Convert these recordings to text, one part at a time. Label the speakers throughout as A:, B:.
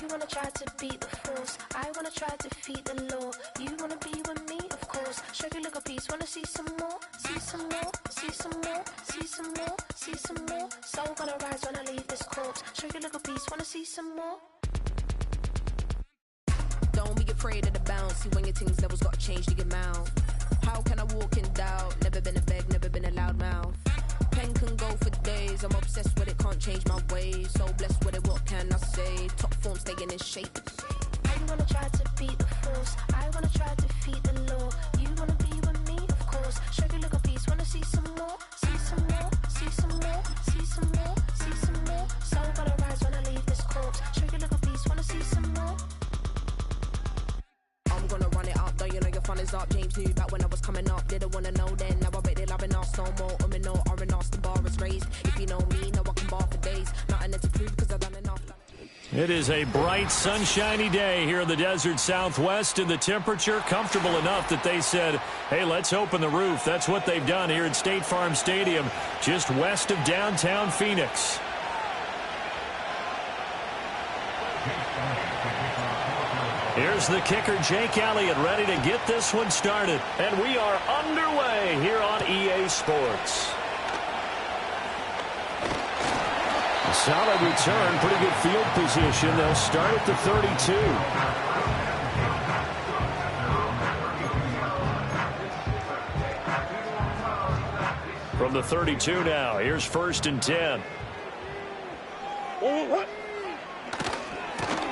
A: You wanna try to beat the force, I wanna try to defeat the law. You wanna be with me, of course. Show you a little piece, wanna see some more? See some more, see some more, see some more, see some more. Soul gonna rise when I leave this corpse. Show you a little piece, wanna see some more?
B: Don't be afraid of the bounce. See when your things levels gotta change to your mouth. How can I walk in doubt? Never been a beg, never been a loud mouth. Pen can go for days. I'm obsessed with it, can't change my ways. So blessed with it, what can I say? Top form staying in shape.
A: You wanna try to beat the force, I wanna try to defeat the law. You wanna be with me, of course. Show you a little piece, wanna see some more? See some more, see some more, see some more, see some more. Soul gonna rise when I leave this corpse. Show you a little piece, wanna see some more?
B: I'm gonna run it up, though you know your fun is up. James knew back when I was coming up, didn't wanna know then. Now I bet they're loving us no more. No R&R's, the bar is raised. If you know me, know I can bar for days. Nothing to prove because I've done enough.
C: It is a bright, sunshiny day here in the desert Southwest, and the temperature comfortable enough that they said, hey, let's open the roof. That's what they've done here at State Farm Stadium, just west of downtown Phoenix. Here's the kicker, Jake Elliott, ready to get this one started. And we are underway here on EA Sports. A solid return, pretty good field position. They'll start at the 32. From the 32 now, here's 1st and 10.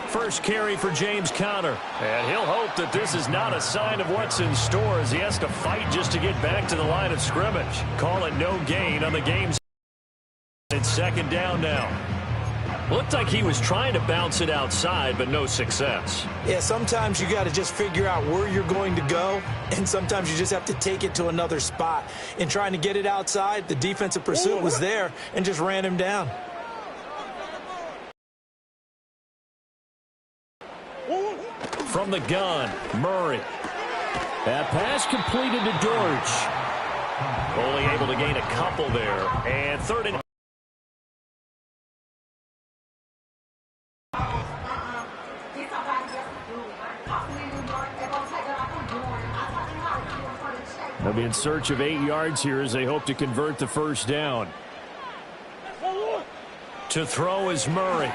C: First carry for James Conner. And he'll hope that this is not a sign of what's in store as he has to fight just to get back to the line of scrimmage. Call it no gain on the game's. It's 2nd down now. Looked like he was trying to bounce it outside, but no success.
D: Yeah, sometimes you got to just figure out where you're going to go, and sometimes you just have to take it to another spot. In trying to get it outside, the defensive pursuit was there and just ran him down.
C: From the gun, Murray. That pass completed to Dortch. Only able to gain a couple there. And 3rd and... They'll be in search of 8 yards here as they hope to convert the 1st down. To throw is Murray.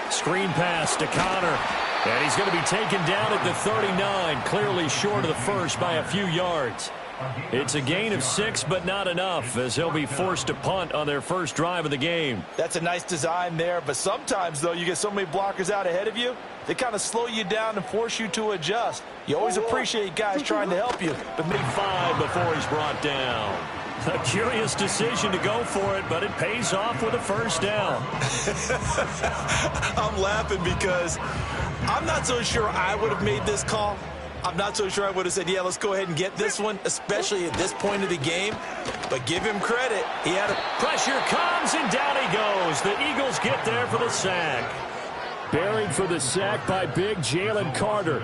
C: Screen pass to Conner. And he's going to be taken down at the 39, clearly short of the 1st by a few yards. It's a gain of 6, but not enough, as they'll be forced to punt on their first drive of the game.
D: That's a nice design there, but sometimes, though, you get so many blockers out ahead of you, they kind of slow you down and force you to adjust. You always appreciate guys trying to help you.
C: But maybe 5 before he's brought down. A curious decision to go for it, but it pays off with a 1st down.
D: I'm laughing because I'm not so sure I would have made this call. I'm not so sure I would have said, yeah, let's go ahead and get this one, especially at this point of the game. But give him credit. He had a...
C: Pressure comes, and down he goes. The Eagles get there for the sack. Buried for the sack by big Jalen Carter.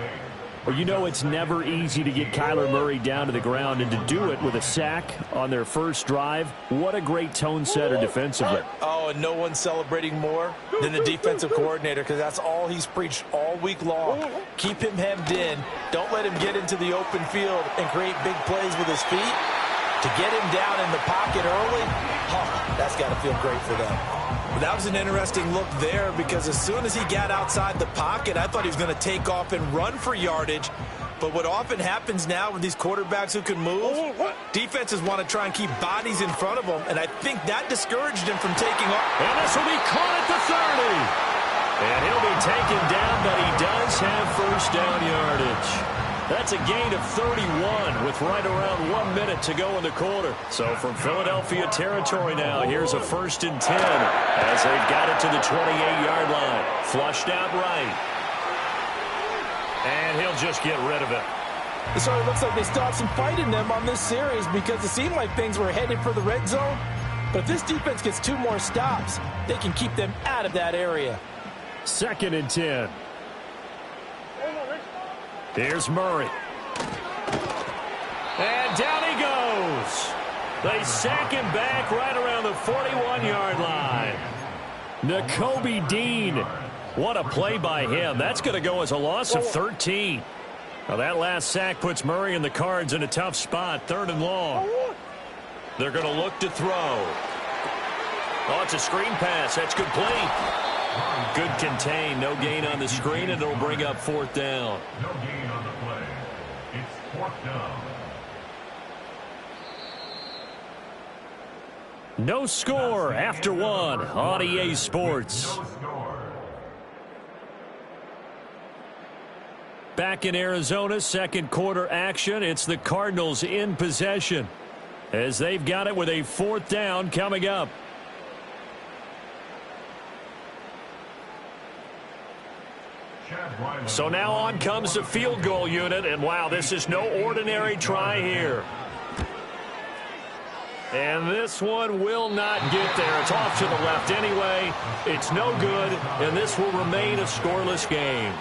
C: Well, you know it's never easy to get Kyler Murray down to the ground, and to do it with a sack on their first drive, what a great tone setter defensively.
D: Oh, and no one's celebrating more than the defensive coordinator, because that's all he's preached all week long. Keep him hemmed in. Don't let him get into the open field and create big plays with his feet. To get him down in the pocket early, that's got to feel great for them. But that was an interesting look there, because as soon as he got outside the pocket, I thought he was going to take off and run for yardage. But what often happens now with these quarterbacks who can move, defenses want to try and keep bodies in front of them, and I think that discouraged him from taking off.
C: And this will be caught at the 30. And he'll be taken down, but he does have 1st down yardage. That's a gain of 31 with right around 1 minute to go in the quarter. So from Philadelphia territory now, here's a 1st and 10 as they've got it to the 28-yard line. Flushed out right. And he'll just get rid of it.
D: So it looks like they stopped some fight in them on this series, because it seemed like things were headed for the red zone. But if this defense gets 2 more stops, they can keep them out of that area.
C: 2nd and 10. Here's Murray. And down he goes. They sack him back right around the 41-yard line. Nakobe Dean What a play by him. That's going to go as a loss of 13. Now that last sack puts Murray and the Cards in a tough spot. 3rd and long. They're going to look to throw. Oh, it's a screen pass. That's complete. Good contain. No gain on the screen, and it'll bring up 4th down.
E: No gain on the play. It's 4th down.
C: No score after 1 on EA Sports.
E: No score.
C: Back in Arizona, 2nd quarter action. It's the Cardinals in possession as they've got it with a 4th down coming up. So now on comes the field goal unit, and wow, this is no ordinary try here. And this one will not get there. It's off to the left anyway. It's no good, and this will remain a scoreless game.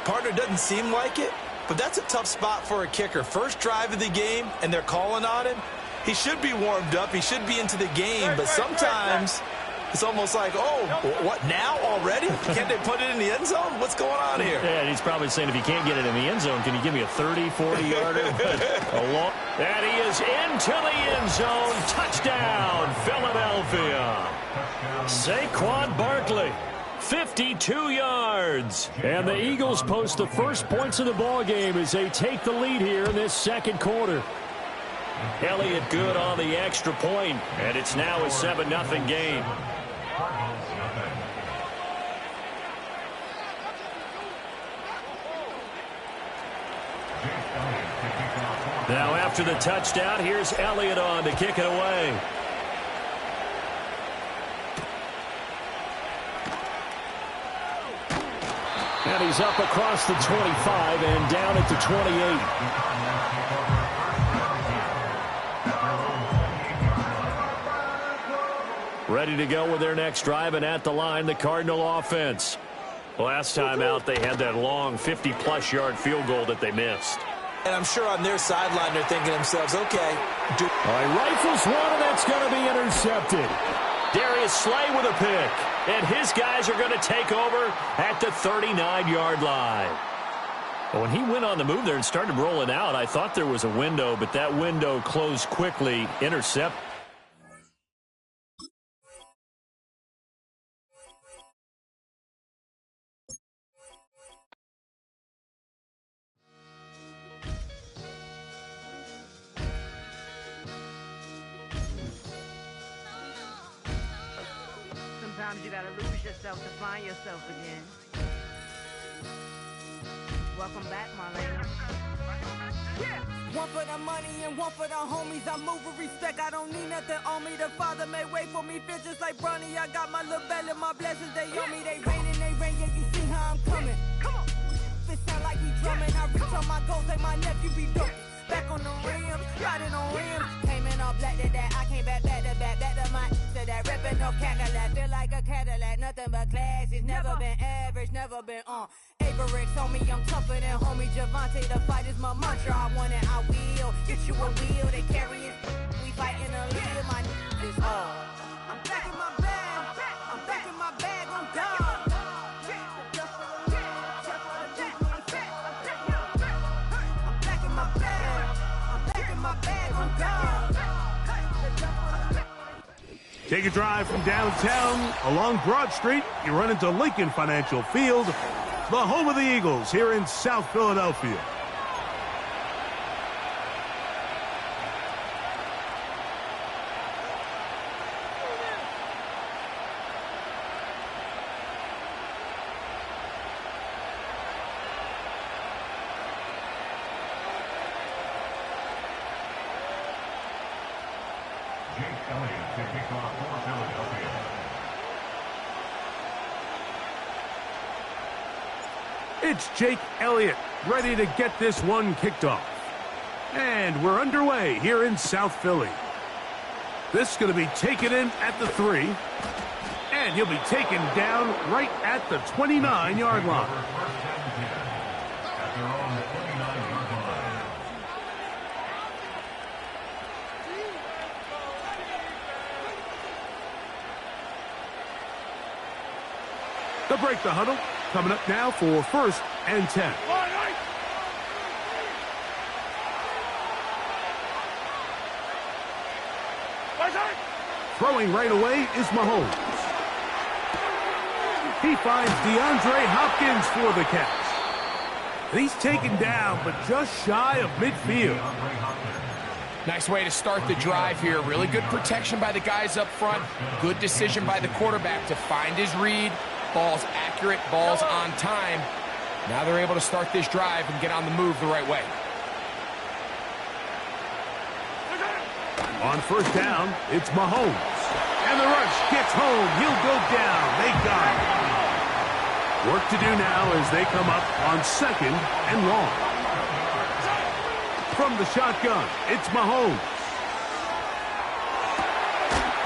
D: Partner, doesn't seem like it, but that's a tough spot for a kicker. First drive of the game, and they're calling on him. He should be warmed up. He should be into the game, but sometimes it's almost like, oh, what, now already? Can't they put it in the end zone? What's going on here?
C: Yeah, and he's probably saying, if you can't get it in the end zone, can you give me a 30, 40-yarder? And he is into the end zone. Touchdown, Philadelphia. Saquon Barkley, 52 yards. And the Eagles post the first points of the ball game as they take the lead here in this 2nd quarter. Elliott good on the extra point, and it's now a 7-0 game. Now after the touchdown, here's Elliott on to kick it away. And he's up across the 25 and down at the 28. Ready to go with their next drive, and at the line, the Cardinal offense. Last time out, they had that long 50-plus yard field goal that they missed.
D: And I'm sure on their sideline they're thinking to themselves, okay.
C: All right, rifles one, and that's going to be intercepted. Darius Slay with a pick. And his guys are going to take over at the 39-yard line. But when he went on the move there and started rolling out, I thought there was a window, but that window closed quickly. Intercept.
F: Sometimes you gotta lose yourself to find yourself again. Welcome back, Marlena. Yeah. One for the money and one for the homies. I move with respect. I don't need nothing on me. The Father may wait for me. Bitches like Bronny. I got my little belly. My blessings, they on me. They rain and they rain. Yeah, you see how I'm coming. Come on. It sound like we drumming. I reach on my goals like my nephew be dope. Back on the rims, riding on rims. Came in all black to that. I came back to back to my to that ripping no Cadillac. Feel like a Cadillac, nothing but class. It's never been average, never been on. Averix on me, I'm tougher than homie Javante. The fight is my mantra. I want it, I will. Get you a wheel, they carry it. We fighting a lead, my is all. I'm back in my bag. I'm back in my bag on God.
G: Take a drive from downtown along Broad Street. You run into Lincoln Financial Field, the home of the Eagles here in South Philadelphia. It's Jake Elliott ready to get this one kicked off. And we're underway here in South Philly. This is going to be taken in at the 3. And he'll be taken down right at the 29-yard line. They'll break the huddle. Coming up now for 1st and 10. Throwing right away is Mahomes. He finds DeAndre Hopkins for the catch. And he's taken down, but just shy of midfield.
H: Nice way to start the drive here. Really good protection by the guys up front. Good decision by the quarterback to find his read. Ball's accurate, ball's on time. Now they're able to start this drive and get on the move the right way.
G: On 1st down, it's Mahomes. And the rush gets home. He'll go down. They got it. Work to do now as they come up on 2nd and long. From the shotgun, it's Mahomes.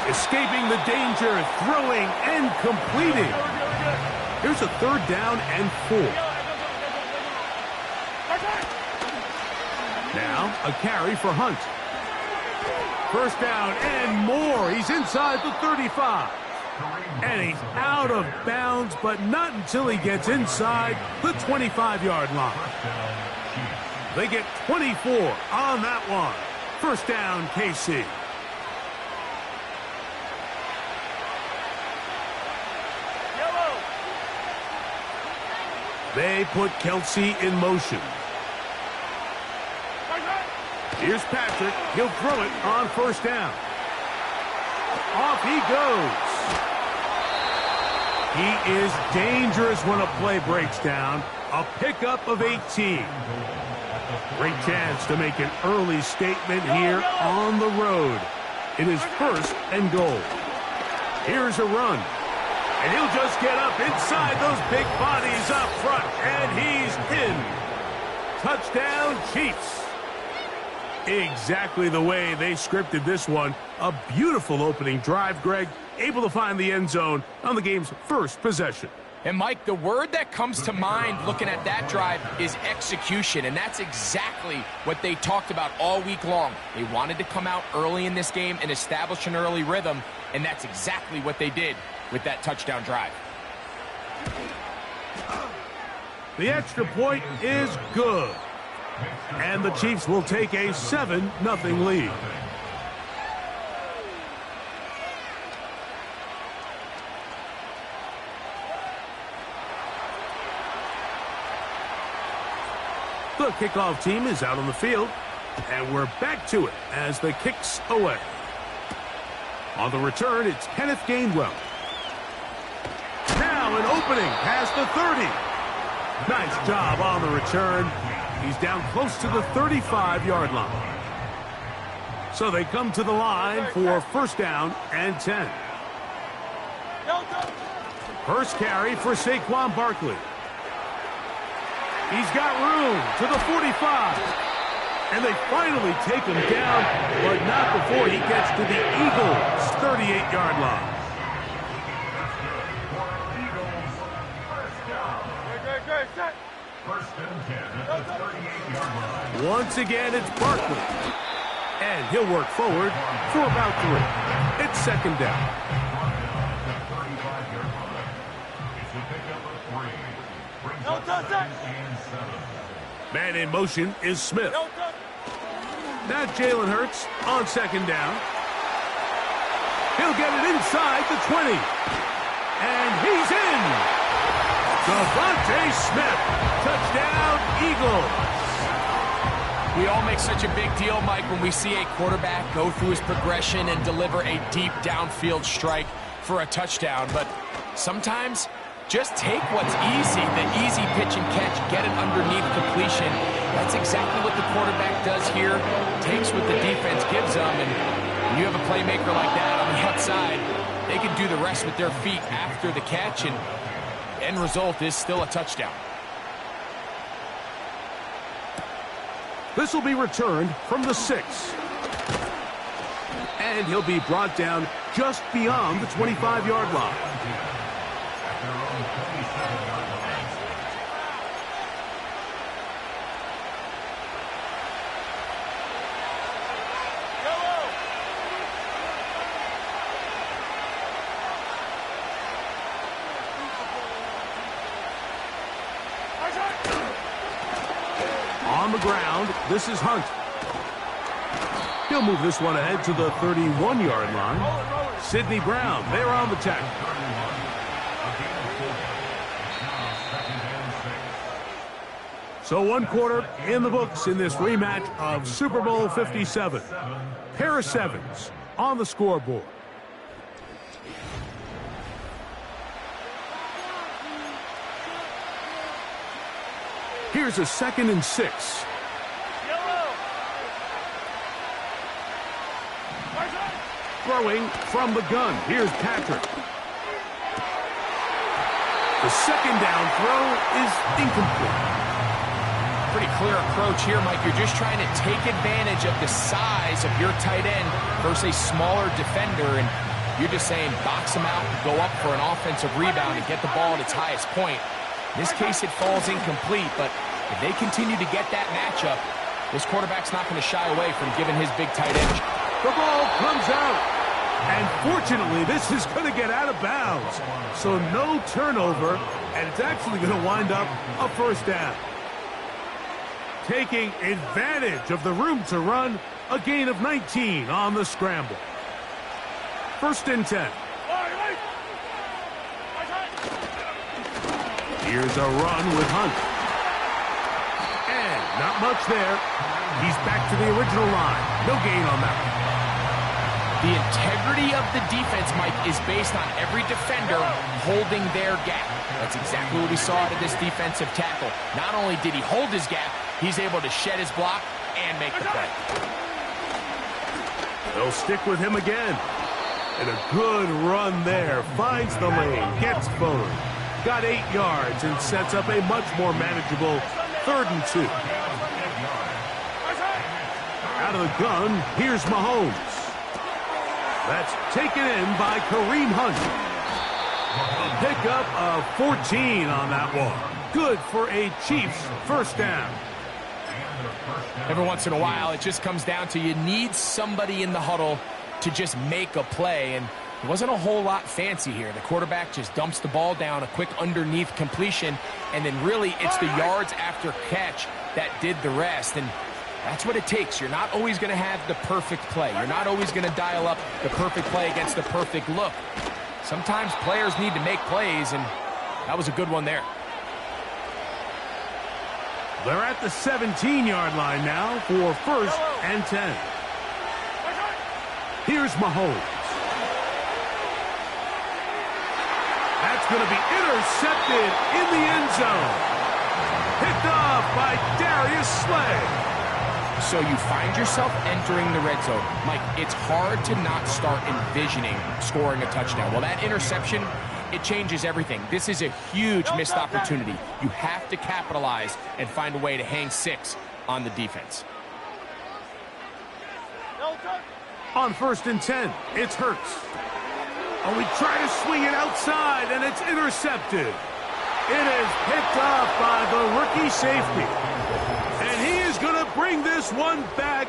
G: Escaping the danger, throwing and completing. Here's a 3rd down and 4. Now a carry for Hunt. 1st down and more. He's inside the 35. And he's out of bounds, but not until he gets inside the 25-yard line. They get 24 on that one. 1st down, KC. They put Kelsey in motion. Here's Patrick. He'll throw it on 1st down. Off he goes. He is dangerous when a play breaks down. A pickup of 18. Great chance to make an early statement here on the road. It is 1st and goal. Here's a run. And he'll just get up inside those big bodies up front. And he's in. Touchdown, Chiefs. Exactly the way they scripted this one. A beautiful opening drive, Greg. Able to find the end zone on the game's 1st possession.
H: And, Mike, the word that comes to mind looking at that drive is execution, and that's exactly what they talked about all week long. They wanted to come out early in this game and establish an early rhythm, and that's exactly what they did with that touchdown drive.
G: The extra point is good. And the Chiefs will take a 7-0 lead. The kickoff team is out on the field, and we're back to it as the kick's away. On the return, it's Kenneth Gainwell. Now an opening past the 30. Nice job on the return. He's down close to the 35-yard line. So they come to the line for 1st down and 10. First carry for Saquon Barkley. He's got room to the 45. And they finally take him down, but not before he gets to the Eagles' 38-yard line. Once again, it's Barkley. And he'll work forward for about 3. It's 2nd down. Man in motion is Smith. Now Jalen Hurts on 2nd down. He'll get it inside the 20. And he's in. Devontae Smith. Touchdown, Eagles.
H: We all make such a big deal, Mike, when we see a quarterback go through his progression and deliver a deep downfield strike for a touchdown. But sometimes just take what's easy, the easy pitch and catch, get it underneath completion. That's exactly what the quarterback does here. Takes what the defense gives them, and when you have a playmaker like that on the outside, they can do the rest with their feet after the catch, and end result is still a touchdown.
G: This will be returned from the 6. And he'll be brought down just beyond the 25-yard line. On the ground, this is Hunt. He'll move this one ahead to the 31-yard line. Sidney Brown, they're on the tackle. So 1 quarter in the books in this rematch of Super Bowl 57. Pair of sevens on the scoreboard. Here's a 2nd and 6. Throwing from the gun. Here's Patrick. The 2nd down throw is incomplete.
H: Pretty clear approach here, Mike. You're just trying to take advantage of the size of your tight end versus a smaller defender, and you're just saying box him out, go up for an offensive rebound, and get the ball at its highest point. In this case, it falls incomplete, but if they continue to get that matchup, this quarterback's not going to shy away from giving his big tight end.
G: The ball comes out, and fortunately, this is going to get out of bounds. So no turnover, and it's actually going to wind up a first down. Taking advantage of the room to run, a gain of 19 on the scramble. 1st and 10. Here's a run with Hunt. And not much there. He's back to the original line. No gain on that one.
H: The integrity of the defense, Mike, is based on every defender holding their gap. That's exactly what we saw out of this defensive tackle. Not only did he hold his gap, he's able to shed his block and make the play.
G: They'll stick with him again. And a good run there. Finds the lane, gets forward. Got 8 yards and sets up a much more manageable 3rd and 2. Out of the gun, here's Mahomes. That's taken in by Kareem Hunt. A pickup of 14 on that one. Good for a Chiefs first down.
H: Every once in a while, it just comes down to you need somebody in the huddle to just make a play, and it wasn't a whole lot fancy here. The quarterback just dumps the ball down, a quick underneath completion, and then really it's the yards after catch that did the rest, and that's what it takes. You're not always going to have the perfect play. You're not always going to dial up the perfect play against the perfect look. Sometimes players need to make plays, and that was a good one there.
G: They're at the 17-yard line now for 1st and 10. Here's Mahomes. That's going to be intercepted in the end zone. Picked off by Darius Slay.
H: So you find yourself entering the red zone. Mike, it's hard to not start envisioning scoring a touchdown. Well, that interception, it changes everything. This is a huge missed opportunity. You have to capitalize and find a way to hang 6 on the defense.
G: On 1st and 10, it's Hurts. Oh, we try to swing it outside, and it's intercepted. It is picked off by the rookie safety. And he is going to bring this one back.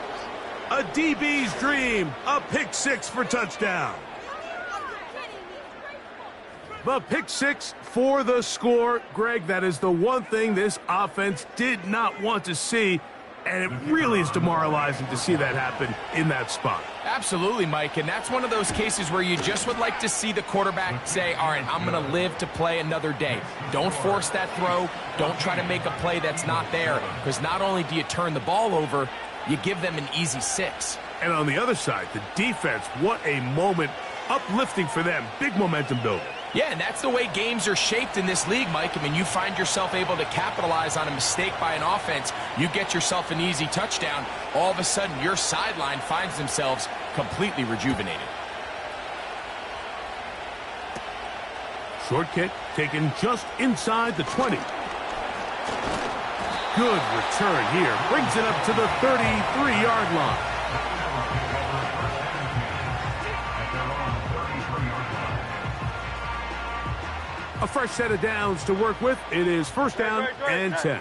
G: A DB's dream. A pick 6 for touchdown. The pick 6 for the score. Greg, that is the one thing this offense did not want to see. And it really is demoralizing to see that happen in that spot.
H: Absolutely, Mike, and that's one of those cases where you just would like to see the quarterback say, all right, I'm going to live to play another day. Don't force that throw. Don't try to make a play that's not there, because not only do you turn the ball over, you give them an easy 6.
G: And on the other side, the defense, what a moment. Uplifting for them. Big momentum building.
H: Yeah, and that's the way games are shaped in this league, Mike. I mean, you find yourself able to capitalize on a mistake by an offense. You get yourself an easy touchdown. All of a sudden, your sideline finds themselves completely rejuvenated.
G: Short kick taken just inside the 20. Good return here. Brings it up to the 33-yard line. A fresh set of downs to work with. It is 1st down and 10.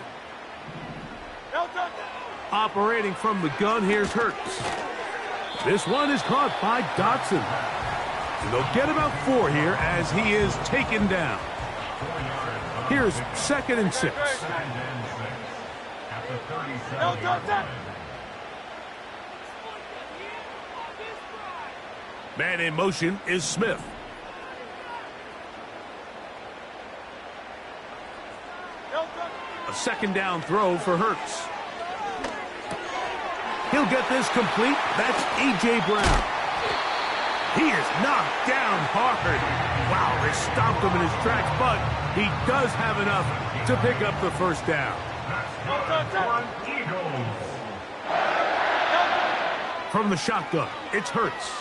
G: Operating from the gun, here's Hurts. This one is caught by Dotson. And they'll get about 4 here as he is taken down. Here's 2nd and 6.
E: At the 37.
G: Man in motion is Smith. A 2nd down throw for Hurts. He'll get this complete. That's A.J. Brown. He is knocked down hard. Wow, they stopped him in his tracks, but he does have enough to pick up the 1st down. From the shotgun, it's Hurts.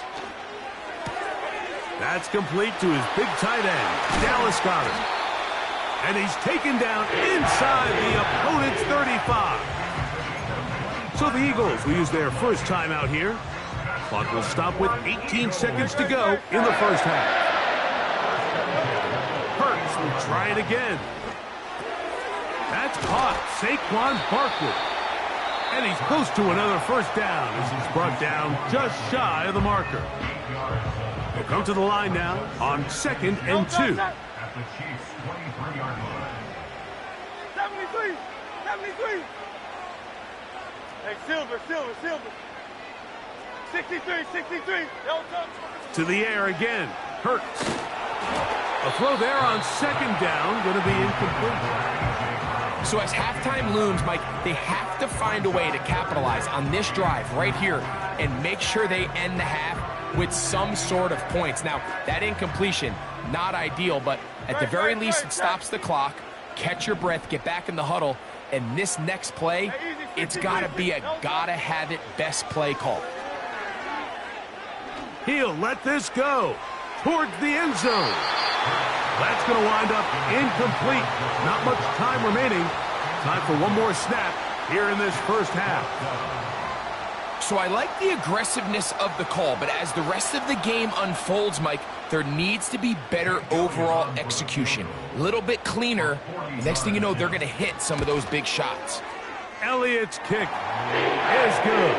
G: That's complete to his big tight end, Dallas Goedert. And he's taken down inside the opponent's 35. So the Eagles will use their first timeout here. Clock will stop with 18 seconds to go in the 1st half. Hurts will try it again. That's caught. Saquon Barkley. And he's close to another 1st down as he's brought down just shy of the marker. He'll come to the line now on 2nd and 2.
E: At the Chiefs' 23-yard line.
I: 73. Hey, Silver. 63.
G: To the air again. Hurts. A throw there on 2nd down, going to be incomplete.
H: So as halftime looms, Mike, they have to find a way to capitalize on this drive right here and make sure they end the half with some sort of points. Now, that incompletion, not ideal, but at the very least, it stops the clock. Catch your breath, get back in the huddle, and this next play, it's got to be a gotta-have-it best play call.
G: He'll let this go towards the end zone. That's going to wind up incomplete. Not much time remaining. Time for one more snap here in this 1st half.
H: So I like the aggressiveness of the call, but as the rest of the game unfolds, Mike, there needs to be better overall execution. A little bit cleaner. Next thing you know, they're going to hit some of those big shots.
G: Elliott's kick is good.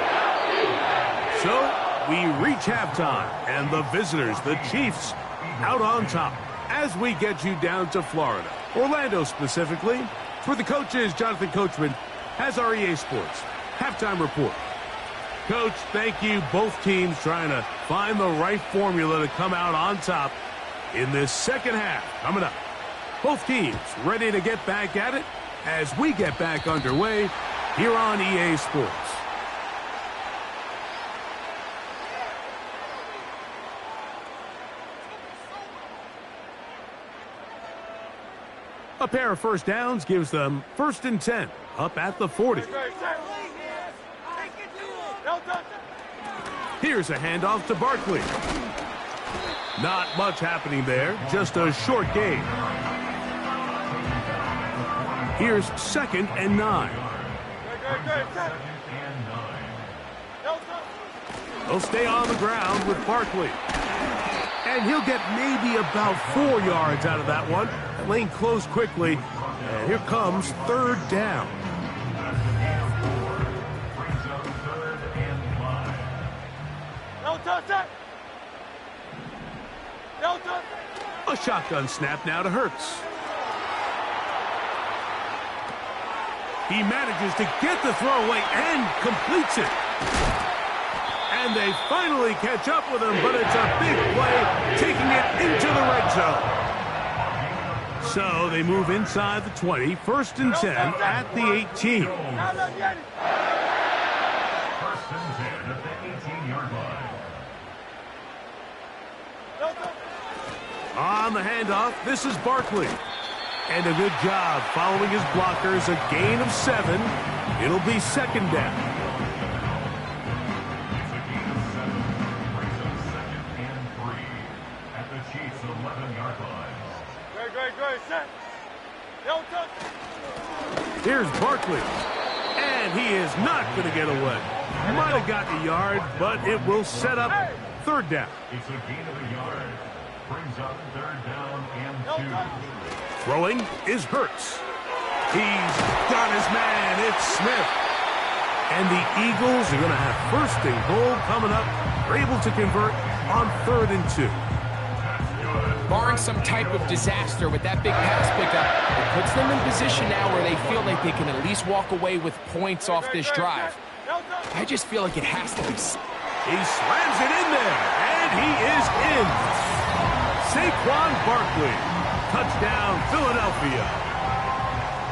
G: So we reach halftime, and the visitors, the Chiefs, out on top as we get you down to Florida. Orlando specifically. For the coaches, Jonathan Coachman has our EA Sports halftime report. Coach, thank you. Both teams trying to find the right formula to come out on top in this 2nd half. Coming up, both teams ready to get back at it as we get back underway here on EA Sports. A pair of 1st downs gives them 1st and 10 up at the 40. Here's a handoff to Barkley. Not much happening there, just a short gain. Here's 2nd and 9. They'll stay on the ground with Barkley. And he'll get maybe about 4 yards out of that one. That lane closed quickly. And here comes 3rd down. A shotgun snap now to Hurts. He manages to get the throw away and completes it. And they finally catch up with him, but it's a big play, taking it into the red zone. So they move inside the 20, 1st and 10 at the 18.
E: 1st and 10 at the 18-yard line.
G: On the handoff, this is Barkley. And a good job following his blockers, a gain of 7. It'll be 2nd down. Here's Barkley, and he is not going to get away. Might have gotten a yard, but it will set up 3rd down.
E: It's a gain of a yard. Brings up 3rd down and 2.
G: Throwing is Hurts. He's got his man. It's Smith. And the Eagles are going to have 1st and goal coming up. They're able to convert on 3rd and 2.
E: That's good.
H: barring some type of disaster with that big pass pickup, it puts them in position now where they feel like they can at least walk away with points off this drive. I just feel like it has to be.
G: He slams it in there, and he is in. Saquon Barkley, touchdown Philadelphia.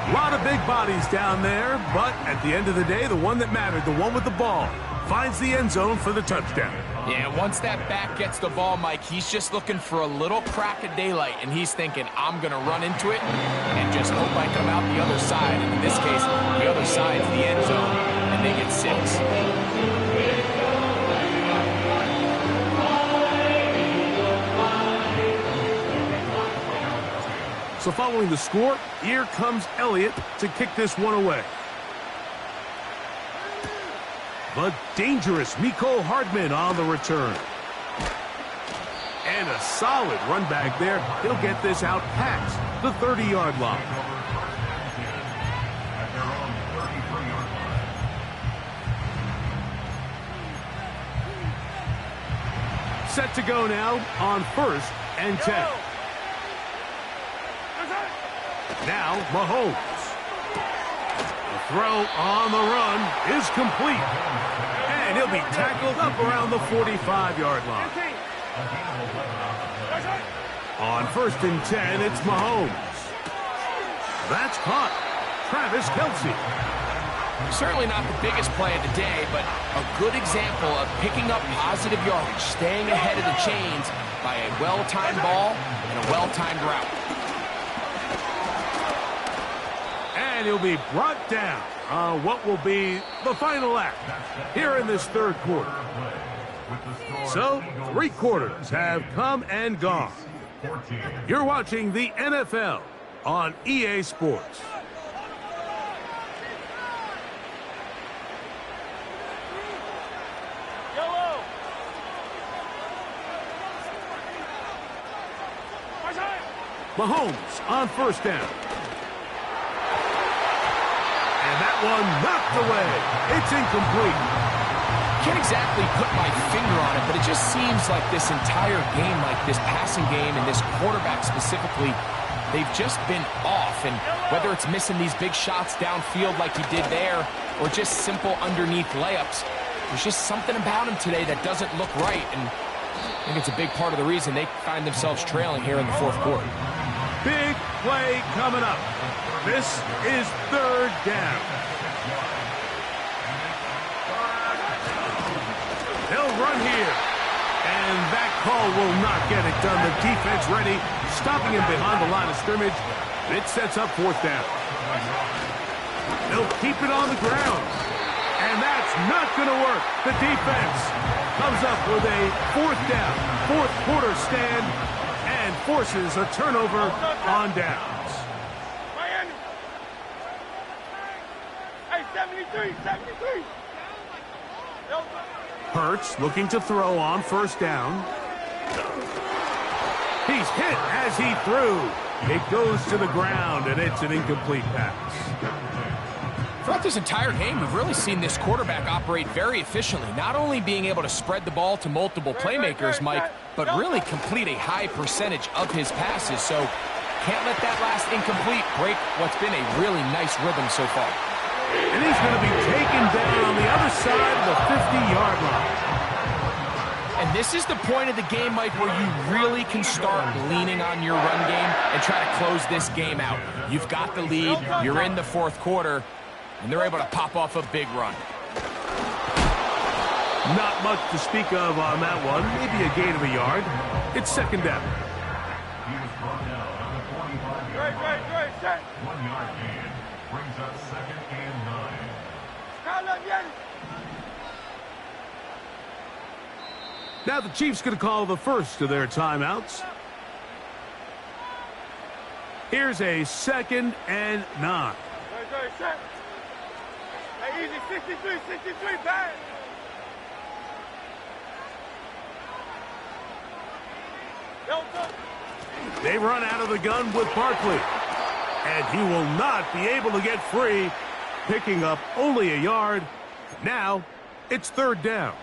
G: A lot of big bodies down there, but at the end of the day, the one that mattered, the one with the ball, finds the end zone for the touchdown.
H: Yeah, once that back gets the ball, Mike, he's just looking for a little crack of daylight, and he's thinking, I'm going to run into it and just hope I come out the other side. And in this case, the other side's the end zone, and they get 6.
G: So following the score, here comes Elliott to kick this one away. The dangerous Mecole Hardman on the return. And a solid run back there. He'll get this out past the 30-yard line. Set to go now on 1st and 10. Now Mahomes. The throw on the run is complete. And he'll be tackled up around the 45-yard line. On 1st and 10, it's Mahomes. That's caught. Travis Kelce.
H: Certainly not the biggest play of the day, but a good example of picking up positive yardage, staying ahead of the chains by a well-timed ball and a well-timed route.
G: And he'll be brought down on what will be the final act here in this 3rd quarter. So, 3 quarters have come and gone. You're watching the NFL on EA Sports. Mahomes on 1st down. And that one knocked away. It's incomplete.
H: Can't exactly put my finger on it, but it just seems like this entire game, like this passing game and this quarterback specifically, they've just been off. And whether it's missing these big shots downfield like he did there or just simple underneath layups, there's just something about him today that doesn't look right. And I think it's a big part of the reason they find themselves trailing here in the 4th quarter.
G: Big play coming up. This is 3rd down. They'll run here. And that call will not get it done. The defense ready, stopping him behind the line of scrimmage. It sets up 4th down. They'll keep it on the ground. And that's not going to work. The defense comes up with a 4th down, 4th quarter stand, and forces a turnover on downs.
I: Miami. Hey, 73.
G: Hurts looking to throw on 1st down. He's hit as he threw. It goes to the ground, and it's an incomplete pass.
H: Throughout this entire game, we've really seen this quarterback operate very efficiently, not only being able to spread the ball to multiple playmakers, Mike, but really complete a high percentage of his passes. So can't let that last incomplete break what's been a really nice rhythm so far.
G: And he's going to be taken down on the other side of the 50-yard line.
H: And this is the point of the game, Mike, where you really can start leaning on your run game and try to close this game out. You've got the lead, you're in the 4th quarter, and they're able to pop off a big run.
G: Not much to speak of on that one. Maybe a gain of a yard. It's 2nd down.
E: He was brought down on the 45-yard line.
I: Set.
E: 1-yard gain brings up 2nd and 9.
G: Now the Chiefs going to call the first of their timeouts. Here's a 2nd and 9.
I: Set. Hey, easy. 63, bad.
G: They run out of the gun with Barkley. And he will not be able to get free, picking up only a yard. Now it's 3rd down.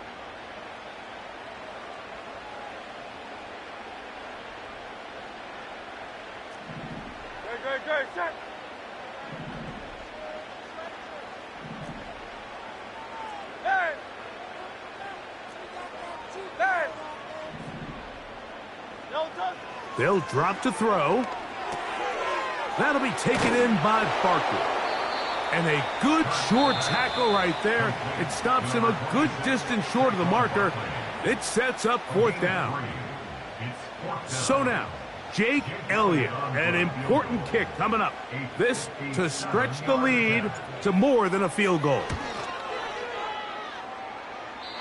G: They'll drop to throw. That'll be taken in by Barkley. And a good short tackle right there. It stops him a good distance short of the marker. It sets up 4th down. So now, Jake Elliott, an important kick coming up. This to stretch the lead to more than a field goal.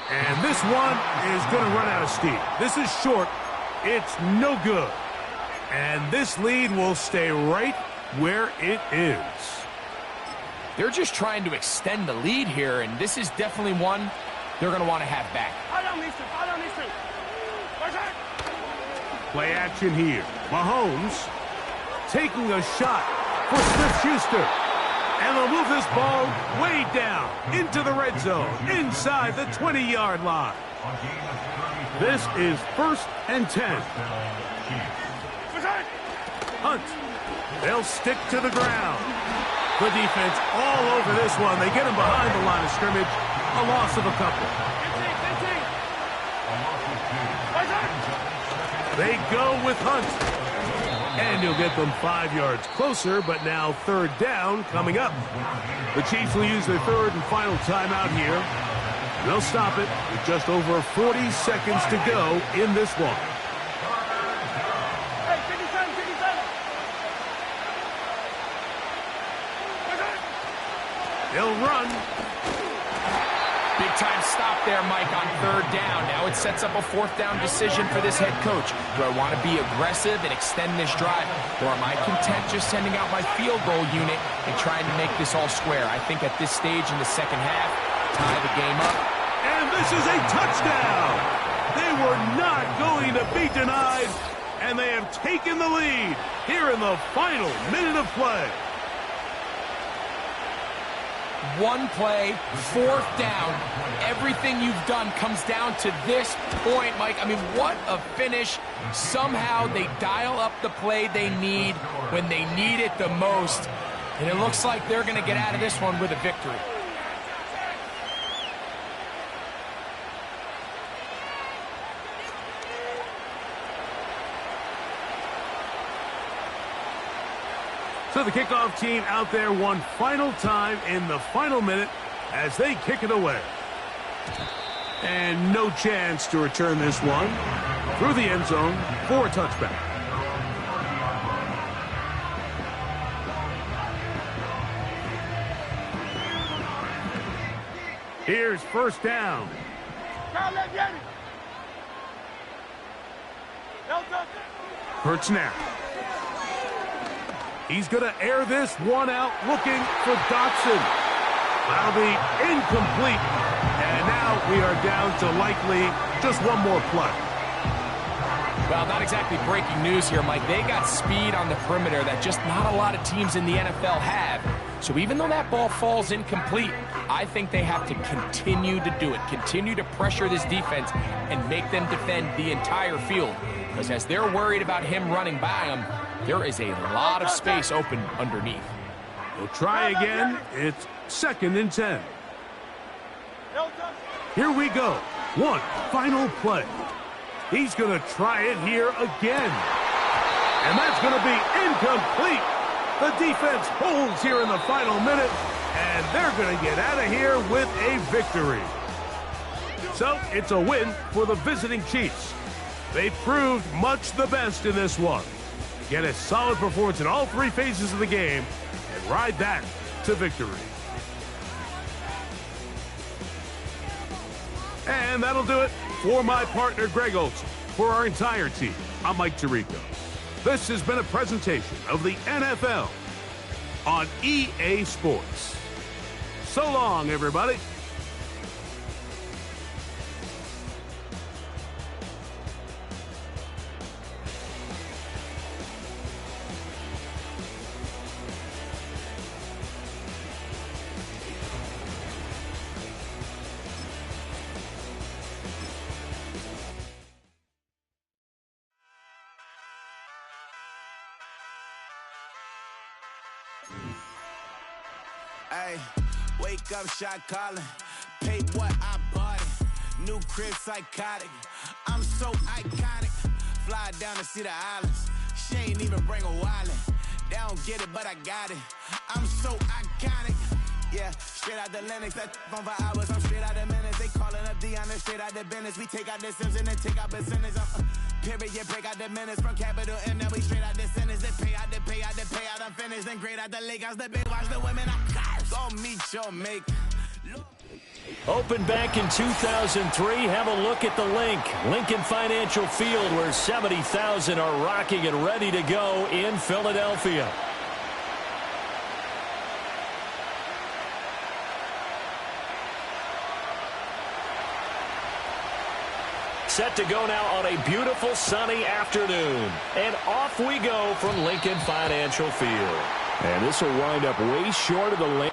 G: And this one is going to run out of steam. This is short. It's no good. And this lead will stay right where it is.
H: They're just trying to extend the lead here, and this is definitely one they're going to want to have back.
G: Play action here. Mahomes taking a shot for Smith-Schuster. And they'll move this ball way down into the red zone, inside the 20-yard line. This is 1st and 10. Hunt. They'll stick to the ground. The defense all over this one. They get him behind the line of scrimmage. A loss of a couple. They go with Hunt. And he'll get them 5 yards closer, but now 3rd down coming up. The Chiefs will use their 3rd and final timeout here. They'll stop it with just over 40 seconds to go in this one. They'll run.
H: Big-time stop there, Mike, on 3rd down. Now it sets up a 4th down decision for this head coach. Do I want to be aggressive and extend this drive, or am I content just sending out my field goal unit and trying to make this all square? I think at this stage in the second half, tie the game up.
G: And this is a touchdown! They were not going to be denied, and they have taken the lead here in the final minute of play.
H: One play, 4th down. Everything you've done comes down to this point, Mike. I mean, what a finish. Somehow they dial up the play they need when they need it the most. And it looks like they're going to get out of this one with a victory.
G: So the kickoff team out there one final time in the final minute as they kick it away. And no chance to return this one through the end zone for a touchback. Here's 1st down. Hurts now. He's going to air this one out, looking for Dotson. That'll be incomplete. And now we are down to likely just one more play.
H: Well, not exactly breaking news here, Mike. They got speed on the perimeter that just not a lot of teams in the NFL have. So even though that ball falls incomplete, I think they have to continue to do it. Continue to pressure this defense and make them defend the entire field. Because as they're worried about him running by them, there is a lot of space open underneath.
G: We'll try again. It's 2nd and 10. Here we go. One final play. He's going to try it here again. And that's going to be incomplete. The defense holds here in the final minute, and they're going to get out of here with a victory. So it's a win for the visiting Chiefs. They proved much the best in this one. Get a solid performance in all 3 phases of the game and ride that to victory. And that'll do it for my partner, Greg Olson. For our entire team, I'm Mike Tirico. This has been a presentation of the NFL on EA Sports. So long, everybody.
J: Ay, wake up, shot calling. Pay what I bought it. New crib psychotic. I'm so iconic. fly down to see the islands. She ain't even bring a wallet. They don't get it, but I got it. I'm so iconic. Yeah, straight out the Lennox, that on for hours, I'm straight out the minutes. They calling up Dion, straight out the business. We take out the Sims and then take out percentage. Period, break out the minutes from capital M, now we straight out the sentence. They pay out the payout, I'm finished. Then grade out the Lakers, the big watch the women, I'm gon' meet your mate.
C: Opened back in 2003. Have a look at the link. Lincoln Financial Field, where 70,000 are rocking and ready to go in Philadelphia. Set to go now on a beautiful sunny afternoon. And off we go from Lincoln Financial Field. And this will wind up way short of the lane.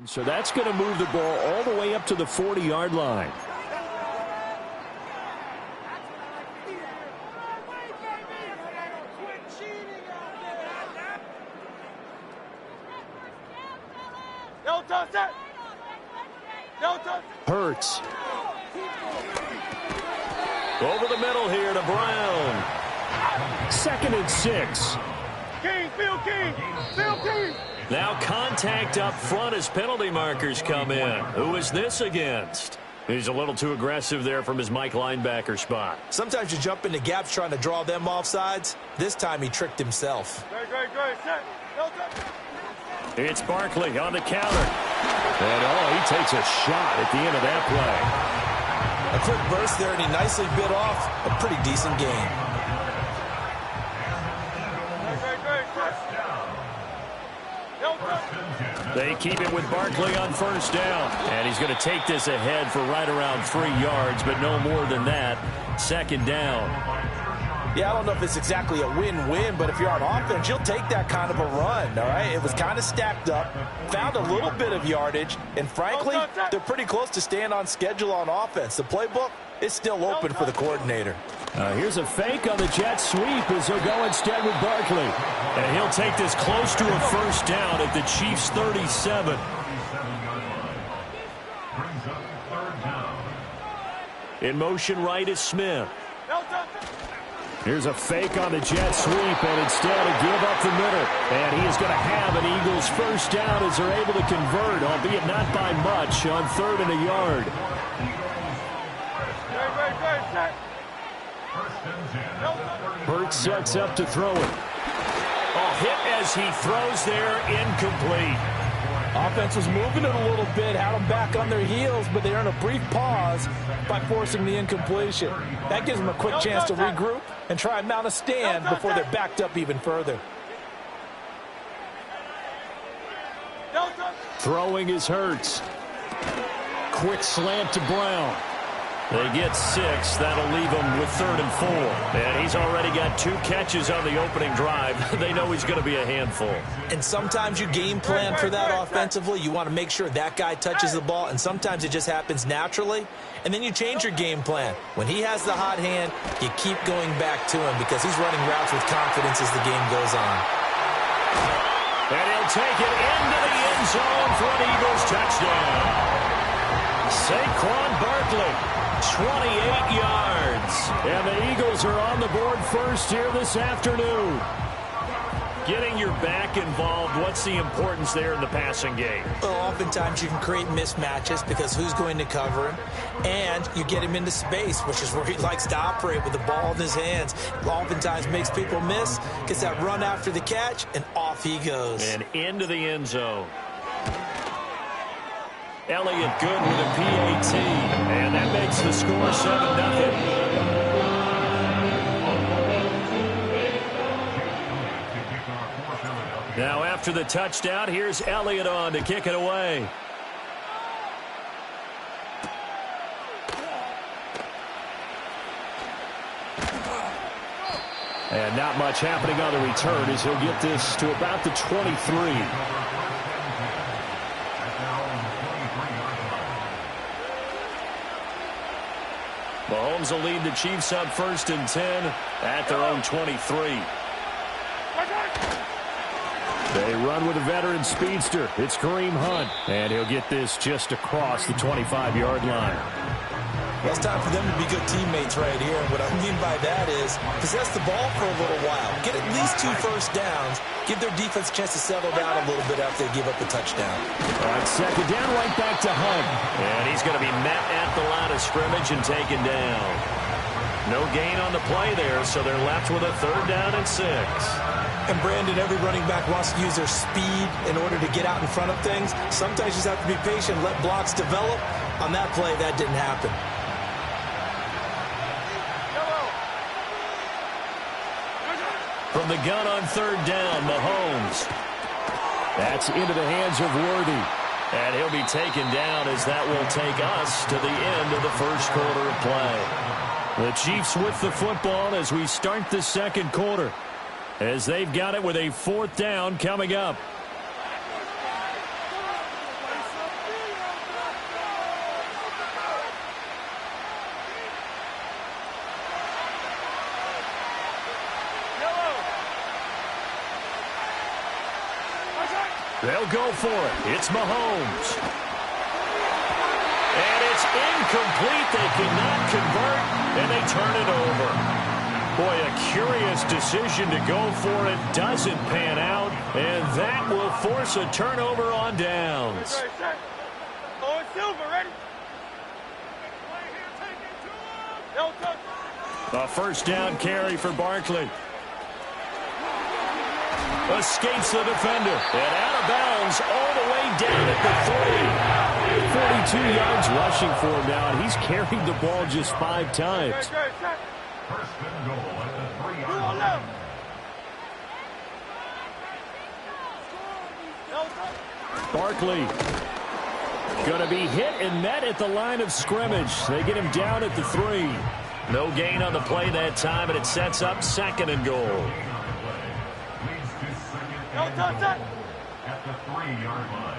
C: So that's going to move the ball all the way up to the 40-yard line. Hurts. Over the middle here to Brown. 2nd and 6.
I: King, Phil King, Phil King.
C: Now contact up front as penalty markers come in. Who is this against? He's a little too aggressive there from his Mike linebacker spot.
D: Sometimes you jump into gaps trying to draw them off sides. This time he tricked himself.
I: Great. Set.
C: It's Barkley on the counter. And, he takes a shot at the end of that play.
D: A quick burst there, and he nicely bit off a pretty decent gain.
C: They keep it with Barkley on 1st down. And he's going to take this ahead for right around 3 yards, but no more than that. 2nd down.
D: Yeah, I don't know if it's exactly a win-win, but if you're on offense, you'll take that kind of a run, all right? It was kind of stacked up, found a little bit of yardage, and frankly, they're pretty close to staying on schedule on offense. The playbook is still open for the coordinator.
C: Here's a fake on the jet sweep as he'll go instead with Barkley. And he'll take this close to a 1st down at the Chiefs' 37. In motion right is Smith. Here's a fake on the jet sweep, and instead a give up the middle. And he is going to have an Eagles 1st down as they're able to convert, albeit not by much, on 3rd and a yard. Hurts sets up to throw it. Hit as he throws there, incomplete.
D: Offense was moving it a little bit, had them back on their heels, but they earned a brief pause by forcing the incompletion. That gives them a quick chance to regroup and try and mount a stand before they're backed up even further.
C: Throwing is Hurts. Quick slant to Brown. They get 6. That'll leave him with 3rd and 4. And he's already got 2 catches on the opening drive. They know he's going to be a handful.
D: And sometimes you game plan for that offensively. You want to make sure that guy touches the ball, and sometimes it just happens naturally. And then you change your game plan. When he has the hot hand, you keep going back to him because he's running routes with confidence as the game goes on.
C: And he'll take it into the end zone for an Eagles touchdown. Saquon Barkley. 28 yards. And the Eagles are on the board first here this afternoon. Getting your back involved, what's the importance there in the passing game?
D: Well, oftentimes you can create mismatches because who's going to cover him, and you get him into space, which is where he likes to operate with the ball in his hands. Oftentimes makes people miss, gets that run after the catch, and off he goes.
C: And into the end zone. Elliott good with a PAT, and that makes the score 7-0. Now after the touchdown, here's Elliott on to kick it away. And not much happening on the return as he'll get this to about the 23. Mahomes will lead the Chiefs up 1st and 10 at their own 23. They run with a veteran speedster. It's Kareem Hunt. And he'll get this just across the 25-yard line.
D: Well, it's time for them to be good teammates right here. What I mean by that is possess the ball for a little while. Get at least 2 first downs. Give their defense a chance to settle down a little bit after they give up a touchdown.
C: All right, 2nd down, right back to Hunt. And he's going to be met at the line of scrimmage and taken down. No gain on the play there, so they're left with a 3rd down and 6.
D: And Brandon, every running back wants to use their speed in order to get out in front of things. Sometimes you just have to be patient, let blocks develop. On that play, that didn't happen.
C: From the gun on 3rd down, Mahomes. That's into the hands of Worthy. And he'll be taken down as that will take us to the end of the 1st quarter of play. The Chiefs with the football as we start the 2nd quarter, as they've got it with a 4th down coming up. They'll go for it. It's Mahomes. And it's incomplete. They cannot convert, and they turn it over. Boy, a curious decision to go for it. Doesn't pan out, and that will force a turnover on downs.
I: Oh, Silver, ready?
C: A 1st down carry for Barkley. Escapes the defender, and out of bounds all the way down at the 3. 42 yards rushing for him now, and he's carried the ball just 5 times.
E: 1st and goal at the 3-yard line.
C: Barkley going to be hit and met at the line of scrimmage. They get him down at the 3. No gain on the play that time, and it sets up 2nd and goal.
E: At the 3-yard line.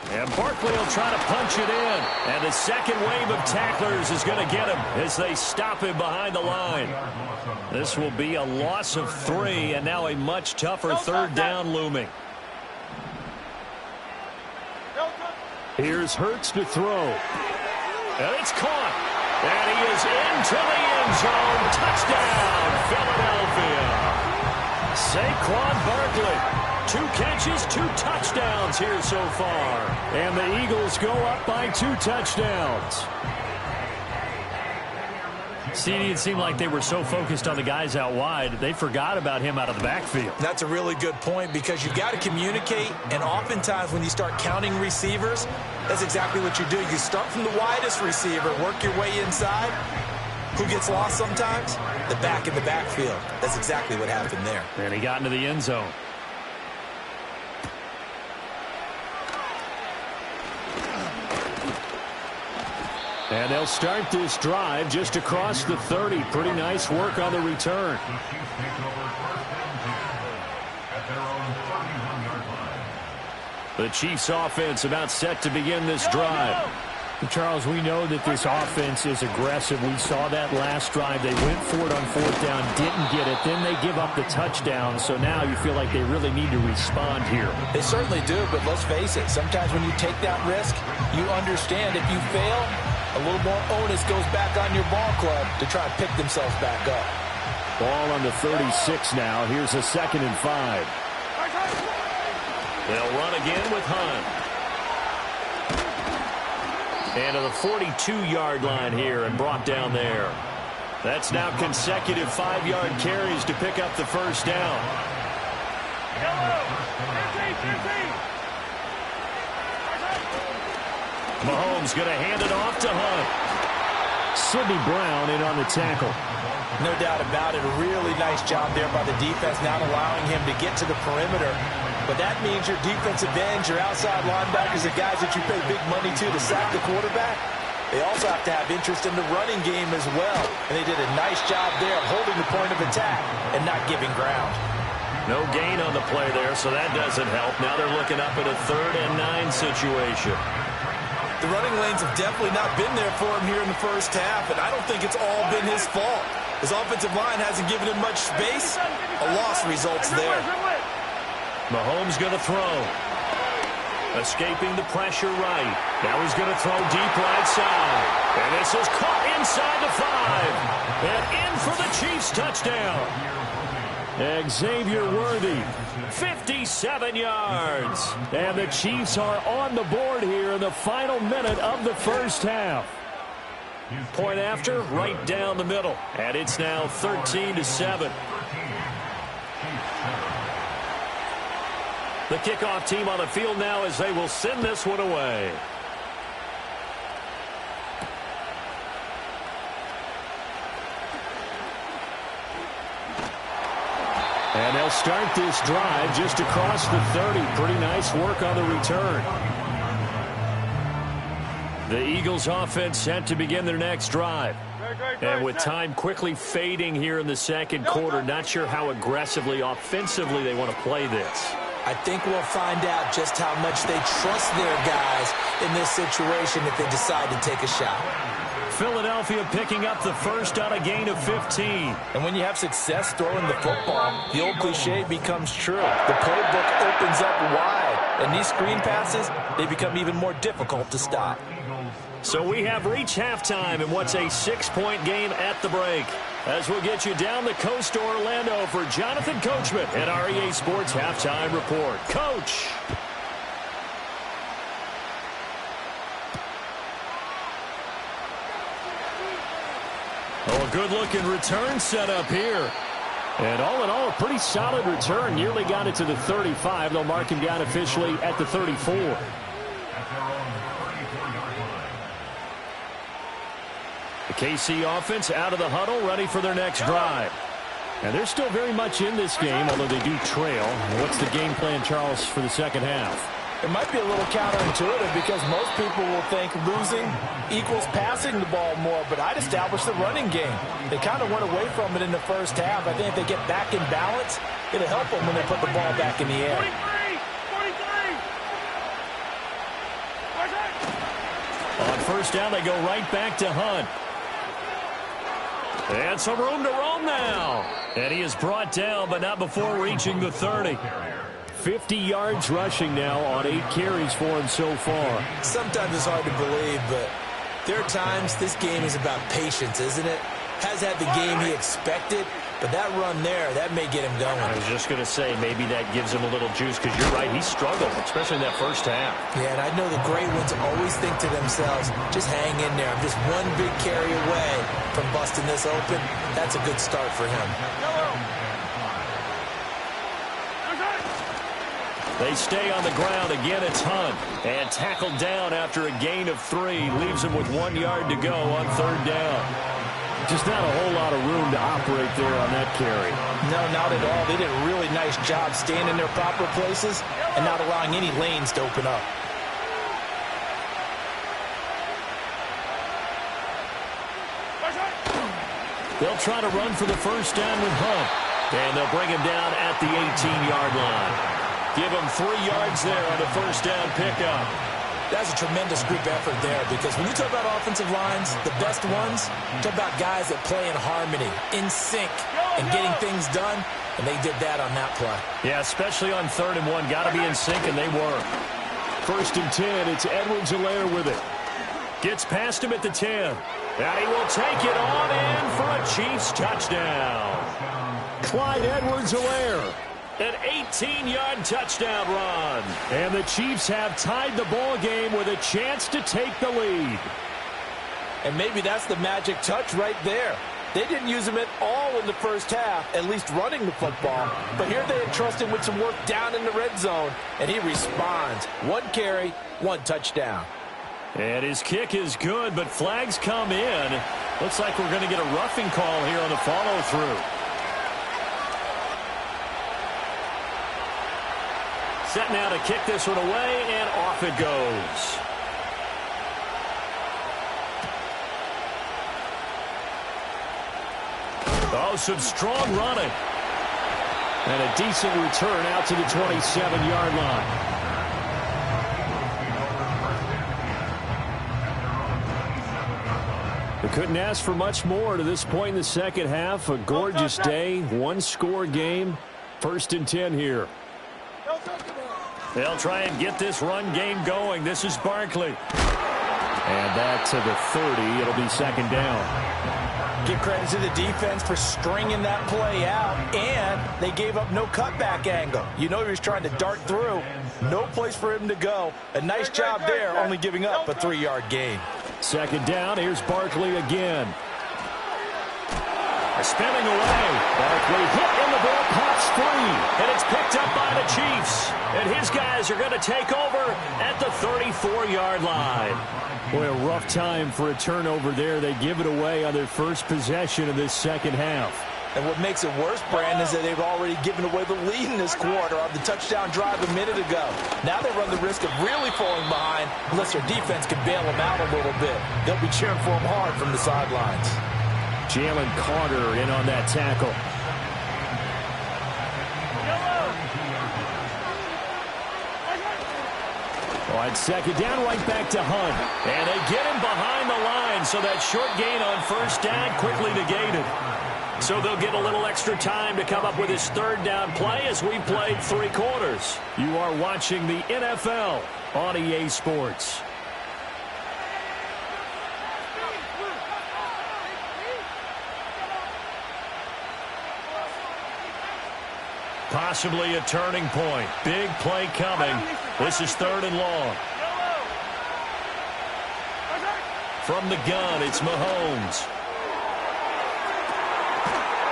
C: And Barkley will try to punch it in. And the 2nd wave of tacklers is going to get him as they stop him behind the line. This will be a loss of 3, and now a much tougher 3rd down looming. Here's Hurts to throw. And it's caught. And he is into the end zone. Touchdown, Philadelphia. Saquon Barkley. 2 catches, 2 touchdowns here so far. And the Eagles go up by 2 touchdowns. CD, it seemed like they were so focused on the guys out wide, they forgot about him out of the backfield.
D: That's a really good point because you've got to communicate, and oftentimes when you start counting receivers, that's exactly what you do. You start from the widest receiver, work your way inside. Who gets lost sometimes? The back in the backfield. That's exactly what happened there.
C: And he got into the end zone. And they'll start this drive just across the 30. Pretty nice work on the return.
E: The Chiefs take over 1st and 10 at their own 31-yard line.
C: The Chiefs offense about set to begin this drive. Charles, we know that this offense is aggressive. We saw that last drive. They went for it on fourth down, didn't get it. Then they give up the touchdown. So now you feel like they really need to respond here.
D: They certainly do, but let's face it. Sometimes when you take that risk, you understand if you fail, a little more onus goes back on your ball club to try and pick themselves back up.
C: Ball on the 36 now. Here's a 2nd and 5. They'll run again with Hunt. And to the 42-yard line here and brought down there. That's now consecutive 5-yard carries to pick up the first down. Mahomes going to hand it off to Hunt. Sidney Brown in on the tackle.
D: No doubt about it. A really nice job there by the defense, not allowing him to get to the perimeter. But that means your defensive ends, your outside linebackers, the guys that you pay big money to sack the quarterback, they also have to have interest in the running game as well. And they did a nice job there of holding the point of attack and not giving ground.
C: No gain on the play there, so that doesn't help. Now they're looking up at a 3rd and 9 situation.
D: The running lanes have definitely not been there for him here in the first half, and I don't think it's all been his fault. His offensive line hasn't given him much space. A loss results there.
C: Mahomes going to throw. Escaping the pressure right. Now he's going to throw deep right side. And this is caught inside the 5. And in for the Chiefs touchdown. Xavier Worthy, 57 yards. And the Chiefs are on the board here in the final minute of the first half. Point after, right down the middle. And it's now 13-7. The kickoff team on the field now as they will send this one away. And they'll start this drive just across the 30. Pretty nice work on the return. The Eagles offense set to begin their next drive. And with time quickly fading here in the second quarter, not sure how aggressively, offensively they want to play this.
D: I think we'll find out just how much they trust their guys in this situation if they decide to take a shot.
C: Philadelphia picking up the first on a gain of 15.
D: And when you have success throwing the football, the old cliche becomes true. The playbook opens up wide, and these screen passes, they become even more difficult to stop.
C: So we have reached halftime in what's a 6-point game at the break. As we'll get you down the coast to Orlando for Jonathan Coachman at our EA Sports Halftime Report. Coach. Oh, a good-looking return set up here. And all in all, a pretty solid return. Nearly got it to the 35. They'll mark him down officially at the 34. The KC offense out of the huddle, ready for their next drive. And they're still very much in this game, although they do trail. What's the game plan, Charles, for the second half?
D: It might be a little counterintuitive because most people will think losing equals passing the ball more, but I'd establish the running game. They kind of went away from it in the first half. I think if they get back in balance, it'll help them when they put the ball back in the air.
C: 43. On first down, they go right back to Hunt. And some room to roam now. And he is brought down, but not before reaching the 30. 50 yards rushing now on 8 carries for him so far.
D: Sometimes it's hard to believe, but there are times this game is about patience, isn't it? Has had the game he expected, but that run there, that may get him going.
C: I was just going to say, maybe that gives him a little juice, because you're right, he struggled, especially in that first half.
D: Yeah, and I know the great ones always think to themselves, just hang in there. I'm just one big carry away from busting this open. That's a good start for him.
C: They stay on the ground. Again, it's Hunt. And tackled down after a gain of 3. Leaves him with 1 yard to go on third down. Just not a whole lot of room to operate there on that carry.
D: No, not at all. They did a really nice job staying in their proper places and not allowing any lanes to open up.
C: They'll try to run for the first down with Hunt. And they'll bring him down at the 18-yard line. Give him 3 yards there on the first down pickup.
D: That's a tremendous group effort there, because when you talk about offensive lines, the best ones, talk about guys that play in harmony, in sync, and getting things done, and they did that on that play.
C: Yeah, especially on 3rd and 1. Got to be in sync, and they were. 1st and 10, it's Edwards-Helaire with it. Gets past him at the 10. And he will take it on in for a Chiefs touchdown. Clyde Edwards-Helaire. An 18-yard touchdown run. And the Chiefs have tied the ball game with a chance to take the lead.
D: And maybe that's the magic touch right there. They didn't use him at all in the first half, at least running the football. But here they entrust him with some work down in the red zone, and he responds. 1 carry, 1 touchdown.
C: And his kick is good, but flags come in. Looks like we're going to get a roughing call here on the follow-through. Set now to kick this one away, and off it goes. Oh, some strong running. And a decent return out to the 27-yard line. We couldn't ask for much more to this point in the second half. A gorgeous day, 1-score game. 1st and 10 here. They'll try and get this run game going. This is Barkley. And that to the 30. It'll be 2nd down.
D: Give credit to the defense for stringing that play out, and they gave up no cutback angle. You know he was trying to dart through. No place for him to go. A nice job there, only giving up a 3-yard gain.
C: 2nd down. Here's Barkley again. Spinning away. Barkley hit in the ball, pops free. And it's picked up by the Chiefs. And his guys are going to take over at the 34-yard line. Boy, a rough time for a turnover there. They give it away on their first possession of this second half.
D: And what makes it worse, Brandon, is that they've already given away the lead in this quarter on the touchdown drive a minute ago. Now they run the risk of really falling behind unless their defense can bail them out a little bit. They'll be cheering for them hard from the sidelines.
C: Jalen Carter in on that tackle. On 2nd down, right back to Hunt. And they get him behind the line, so that short gain on 1st down quickly negated. So they'll get a little extra time to come up with his 3rd down play as we played 3 quarters. You are watching the NFL on EA Sports. Possibly a turning point. Big play coming. This is 3rd and long. From the gun, it's Mahomes.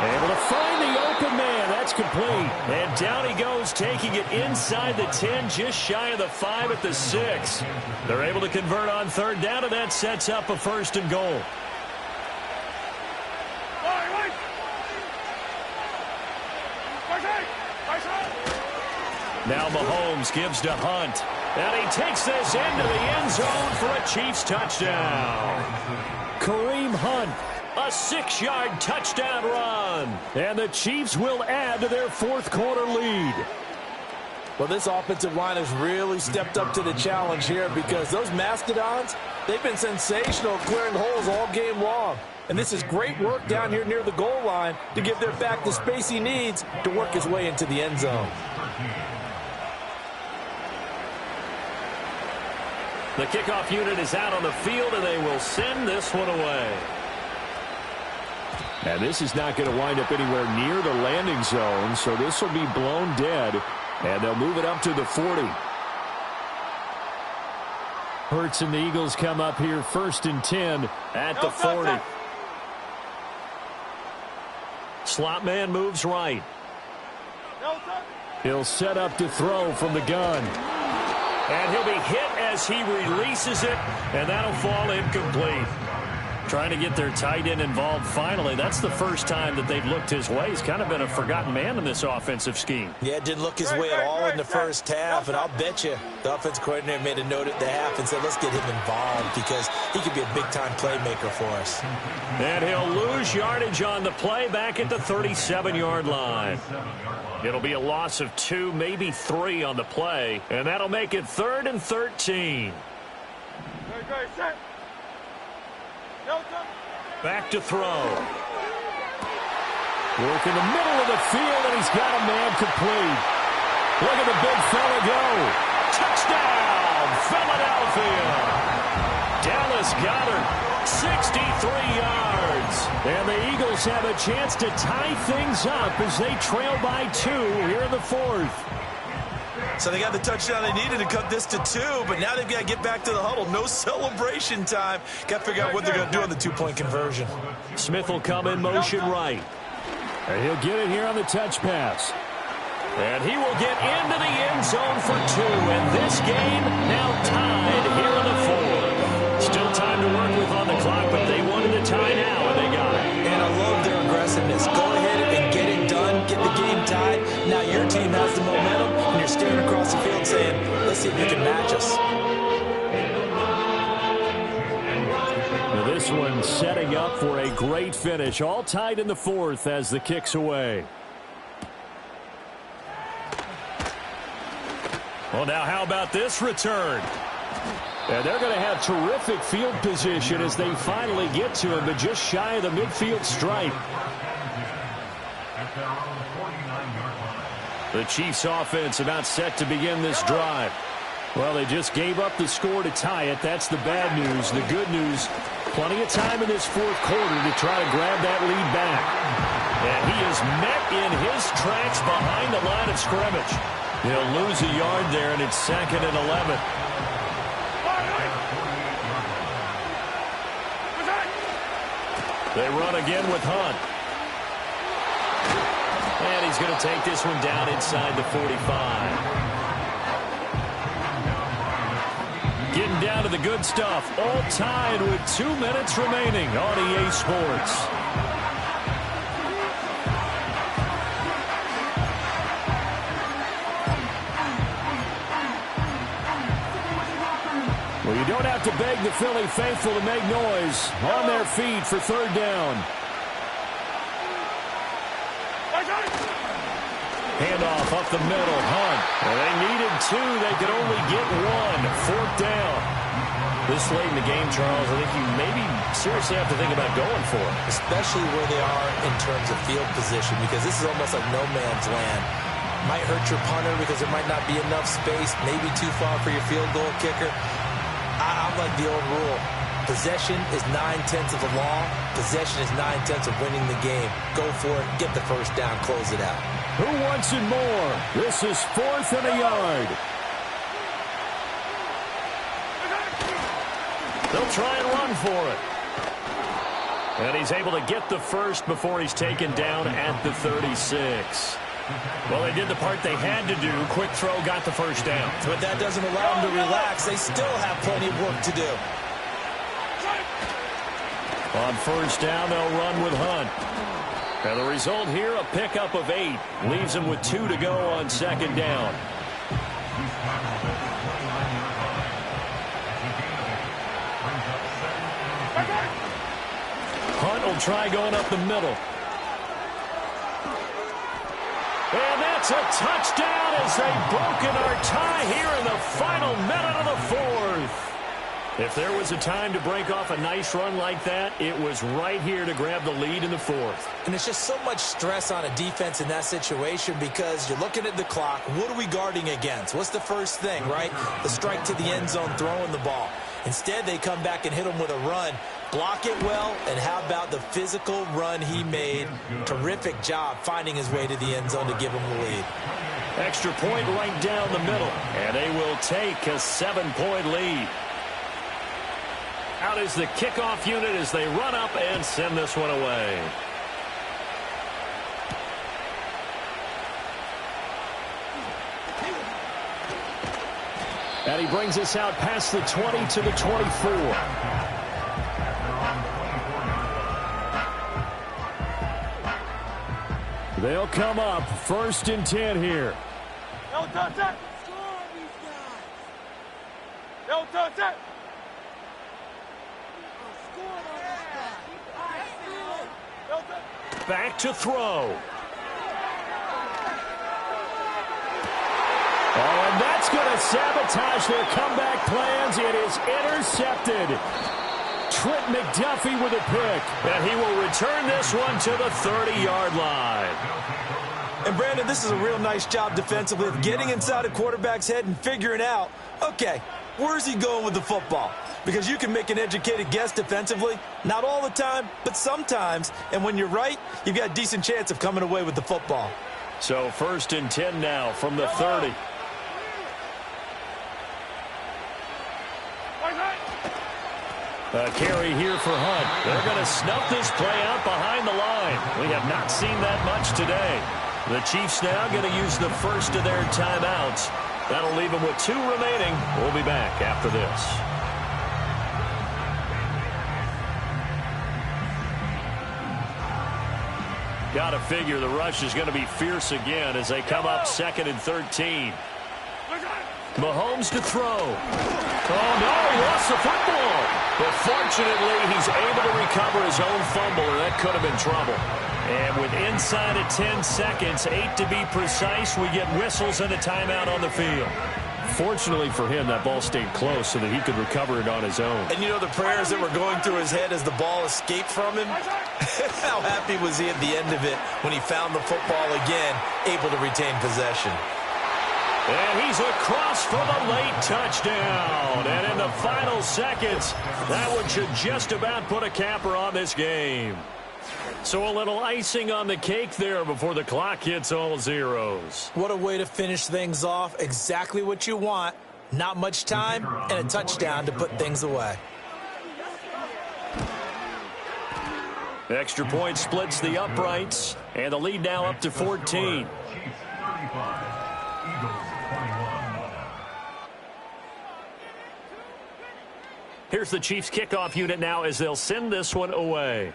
C: Able to find the open man. That's complete. And down he goes, taking it inside the 10, just shy of the 5 at the 6. They're able to convert on 3rd down, and that sets up a 1st and goal. Now Mahomes gives to Hunt. And he takes this into the end zone for a Chiefs touchdown. Kareem Hunt, a 6-yard touchdown run. And the Chiefs will add to their 4th quarter lead.
D: Well, this offensive line has really stepped up to the challenge here, because those Mastodons, they've been sensational clearing holes all game long. And this is great work down here near the goal line to give their back the space he needs to work his way into the end zone.
C: The kickoff unit is out on the field, and they will send this one away. And this is not going to wind up anywhere near the landing zone, so this will be blown dead, and they'll move it up to the 40. Hurts and the Eagles come up here 1st and 10 at the 40. Slot man moves right. He'll set up to throw from the gun. And he'll be hit as he releases it, and that'll fall incomplete. Trying to get their tight end involved finally. That's the first time that they've looked his way. He's kind of been a forgotten man in this offensive scheme.
D: Yeah, it didn't look his way at all in the first half, and I'll bet you the offensive coordinator made a note at the half and said, let's get him involved because he could be a big-time playmaker for us.
C: And he'll lose yardage on the play back at the 37-yard line. It'll be a loss of 2, maybe 3 on the play, and that'll make it 3rd and 13. Back to throw. Work in the middle of the field, and he's got a man complete. Look at the big fella go. Touchdown, Philadelphia. Dallas Goedert, 63 yards. And the Eagles have a chance to tie things up as they trail by 2 here in the 4th.
D: So they got the touchdown they needed to cut this to 2, but now they've got to get back to the huddle. No celebration time. Got to figure out what they're going to do on the 2-point conversion.
C: Smith will come in motion right. And he'll get it here on the touch pass. And he will get into the end zone for 2. And this game now tied here in the 4th. Still time to work with on the clock, but they wanted to tie now, and they got it.
D: And I love their aggressiveness. Go ahead and get it done. Get the game tied. Now your team has the momentum, and you're staring across the field saying, let's see if you can match us.
C: Now this one setting up for a great finish. All tied in the 4th as the kick's away. Well, now how about this return? And they're going to have terrific field position as they finally get to him, but just shy of the midfield stripe. The Chiefs offense about set to begin this drive. Well, they just gave up the score to tie it. That's the bad news. The good news, plenty of time in this 4th quarter to try to grab that lead back. And he is met in his tracks behind the line of scrimmage. He'll lose a yard there, and it's 2nd and 11. They run again with Hunt. And he's going to take this one down inside the 45. Getting down to the good stuff. All tied with 2 minutes remaining on EA Sports. Well, you don't have to beg the Philly faithful to make noise. On their feet for 3rd down. Handoff up the middle. Hunt. Well, they needed 2. They could only get 1. 4th down. This late in the game, Charles, I think you maybe seriously have to think about going for it.
D: Especially where they are in terms of field position, because this is almost like no man's land. Might hurt your punter because there might not be enough space, maybe too far for your field goal kicker. I'm like the old rule. Possession is 9/10 of the law. Possession is 9/10 of winning the game. Go for it. Get the first down. Close it out.
C: Who wants it more? This is 4th and a yard. They'll try and run for it. And he's able to get the first before he's taken down at the 36. Well, they did the part they had to do. Quick throw got the first down.
D: But that doesn't allow them to relax. They still have plenty of work to do.
C: On 1st down, they'll run with Hunt. And the result here, a pickup of 8. Leaves them with 2 to go on 2nd down. Hunt will try going up the middle. And that's a touchdown as they've broken our tie here in the final minute of the 4th. If there was a time to break off a nice run like that, it was right here to grab the lead in the 4th.
D: And it's just so much stress on a defense in that situation because you're looking at the clock. What are we guarding against? What's the first thing, right? The strike to the end zone, throwing the ball. Instead, they come back and hit him with a run. Block it well, and how about the physical run he made? Terrific job finding his way to the end zone to give him the lead.
C: Extra point right down the middle, and they will take a 7-point lead. Out is the kickoff unit as they run up and send this one away. And he brings us out past the 20 to the 24. They'll come up 1st and 10 here.
I: Don't touch it. Don't touch it.
C: Back to throw. Oh, and that's going to sabotage their comeback plans. It is intercepted. Trent McDuffie with a pick, and he will return this one to the 30-yard line.
D: And Brandon, this is a real nice job defensively of getting inside a quarterback's head and figuring out, okay, where's he going with the football? Because you can make an educated guess defensively, not all the time, but sometimes. And when you're right, you've got a decent chance of coming away with the football.
C: So 1st and 10 now from the 30. A carry here for Hunt. They're going to snuff this play out behind the line. We have not seen that much today. The Chiefs now going to use the first of their timeouts. That'll leave them with 2 remaining. We'll be back after this. Got to figure the rush is going to be fierce again as they come up 2nd and 13. Mahomes to throw. Oh, no, he lost the football. But fortunately, he's able to recover his own fumble, or that could have been trouble. And with inside of 10 seconds, 8 to be precise, we get whistles and a timeout on the field. Fortunately for him, that ball stayed close so that he could recover it on his own.
D: And you know the prayers that were going through his head as the ball escaped from him? How happy was he at the end of it when he found the football again, able to retain possession?
C: And he's across for the late touchdown. And in the final seconds, that one should just about put a capper on this game. So a little icing on the cake there before the clock hits all zeros.
D: What a way to finish things off. Exactly what you want. Not much time and a touchdown to put things away.
C: Extra point splits the uprights, and the lead now up to 14. Here's the Chiefs kickoff unit now as they'll send this one away.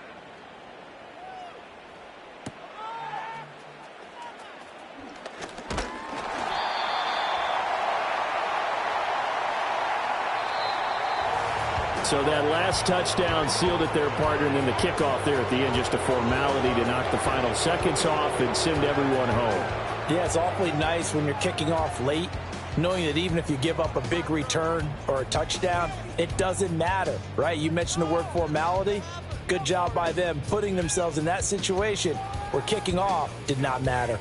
C: So that last touchdown sealed it their partner, and then the kickoff there at the end, just a formality to knock the final seconds off and send everyone home.
D: Yeah, it's awfully nice when you're kicking off late, knowing that even if you give up a big return or a touchdown, it doesn't matter, right? You mentioned the word formality. Good job by them putting themselves in that situation where kicking off did not matter.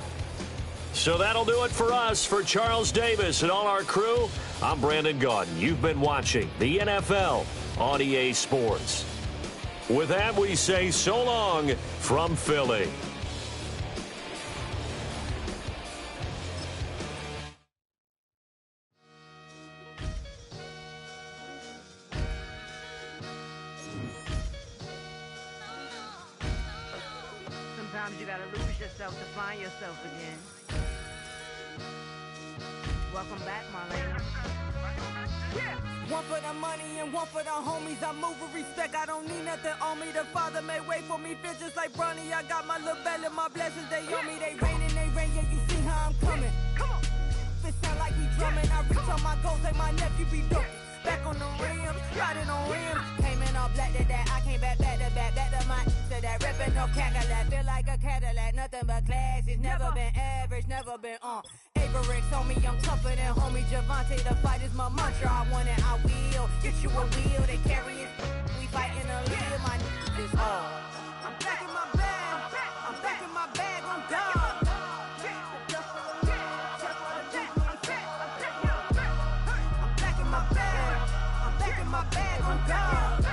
C: So that'll do it for us. For Charles Davis and all our crew, I'm Brandon Gaudin. You've been watching the NFL on EA Sports. With that, we say so long from Philly.
F: Sometimes you gotta lose yourself to find yourself again. Welcome back, Marlena. Yeah. One for the money and one for the homies. I move with respect. I don't need nothing on me. The Father made way for me. Bitches like Bronny. I got my little belly. My blessings, they on me. They rain and they rain. Yeah, you see how I'm coming. Come on. It sound like we drumming. I reach on my goals like my nephew be dope. Back on the rims, riding on rims. Came in all black to that. I came back to my to that. Ripping no Cadillac. Feel like a Cadillac. Nothing but class. It's never been average. Never been on. Averix on me, I'm tougher than homie Javante. The fight is my mantra. I want it, I will. Get you a wheel. They carry it. We fighting a lead. My is all. I'm back in my bag. I'm back in my bag on God. My bag on God.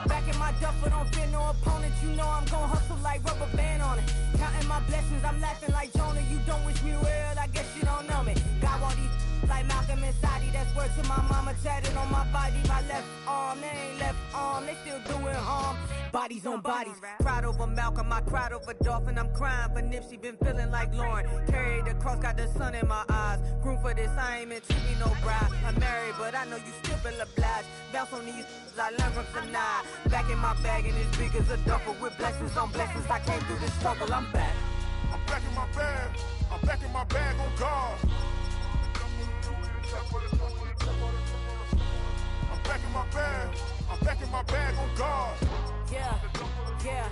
F: Back in my duffel, don't fear no opponent. You know I'm gon' hustle like rubber band on it. Counting my blessings, I'm laughing like Jonah. You don't wish me well, I guess you don't know me. Got all these like Malcolm and Sadie. That's word to my mama, tatted on my body. My left arm, they ain't left arm. They still doing harm. Bodies on bodies. Cried over Malcolm, I cried over Dolphin. I'm crying for Nipsey, been feeling like Lauren. Carried the cross, got the sun in my eyes. Room for this, I ain't meant to be no bride. I'm married, but I know you still feel obliged. Bounce on these, I learned from Sanaa. Back in my bag, and it's big as a duffel. With blessings on blessings, I came through the struggle, I'm back.
K: I'm back in my bag. I'm back in my bag on God. I'm back in my bag. I'm back in my bag on God.
F: Yeah, yeah.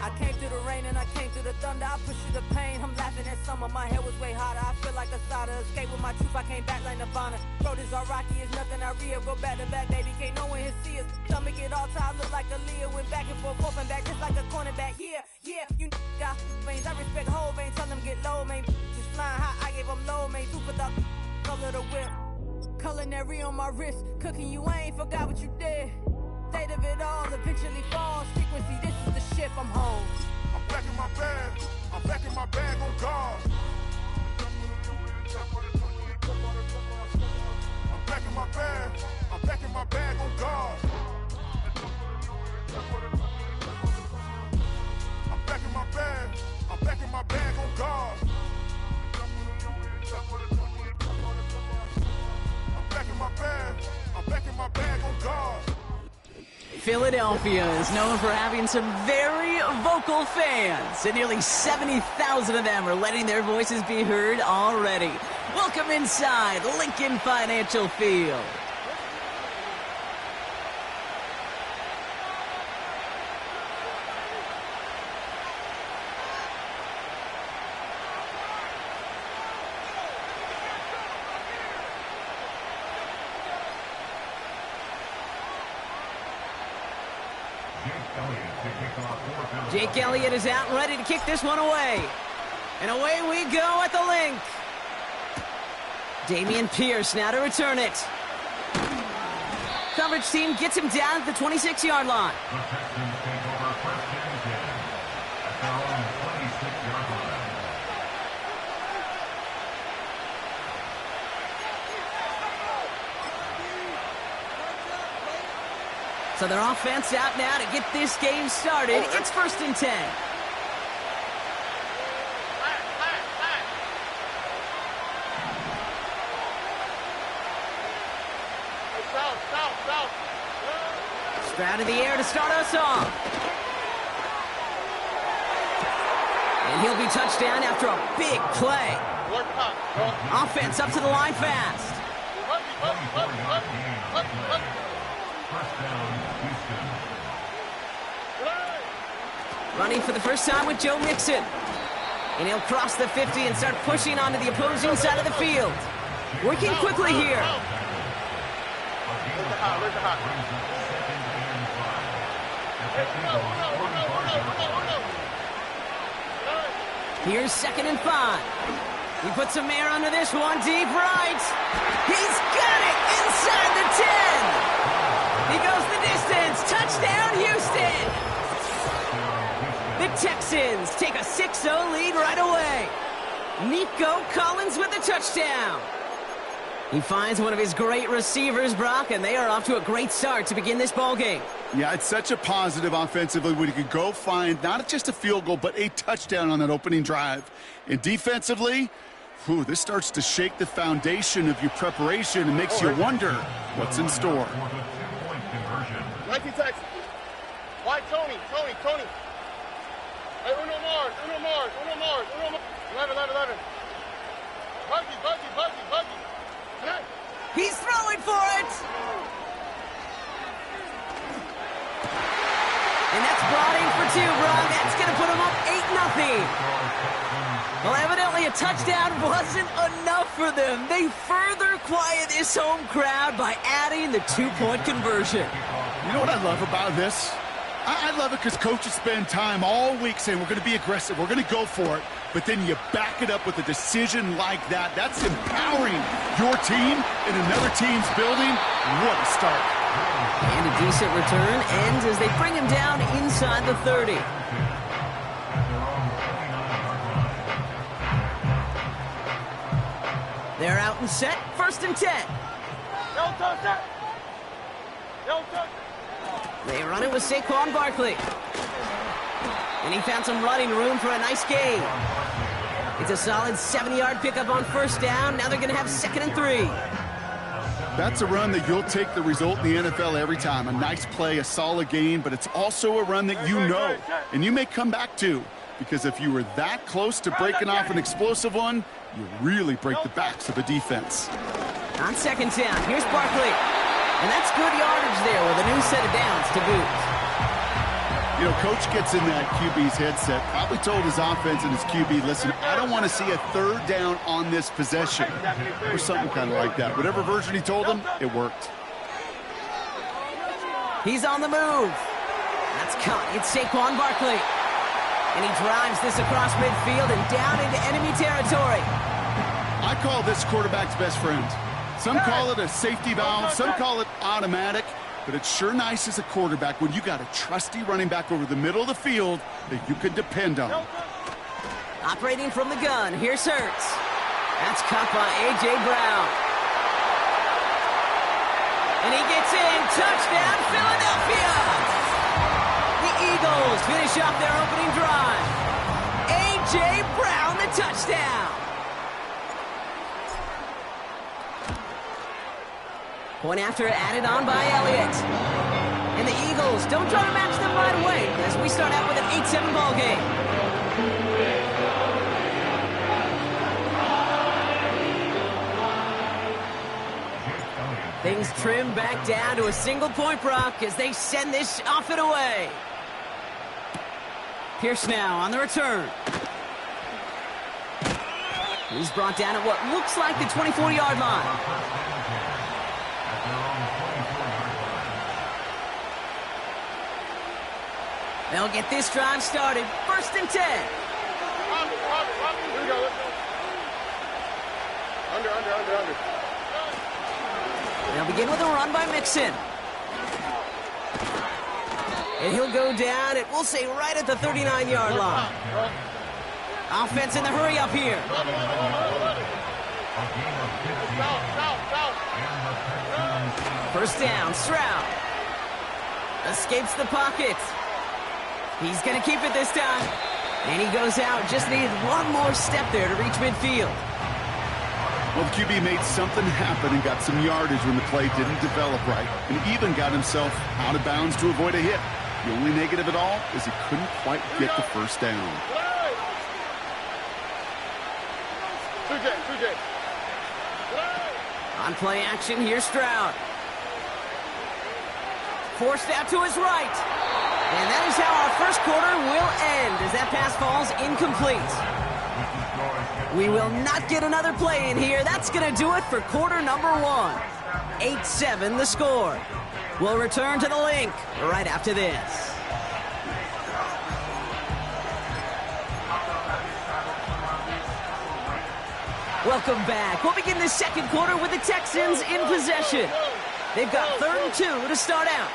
F: I came through the rain and I came through the thunder. I pushed through the pain. I'm laughing at summer. My head was way hotter. I feel like a starter. Escape with with my truth, I came back like Nirvana. Road is all rocky, it's nothing I real. Go back to back, baby, can't no one here see us. Stomach it all time, look like a Leah. Went back and forth and back, just like a cornerback. Yeah, you got veins. I respect whole veins, tell them get low, man. Just flying high, I gave them low, man. Super the color the whip. Culinary on my wrist, cooking you, I ain't forgot what you did. State of it all, eventually falls. Frequency, this is the ship, I'm home.
K: I'm back in my bag. I'm back in my bag on guard. I'm back in my bag. I'm back in my bag on guard. I'm back in my bag. I'm back in my bag on guard. I'm back in my bag. I'm back in my bag on guard.
L: Philadelphia is known for having some very vocal fans, and nearly 70,000 of them are letting their voices be heard already. Welcome inside Lincoln Financial Field. Jake Elliott is out and ready to kick this one away. And away we go at the link. Dameon Pierce now to return it. Coverage team gets him down at the 26-yard line.
E: The Texans take over first and 10 at their own 26-yard line.
L: So their offense out now to get this game started. It's first and 10. Stroud in the air to start us off. And he'll be touchdown after a big play. Offense up to the line fast. Running for the first time with Joe Mixon. And he'll cross the 50 and start pushing onto the opposing side of the field. Working quickly here. Here's 2nd and 5. He puts some air under this one, deep right. He's got it inside the 10. He goes the distance. Touchdown, Houston. The Texans take a 6-0 lead right away. Nico Collins with the touchdown. He finds one of his great receivers, Brock, and they are off to a great start to begin this ballgame.
M: Yeah, it's such a positive offensively when you can go find not just a field goal, but a touchdown on that opening drive. And defensively, this starts to shake the foundation of your preparation and makes you wonder what's in store.
I: 19 Texas. Why Tony? Hey, Uno Mars. 11. Buggy.
L: He's throwing for it. And that's brought in for 2, Brock. That's going to put him up 8-0. Well, evidently a touchdown wasn't enough for them. They further quiet this home crowd by adding the 2-point conversion.
M: You know what I love about this? I love it because coaches spend time all week saying we're going to be aggressive, we're going to go for it, but then you back it up with a decision like that. That's empowering your team in another team's building. What a start.
L: And a decent return ends as they bring him down inside the 30. They're out and set, 1st and 10. They run it with Saquon Barkley. And he found some running room for a nice gain. It's a solid 70-yard pickup on 1st down. Now they're going to have 2nd and 3.
M: That's a run that you'll take the result in the NFL every time. A nice play, a solid gain, but it's also a run that you know and you may come back to, because if you were that close to breaking off an explosive one, you really break the backs of a defense.
L: On 2nd down, here's Barkley. And that's good yardage there with a new set of downs to boot.
M: You know, coach gets in that QB's headset, probably told his offense and his QB, listen, I don't want to see a third down on this possession, or something kind of like that. Whatever version he told him, it worked.
L: He's on the move. That's caught. It's Saquon Barkley. And he drives this across midfield and down into enemy territory.
M: I call this quarterback's best friend. Some call it a safety valve, some call it automatic. But it's sure nice as a quarterback when you got a trusty running back over the middle of the field that you can depend on.
L: Operating from the gun, here's Hurts. That's caught by A.J. Brown. And he gets in. Touchdown, Philadelphia! The Eagles finish off their opening drive. A.J. Brown, the touchdown. Point after added on by Elliott. And the Eagles don't try to match them right away as we start out with an 8-7 ball game. Things trim back down to a single point, Brock, as they send this off and away. Pierce now on the return. He's brought down at what looks like the 24-yard line. They'll get this drive started. 1st and 10.
I: Here we go. Let's go. Under.
L: They'll begin with a run by Mixon. And he'll go down at, we'll say, right at the 39-yard line. Offense in the hurry up here. First down, Stroud. Escapes the pocket. He's going to keep it this time. And he goes out. Just needed one more step there to reach midfield.
M: Well, the QB made something happen and got some yardage when the play didn't develop right. And even got himself out of bounds to avoid a hit. The only negative at all is he couldn't quite get the first down.
I: 2J.
L: On play action, here's Stroud. Forced out to his right. And that is how our first quarter will end as that pass falls incomplete. We will not get another play in here. That's going to do it for quarter number 1. 8-7 the score. We'll return to the link right after this. Welcome back. We'll begin the second quarter with the Texans in possession. They've got 3rd and 2 to start out.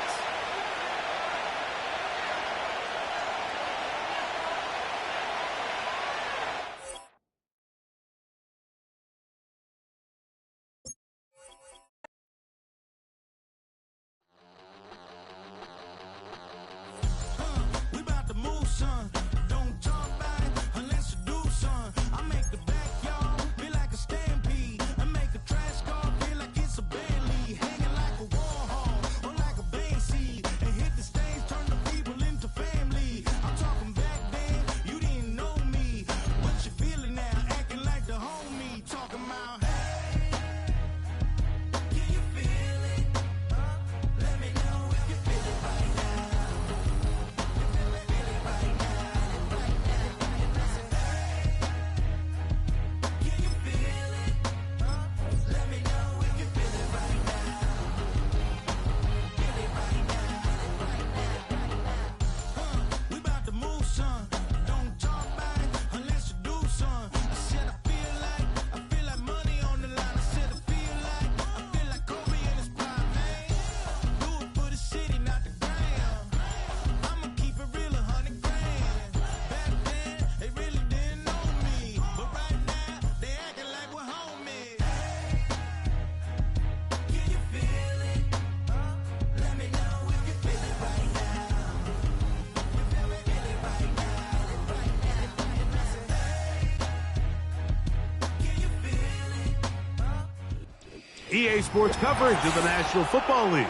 G: EA Sports coverage of the National Football League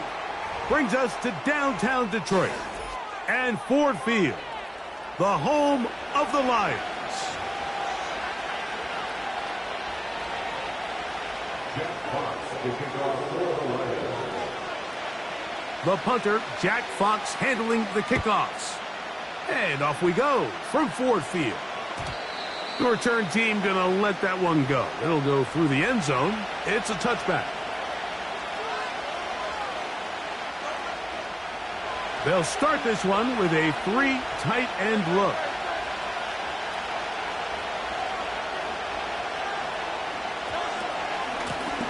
G: brings us to downtown Detroit and Ford Field, the home of the Lions. The punter, Jack Fox, handling the kickoffs. And off we go from Ford Field. The return team going to let that one go. It'll go through the end zone. It's a touchback. They'll start this one with a 3 tight end look.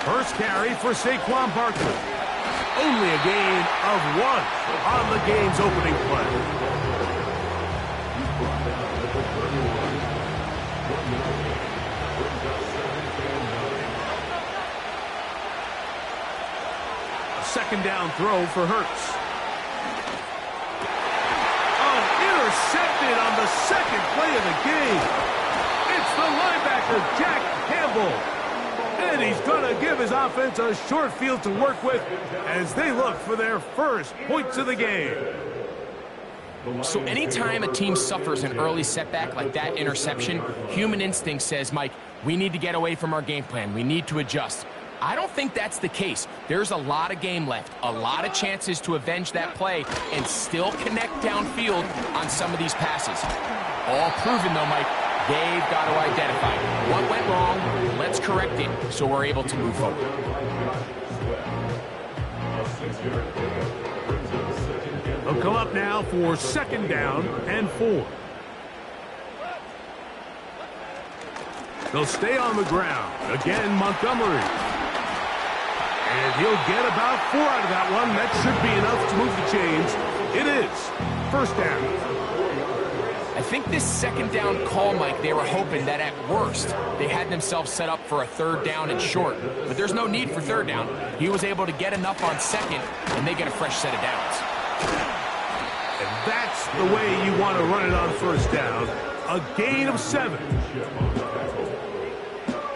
G: First carry for Saquon Barkley. Only a gain of 1 on the game's opening play. A second down throw for Hurts. Intercepted on the second play of the game. It's the linebacker, Jack Campbell. And he's going to give his offense a short field to work with as they look for their first points of the game.
H: So anytime a team suffers an early setback like that interception, human instinct says, Mike, we need to get away from our game plan. We need to adjust. I don't think that's the case. There's a lot of game left, a lot of chances to avenge that play and still connect downfield on some of these passes. All proven, though, Mike, they've got to identify what went wrong, let's correct it so we're able to move forward.
G: They'll come up now for second down and 4. They'll stay on the ground. Again, Montgomery. And he'll get about 4 out of that one. That should be enough to move the chains. It is first down.
H: I think this second down call, Mike, they were hoping that at worst they had themselves set up for a third down and short. But there's no need for third down. He was able to get enough on second, and they get a fresh set of downs.
G: And that's the way you want to run it on first down. A gain of 7.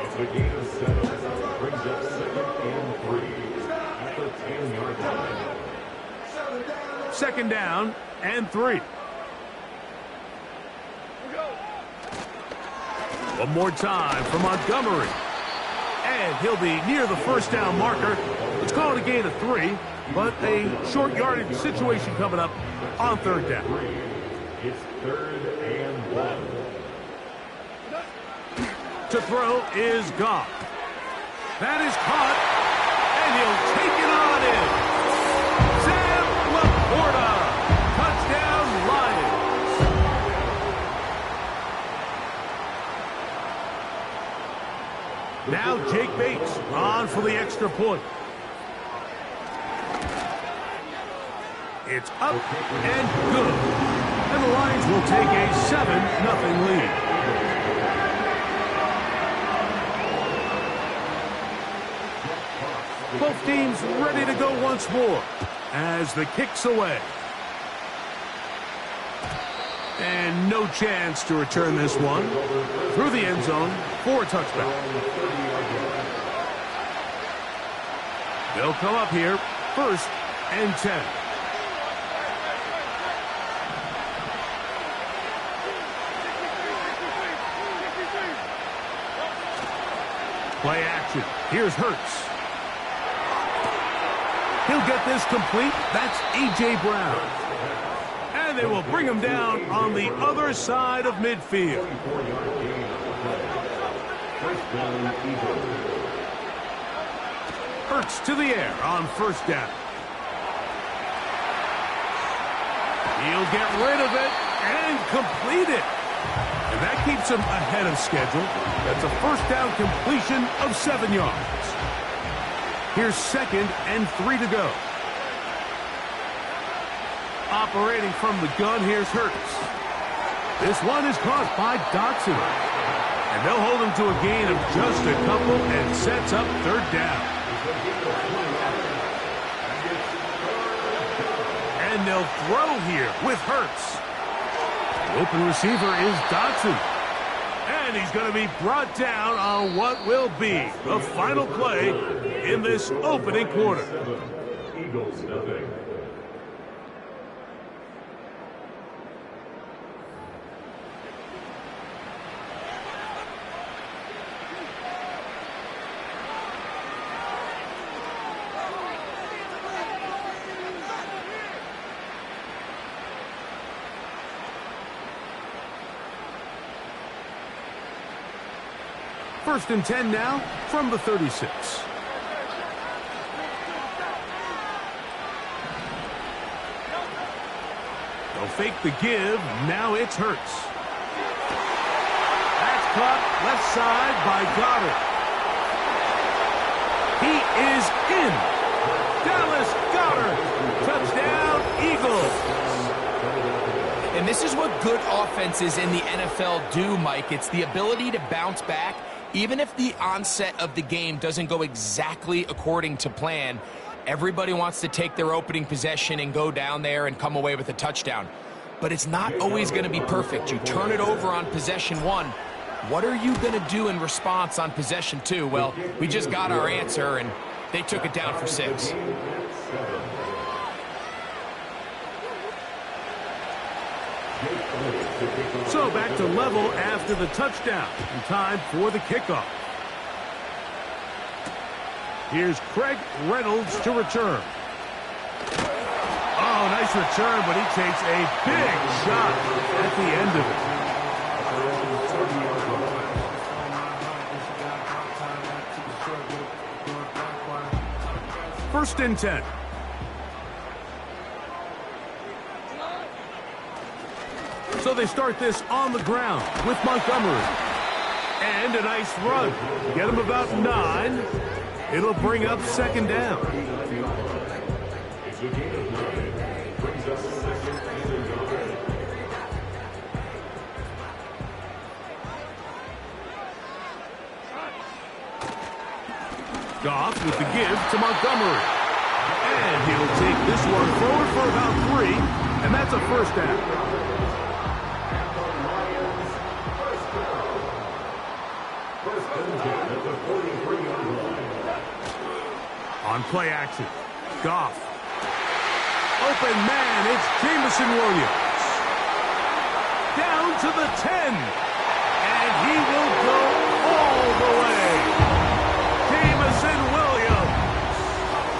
E: It's a gain of 7. Brings up 2nd and 3 at the 10-yard line.
G: Second down and 3. One more time for Montgomery. And he'll be near the first down marker. Let's call it a gain of 3, but a short yardage situation coming up on third down.
E: It's 3rd and 1.
G: To throw is Goff. That is caught, and he'll take it on in. Sam Laporta, touchdown Lions. Now Jake Bates on for the extra point. It's up and good. And the Lions will take a 7-0 lead. Both teams ready to go once more as the kick's away. And no chance to return this one through the end zone for a touchback. They'll come up here, 1st and 10. Play action. Here's Hurts. He'll get this complete. That's A.J. Brown. And they will bring him down on the other side of midfield. Hurts to the air on first down. He'll get rid of it and complete it. And that keeps him ahead of schedule. That's a first down completion of 7 yards. Here's 2nd and 3 to go. Operating from the gun, here's Hurts. This one is caught by Dotson. And they'll hold him to a gain of just a couple and sets up third down. And they'll throw here with Hurts. The open receiver is Dotson. And he's going to be brought down on what will be the final play in this opening quarter.
E: Eagles nothing.
G: First and 10 now from the 36. They'll fake the give. Now it's Hurts. That's caught left side by Goddard. He is in. Dallas Goedert. Touchdown, Eagles.
H: And this is what good offenses in the NFL do, Mike. It's the ability to bounce back, even if the onset of the game doesn't go exactly according to plan. Everybody wants to take their opening possession and go down there and come away with a touchdown. But it's not always going to be perfect. You turn it over on possession 1. What are you going to do in response on possession 2? Well, we just got our answer, and they took it down for 6.
G: So back to level after the touchdown. And time for the kickoff. Here's Craig Reynolds to return. Oh, nice return, but he takes a big shot at the end of it. First and 10. So they start this on the ground with Montgomery. And a nice run. Get him about 9. It'll bring up second down. Goff with the give to Montgomery. And he'll take this one forward for about 3. And that's a first down. On play action, Goff. Open man, it's Jameson Williams. Down to the 10. And he will go all the way. Jameson Williams.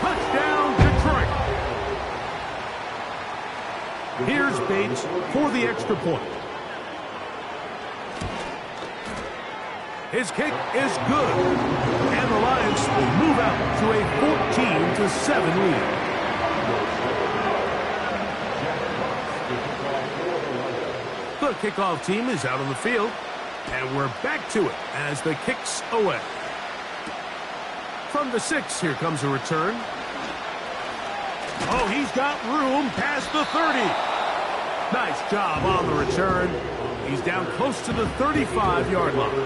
G: Touchdown, Detroit. Here's Bates for the extra point. His kick is good. And the Lions will move out to a 14-7 lead. The kickoff team is out on the field. And we're back to it as the kick's away. From the 6, here comes a return. Oh, he's got room past the 30. Nice job on the return. He's down close to the 35-yard line.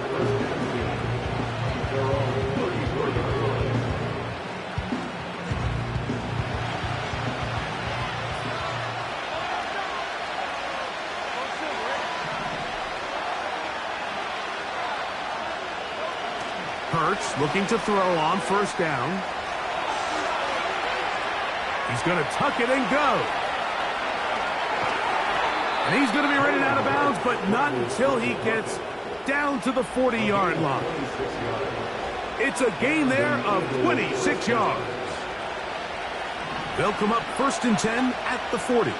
G: Hurts looking to throw on first down. He's going to tuck it and go. And he's going to be running out of bounds, but not until he gets down to the 40-yard line. It's a gain there of 26 yards. They'll come up first and 10 at the 40.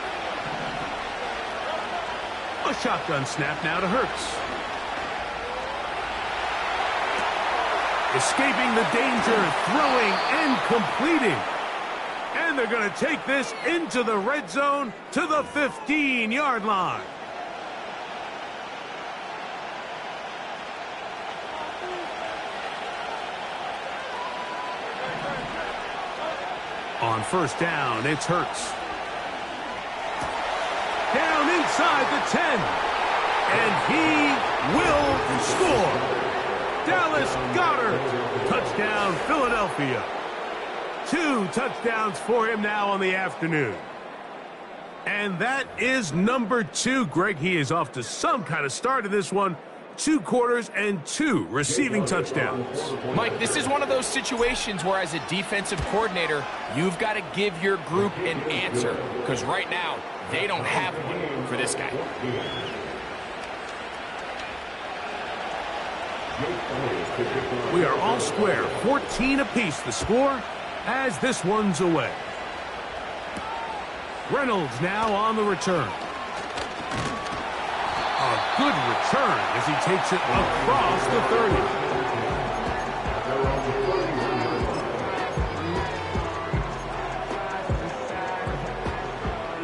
G: A shotgun snap now to Hurts. Escaping the danger, throwing and completing. And they're going to take this into the red zone to the 15-yard line. On first down, it's Hurts. Down inside the 10. And he will score. Dallas Goedert. Touchdown, Philadelphia. 2 touchdowns for him now on the afternoon. And that is number 2. Greg, he is off to some kind of start in this one. 2 quarters and 2 receiving touchdowns.
H: Mike, this is one of those situations where as a defensive coordinator, you've got to give your group an answer. Because right now, they don't have one for this guy.
G: We are all square. 14 apiece the score as this one's away. Reynolds now on the return. A good return as he takes it across the 30.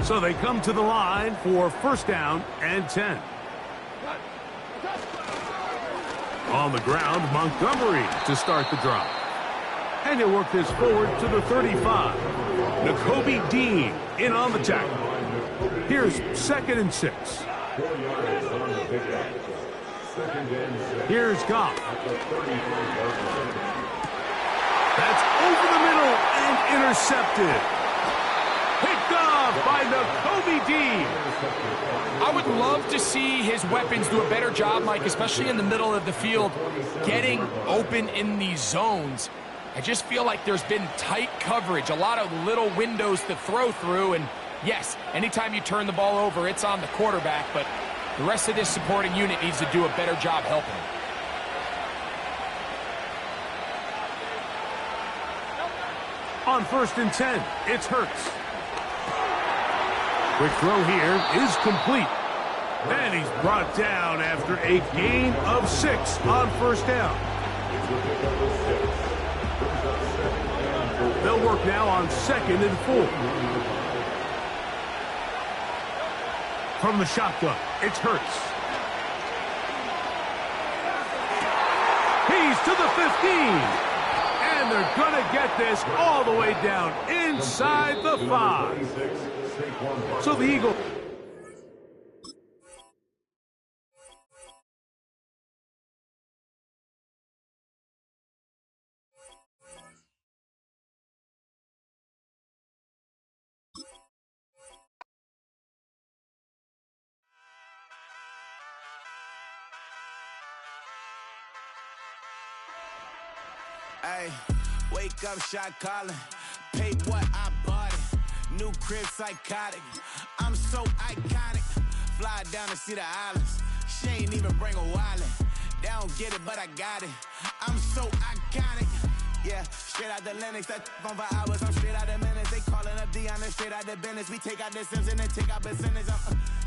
G: So they come to the line for first down and 10. On the ground, Montgomery to start the drive. And he'll work this forward to the 35. Nakobe Dean in on the tackle. Here's 2nd and 6. Here's Goff. That's over the middle and intercepted. Picked off by Nakobe Dean.
H: I would love to see his weapons do a better job, Mike, especially in the middle of the field, getting open in these zones. I just feel like there's been tight coverage, a lot of little windows to throw through, and yes, anytime you turn the ball over, it's on the quarterback, but the rest of this supporting unit needs to do a better job helping him.
G: On 1st and 10, it's Hurts. Quick throw here is complete. And he's brought down after a gain of 6 on 1st down. They'll work now on 2nd and 4. From the shotgun, it's Hurts. He's to the 15. And they're going to get this all the way down inside the 5. So the Eagles...
J: Hey, wake up, shot calling. Pay what I bought it. New crib psychotic. I'm so iconic. Fly down to see the islands. She ain't even bring a wallet. They don't get it, but I got it. I'm so iconic. Yeah, straight out the Lennox. That on for hours. I'm straight out the minutes. They calling up Dion and straight out the business. We take out the Sims and then take out percentage.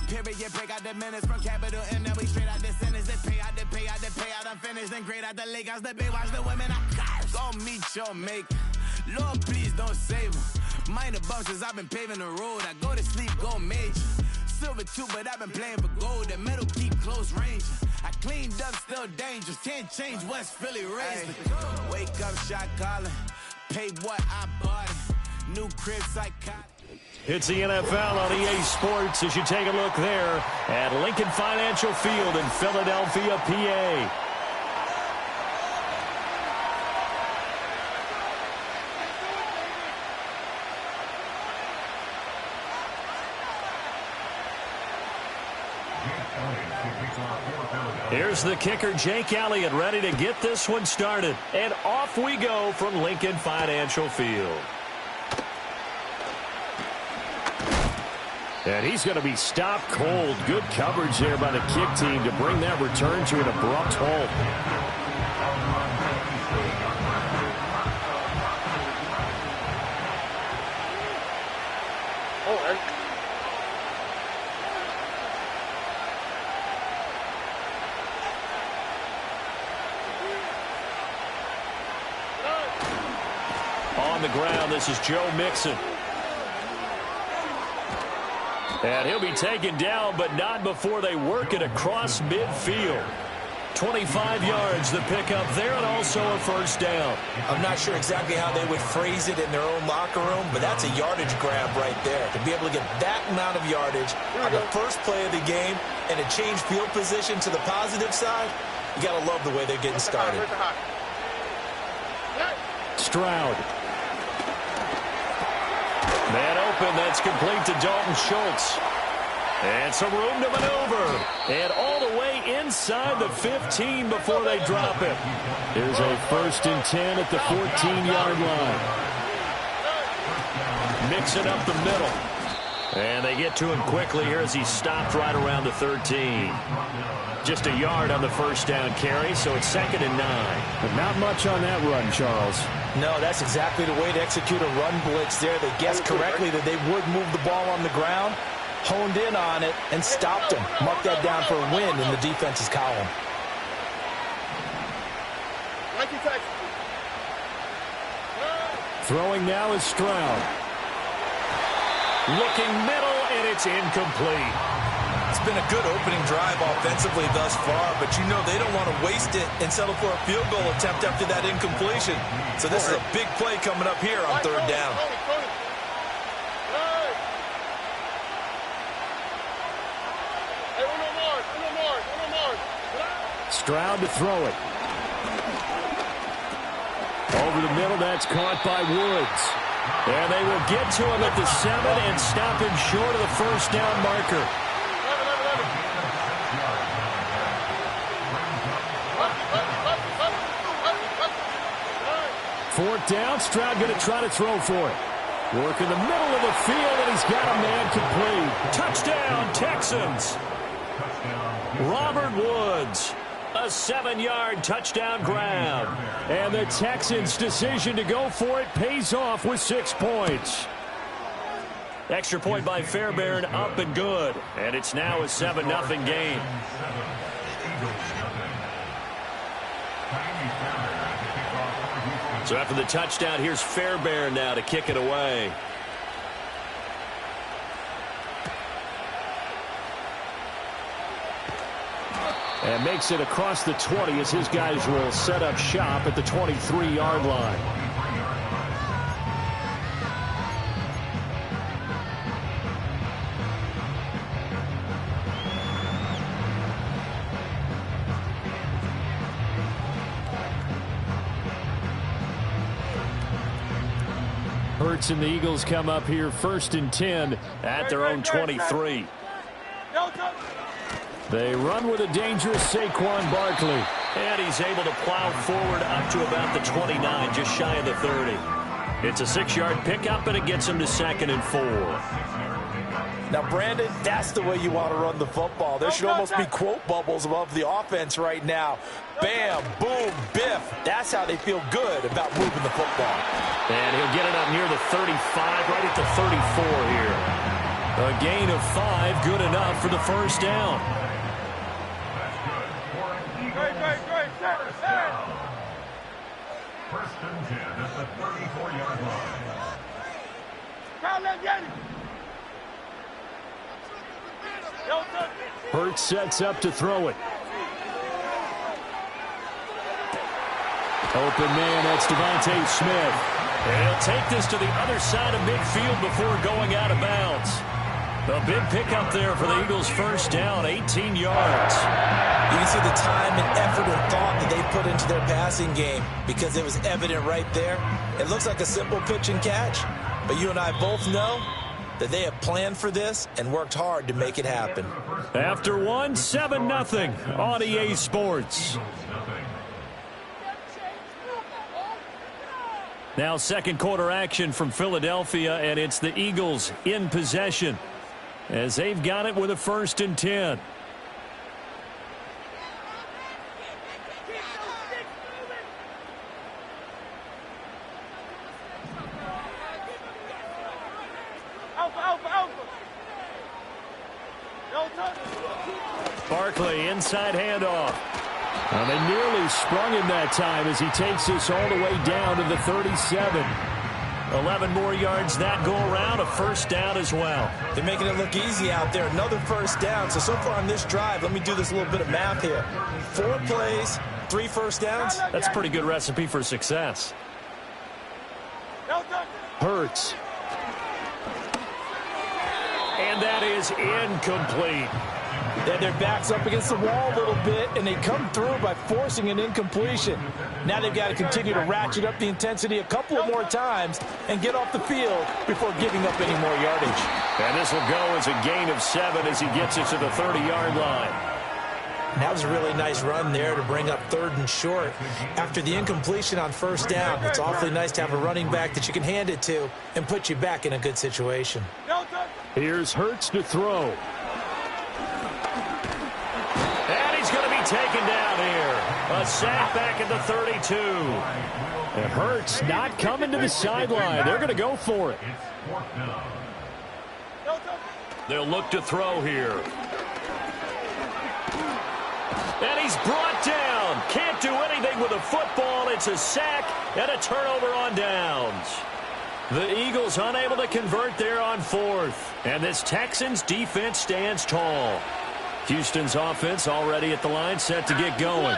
J: Period, break out the minutes from capital and then we straight out the sentence. They pay out, I'm finished. Then grade out the Lakers, the Bay, watch the women, I curse. Go meet your maker. Lord, please don't save them. Minor bumps as I've been paving the road. I go to sleep, go major. Silver too, but I've been playing for gold. The metal keep close range. I cleaned up, still dangerous. Can't change West Philly raised. Wake up, shot calling. Pay what I bought it. New crib psychotic.
C: It's the NFL on EA Sports as you take a look there at Lincoln Financial Field in Philadelphia, PA. Here's the kicker, Jake Elliott, ready to get this one started. And off we go from Lincoln Financial Field. And he's going to be stopped cold. Good coverage there by the kick team to bring that return to an abrupt halt. On the ground, this is Joe Mixon. And he'll be taken down, but not before they work it across midfield. 25 yards the pickup there, and also a first down.
D: I'm not sure exactly how they would phrase it in their own locker room, but that's a yardage grab right there. To be able to get that amount of yardage on the first play of the game and a change field position to the positive side, you got to love the way they're getting started.
C: Stroud. Man open, that's complete to Dalton Schultz. And some room to maneuver. And all the way inside the 15 before they drop it. Here's a 1st and 10 at the 14-yard line. Mixing up the middle. And they get to him quickly here as he's stopped right around the 13. Just a yard on the first down carry, so it's 2nd and 9.
N: But not much on that run, Charles.
D: No, that's exactly the way to execute a run blitz there. They guessed correctly that they would move the ball on the ground, honed in on it, and stopped them. Mark that down for a win in the defense's column.
C: Throwing now is Stroud. Looking middle, and it's incomplete.
D: It's been a good opening drive offensively thus far, but you know they don't want to waste it and settle for a field goal attempt after that incompletion. So this is a big play coming up here on third down.
C: Stroud to throw it. Over the middle, that's caught by Woods. And they will get to him at the 7 and stop him short of the first down marker. Fourth down, Stroud going to try to throw for it. Work in the middle of the field, and he's got a man complete. Touchdown, Texans. Robert Woods. A 7-yard touchdown grab. And the Texans' decision to go for it pays off with 6 points. Extra point by Fairbairn, up and good. And it's now a 7-0 game. So after the touchdown, here's Fairbairn now to kick it away. And makes it across the 20 as his guys will set up shop at the 23-yard line. Hurts and the Eagles come up here 1st and 10 at their own 23. They run with a dangerous Saquon Barkley. And he's able to plow forward up to about the 29, just shy of the 30. It's a 6-yard pickup, and it gets him to 2nd and 4.
D: Now, Brandon, that's the way you want to run the football. There should almost be quote bubbles above the offense right now. Bam, boom, biff. That's how they feel good about moving the football.
C: And he'll get it up near the 35, right at the 34 here. A gain of 5, good enough for the first down.
K: Great. First and 10 at the 34-yard line.
C: Hurts sets up to throw it. Open man, that's Devontae Smith. And he'll take this to the other side of midfield before going out of bounds. A big pickup there for the Eagles' first down, 18 yards.
D: You can see the time and effort and thought that they put into their passing game because it was evident right there. It looks like a simple pitch and catch, but you and I both know that they have planned for this and worked hard to make it happen.
C: After one, 7-0 on EA Sports. Now second quarter action from Philadelphia, and it's the Eagles in possession as they've got it with a 1st and 10. Barkley, inside handoff. And they nearly sprung him that time as he takes this all the way down to the 37. 11 more yards that go around, a first down as well.
D: They're making it look easy out there. Another first down. So far on this drive, let me do this little bit of math here. 4 plays, 3 first downs.
C: That's a pretty good recipe for success. Hurts. And that is incomplete.
D: Then their backs up against the wall a little bit, and they come through by forcing an incompletion. Now they've got to continue to ratchet up the intensity a couple of more times and get off the field before giving up any more yardage.
C: And this will go as a gain of 7 as he gets it to the 30-yard line.
D: And that was a really nice run there to bring up 3rd and short. After the incompletion on first down, it's awfully nice to have a running back that you can hand it to and put you back in a good situation.
C: Here's Hurts to throw. And he's going to be taken down here. A sack back at the 32. And Hurts not coming to the sideline. They're going to go for it. They'll look to throw here. And he's brought down. Can't do anything with a football. It's a sack and a turnover on downs. The Eagles unable to convert there on 4th. And this Texans defense stands tall. Houston's offense already at the line, set to get going.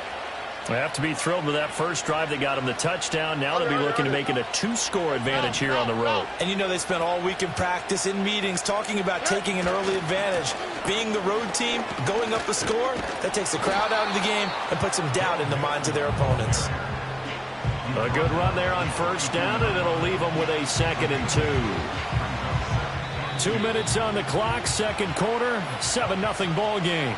C: They have to be thrilled with that first drive. They got them the touchdown. Now they'll be looking to make it a 2-score advantage here on the road.
D: And you know they spent all week in practice, in meetings, talking about taking an early advantage. Being the road team, going up a score, that takes the crowd out of the game and puts some doubt in the minds of their opponents.
C: A good run there on first down, and it'll leave them with a 2nd and 2. 2 minutes on the clock, second quarter, 7-0 ball game.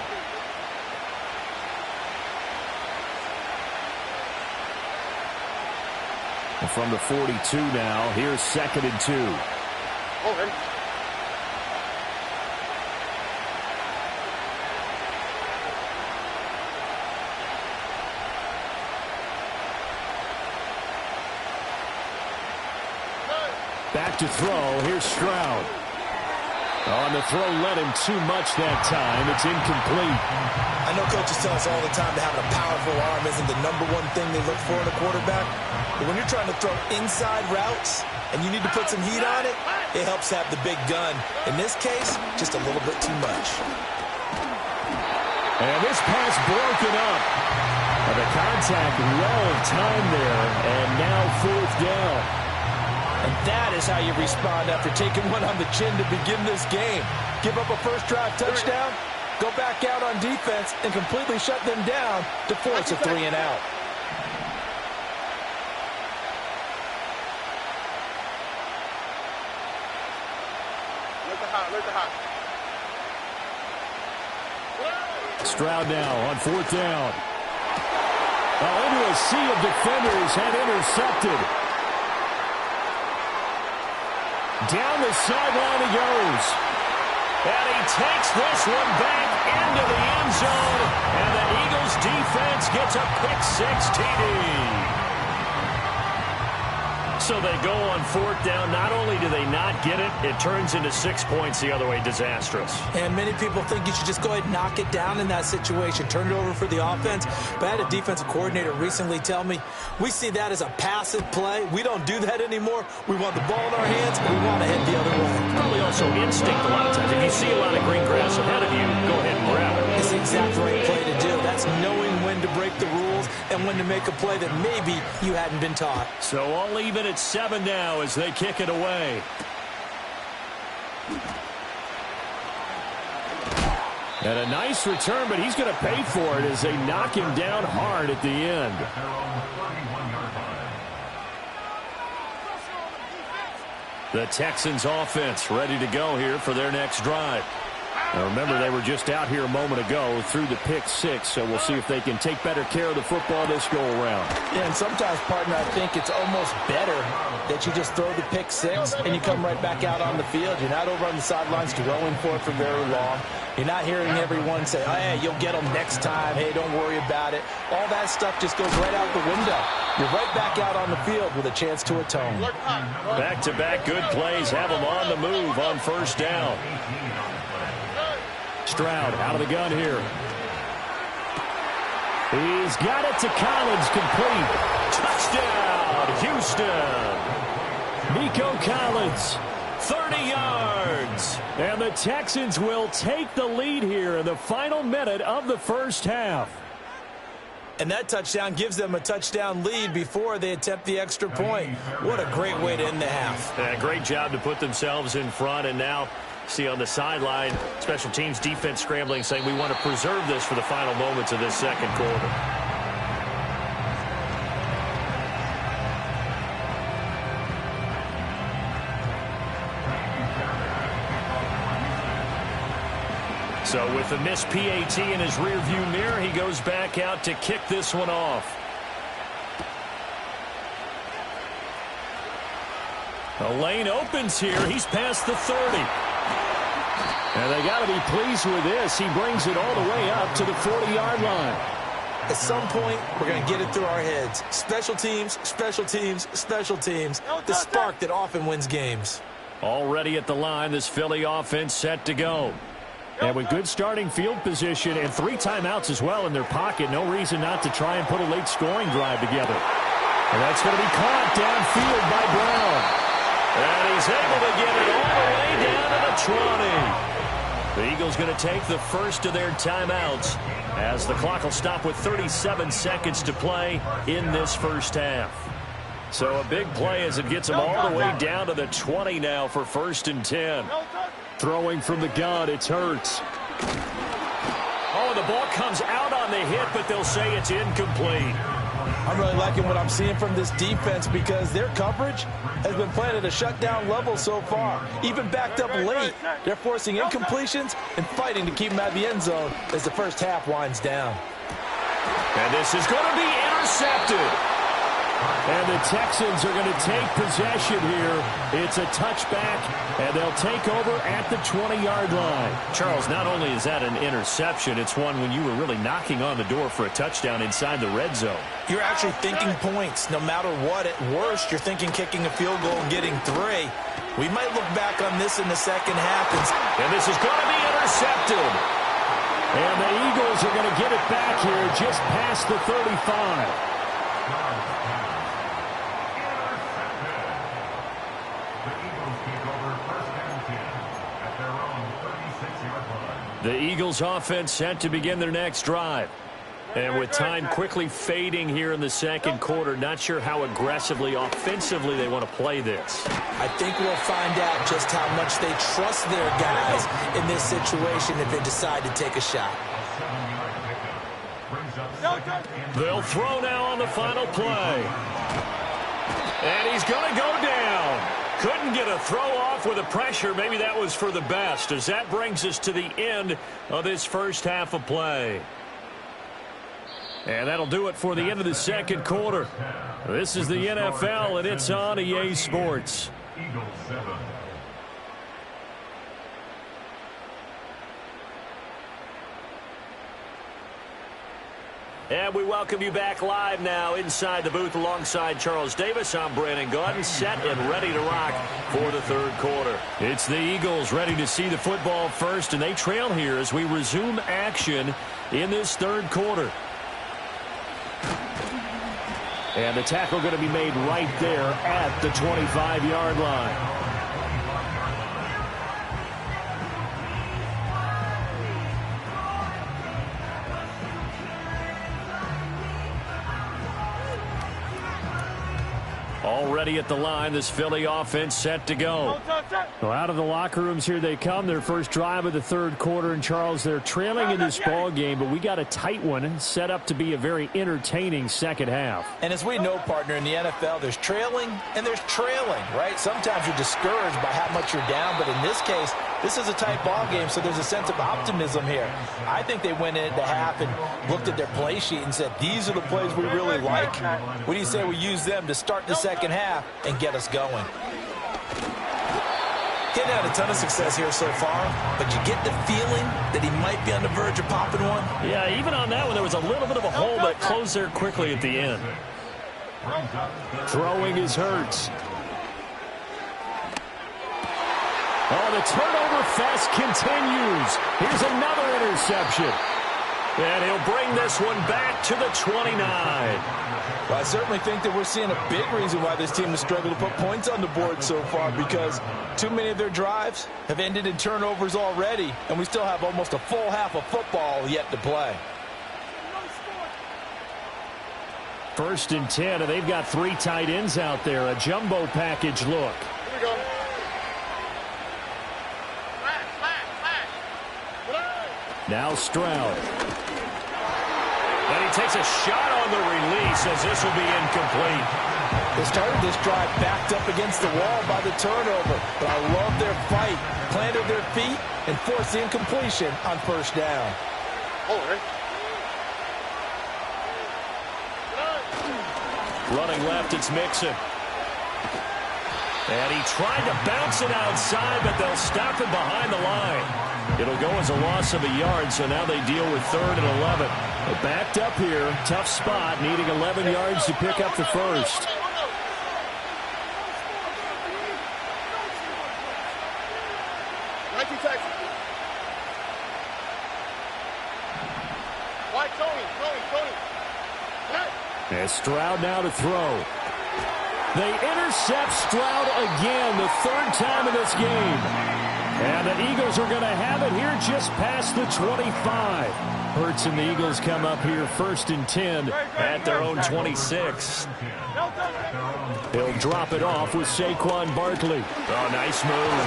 N: From the 42 now, here's 2nd and 2.
I: Okay.
N: Back to throw. Here's Stroud. On the throw, led him too much that time. It's incomplete.
D: I know coaches tell us all the time that having a powerful arm isn't the #1 thing they look for in a quarterback. But when you're trying to throw inside routes and you need to put some heat on it, it helps have the big gun. In this case, just a little bit too much.
N: And this pass broken up. And the contact well of time there. And now 4th down.
D: And that is how you respond after taking one on the chin to begin this game. Give up a first drive touchdown, go back out on defense, and completely shut them down to force a 3 and out.
N: Stroud now on 4th down. Into a sea of defenders and intercepted. Down the sideline he goes.
C: And he takes this one back into the end zone. And the Eagles defense gets a pick 6 TD. So they go on 4th down. Not only do they not get it, it turns into 6 points the other way. Disastrous.
D: And many people think you should just go ahead and knock it down in that situation. Turn it over for the offense. But I had a defensive coordinator recently tell me, we see that as a passive play. We don't do that anymore. We want the ball in our hands, and we want to head the other way.
C: Probably also instinct a lot of times. If you see a lot of green grass ahead of you, go ahead and grab it.
D: It's the exact right play to do. That's knowing when to break the rules and when to make a play that maybe you hadn't been taught.
C: So all even at 7 now as they kick it away.
N: And a nice return, but he's going to pay for it as they knock him down hard at the end.
C: The Texans offense ready to go here for their next drive.
N: Now remember, they were just out here a moment ago through the pick 6, so we'll see if they can take better care of the football this go-around.
D: Yeah, and sometimes, partner, I think it's almost better that you just throw the pick 6 and you come right back out on the field. You're not over on the sidelines dwelling for it for very long. You're not hearing everyone say, oh, hey, you'll get them next time. Hey, don't worry about it. All that stuff just goes right out the window. You're right back out on the field with a chance to atone.
C: Back-to-back good plays have them on the move on first down.
N: Stroud out of the gun here. He's got it to Collins, complete.
C: Touchdown, Houston.
N: Nico Collins.
C: 30 yards.
N: And the Texans will take the lead here in the final minute of the first half.
D: And that touchdown gives them a touchdown lead before they attempt the extra point. What a great way to end the half.
C: Yeah, great job to put themselves in front, and now see on the sideline, special teams defense scrambling, saying we want to preserve this for the final moments of this second quarter. So with the missed PAT in his rearview mirror, he goes back out to kick this one off. The lane opens here. He's past the 30.
N: And they got to be pleased with this. He brings it all the way up to the 40-yard line.
D: At some point, we're going to get it through our heads. Special teams, special teams, special teams. The spark that often wins games.
C: Already at the line, this Philly offense set to go.
N: And with good starting field position and 3 timeouts as well in their pocket, no reason not to try and put a late scoring drive together. And that's going to be caught downfield by Brown.
C: And He's able to get it all the way down to the 20. The Eagles going to take the first of their timeouts as the clock will stop with 37 seconds to play in this first half. So a big play as it gets them all the way down to the 20 now for 1st and 10.
N: Throwing from the gun, it's Hurts.
C: Oh, the ball comes out on the hit, but they'll say it's incomplete.
D: I'm really liking what I'm seeing from this defense because their coverage has been playing at a shutdown level so far. Even backed up late, they're forcing incompletions and fighting to keep them out of the end zone as the first half winds down.
C: And this is going to be intercepted.
N: And the Texans are going to take possession here. It's a touchback, and they'll take over at the 20-yard line.
C: Charles, not only is that an interception, it's one when you were really knocking on the door for a touchdown inside the red zone.
D: You're actually thinking points no matter what. At worst, you're thinking kicking a field goal and getting 3. We might look back on this in the second half.
C: And this is going to be intercepted.
N: And the Eagles are going to get it back here just past the 35.
C: The Eagles offense set to begin their next drive. And with time quickly fading here in the second quarter, not sure how aggressively, offensively they want to play this.
D: I think we'll find out just how much they trust their guys in this situation if they decide to take a shot.
C: They'll throw now on the final play. And he's going to go down. Couldn't get a throw off with the pressure. Maybe that was for the best, as that brings us to the end of this first half of play. And that'll do it for the end of the second quarter. This is the NFL, and it's on EA Sports.
E: Eagles 7.
C: And we welcome you back live now inside the booth alongside Charles Davis. I'm Brandon Gaudin, set and ready to rock for the third quarter. It's the Eagles ready to see the football first, and they trail here as we resume action in this third quarter. And the tackle going to be made right there at the 25-yard line. Already at the line, this Philly offense set to go.
N: Well, out of the locker rooms here they come. Their first drive of the third quarter. And, Charles, they're trailing in this ball game, but we got a tight one set up to be a very entertaining second half.
D: And as we know, partner, in the NFL, there's trailing and there's trailing, right? Sometimes you're discouraged by how much you're down, but in this case, this is a tight ball game, so there's a sense of optimism here. I think they went into half and looked at their play sheet and said, these are the plays we really like. What do you say we use them to start the second half and get us going? Getting had a ton of success here so far, but you get the feeling that he might be on the verge of popping one.
C: Yeah, even on that one, there was a little bit of a hole, but closed there quickly at the end.
N: Throwing is Hurts.
C: Oh, the turnover fest continues. Here's another interception. And he'll bring this one back to the 29.
D: Well, I certainly think that we're seeing a big reason why this team has struggled to put points on the board so far, because too many of their drives have ended in turnovers already, and we still have almost a full half of football yet to play.
N: 1st and 10, and they've got 3 tight ends out there. A jumbo package look.
I: Here we go.
N: Now Stroud.
C: And he takes a shot on the release as this will be incomplete.
D: They started this drive backed up against the wall by the turnover, but I love their fight. Planted their feet and forced the incompletion on first down.
C: Running left, it's Mixon. And he tried to bounce it outside, but they'll stop him behind the line. It'll go as a loss of a yard, so now they deal with 3rd and 11. They're backed up here, tough spot, needing 11 yards to pick up the first.
N: And Stroud now to throw. They intercept Stroud again, the third time in this game. And the Eagles are going to have it here just past the 25. Hurts and the Eagles come up here 1st and 10
C: at their own 26.
N: He'll drop it off with Saquon Barkley.
C: Oh, nice move.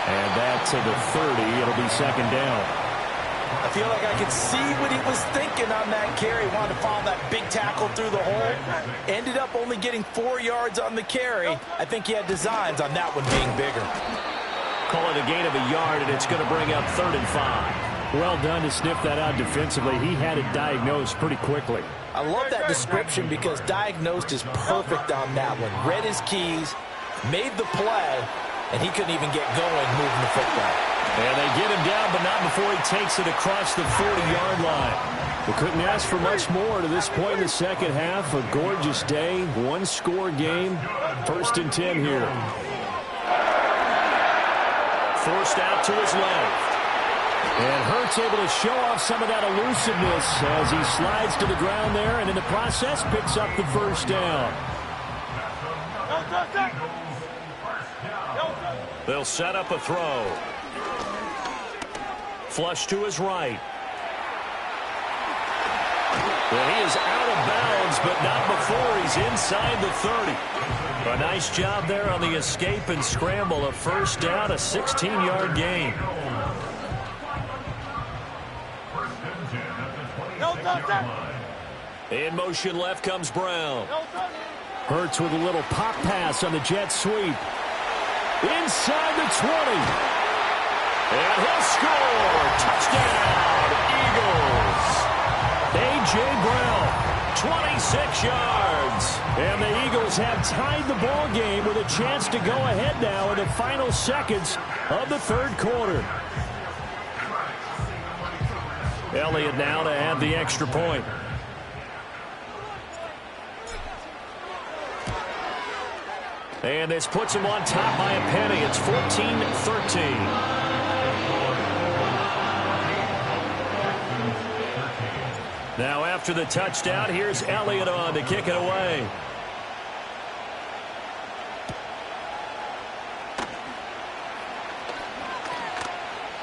N: And that to the 30. It'll be 2nd down.
D: I feel like I could see what he was thinking on that carry. Wanted to follow that big tackle through the hole. Ended up only getting 4 yards on the carry. I think he had designs on that one being bigger.
C: Call it a gain of a yard, and it's going to bring up 3rd and 5.
N: Well done to sniff that out defensively. He had it diagnosed pretty quickly.
D: I love that description because diagnosed is perfect on that one. Read his keys, made the play, and he couldn't even get going moving the football.
C: And they get him down, but not before he takes it across the 40-yard line.
N: We couldn't ask for much more to this point in the second half. A gorgeous day, one-score game. 1st and 10 here.
C: Forced out to his left.
N: And Hurts able to show off some of that elusiveness as he slides to the ground there, and in the process picks up the 1st down.
C: They'll set up a throw. Flush to his right. Well, he is out of bounds, but not before he's inside the 30. A nice job there on the escape and scramble. A 1st down, a 16-yard gain. In motion left comes Brown.
N: Hurts with a little pop pass on the jet sweep. Inside the 20.
C: And he'll score. Touchdown, Eagles. A.J. Brown, 26 yards.
N: And the Eagles have tied the ball game with a chance to go ahead now in the final seconds of the 3rd quarter.
C: Elliott now to add the extra point. And this puts him on top by a penny. It's 14-13. Now after the touchdown, here's Elliott on to kick it away.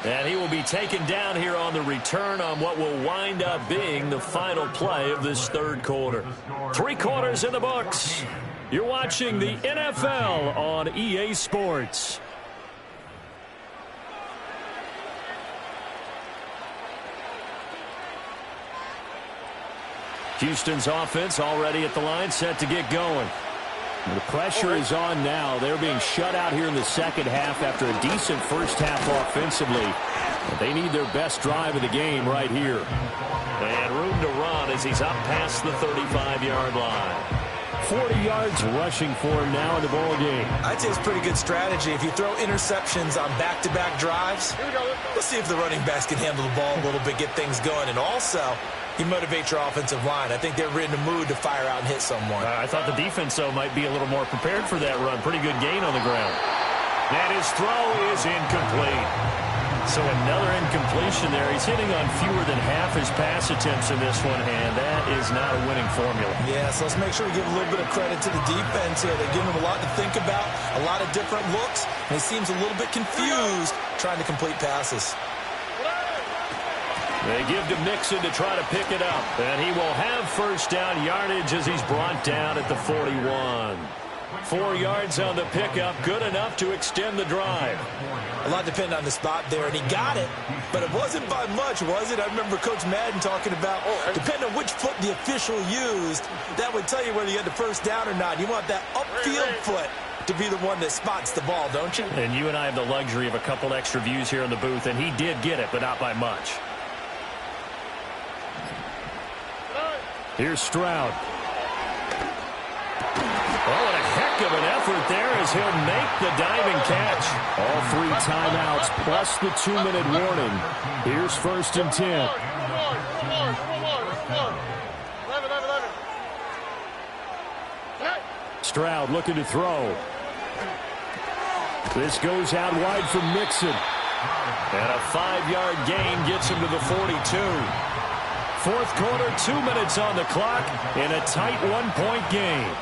C: And he will be taken down here on the return on what will wind up being the final play of this 3rd quarter. 3 quarters in the books. You're watching the NFL on EA Sports. Houston's offense already at the line, set to get going.
N: The pressure is on now. They're being shut out here in the second half after a decent first half offensively. But they need their best drive of the game right here.
C: And room to run as he's up past the 35-yard line.
N: 40 yards rushing for him now in the ball game.
D: I'd say it's pretty good strategy. If you throw interceptions on back-to-back drives, let's see if the running backs can handle the ball a little bit, get things going. And also, you motivate your offensive line. I think they're in the mood to fire out and hit someone.
C: I thought the defense, though, might be a little more prepared for that run. Pretty good gain on the ground. And his throw is incomplete. So another incompletion there. He's hitting on fewer than half his pass attempts in this one, and that is not a winning formula.
D: Yeah, so let's make sure we give a little bit of credit to the defense here. They're giving him a lot to think about, a lot of different looks, and he seems a little bit confused trying to complete passes.
C: They give to Mixon to try to pick it up, and he will have 1st down yardage as he's brought down at the 41. 4 yards on the pickup, good enough to extend the drive.
D: A lot depended on the spot there, and he got it, but it wasn't by much, was it? I remember Coach Madden talking about, depending on which foot the official used, that would tell you whether you had the 1st down or not. You want that upfield foot to be the one that spots the ball, don't you?
C: And you and I have the luxury of a couple extra views here in the booth, and he did get it, but not by much.
N: Here's Stroud.
C: Oh, and a heck of an effort there as he'll make the diving catch.
N: All 3 timeouts plus the 2-minute warning. Here's 1st and 10. Stroud looking to throw. This goes out wide for Mixon.
C: And a 5-yard gain gets him to the 42.
N: 4th quarter, 2 minutes on the clock in a tight 1-point game.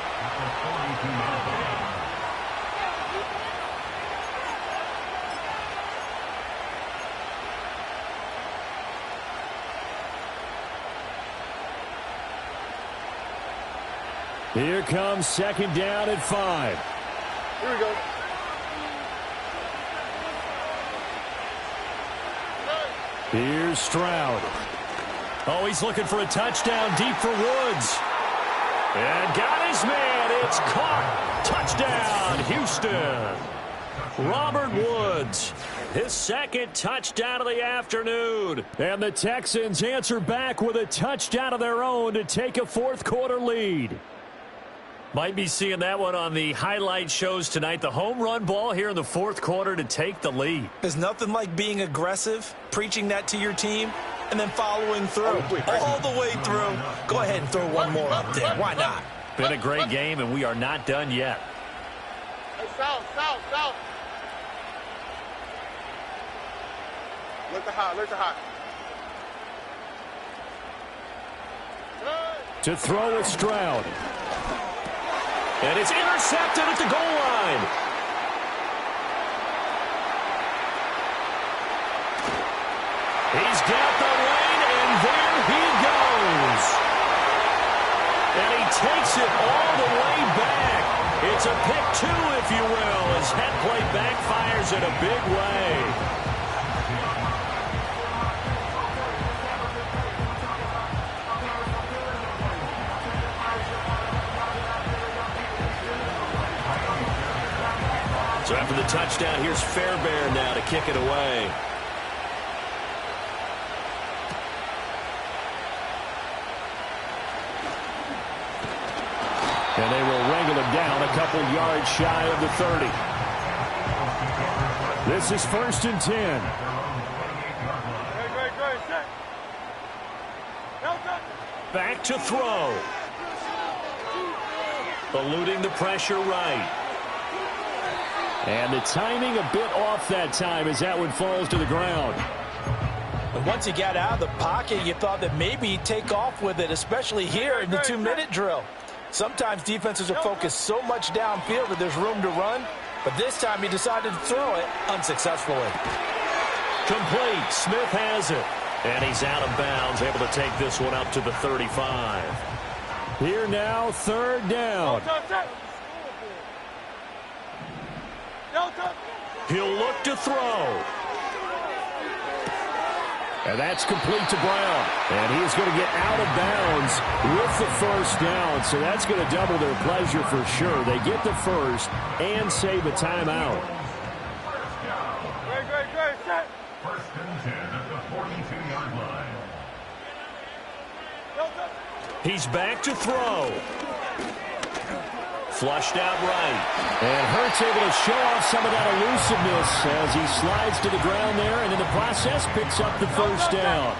N: Here comes second down at 5.
I: Here we go.
N: Here's Stroud.
C: Oh, he's looking for a touchdown deep for Woods. And got his man. It's caught. Touchdown, Houston. Robert Woods, his second touchdown of the afternoon.
N: And the Texans answer back with a touchdown of their own to take a fourth-quarter lead.
C: Might be seeing that one on the highlight shows tonight. The home run ball here in the fourth quarter to take the lead.
D: There's nothing like being aggressive, preaching that to your team, and then following through. All the way through. Go ahead and throw one more up there. Why not?
C: Been a great game, and we are not done yet.
I: Hey, south. Look to hot.
N: To throw with Stroud.
C: And it's intercepted at the goal line. He's got the lane, and there he goes. And he takes it all the way back. It's a pick two, if you will, as that play backfires in a big way. So after the touchdown, here's Fairbairn now to kick it away.
N: And they will wrangle him down a couple yards shy of the 30. This is 1st and 10.
C: Back to throw. Eluding the pressure right.
N: And the timing a bit off that time as that one falls to the ground.
D: And once he got out of the pocket, you thought that maybe he'd take off with it, especially here in the 2-minute drill. Sometimes defenses are focused so much downfield that there's room to run, but this time he decided to throw it unsuccessfully.
C: Complete. Smith has it. And he's out of bounds, able to take this one up to the 35.
N: Here now, 3rd down.
C: He'll look to throw.
N: And that's complete to Brown. And he is going to get out of bounds with the 1st down. So that's going to double their pleasure for sure. They get the first and save a timeout.
E: Set. 1st and 10 at the 42-yard line.
C: He's back to throw. Flushed out right.
N: And Hurts able to show off some of that elusiveness as he slides to the ground there and in the process picks up the 1st down.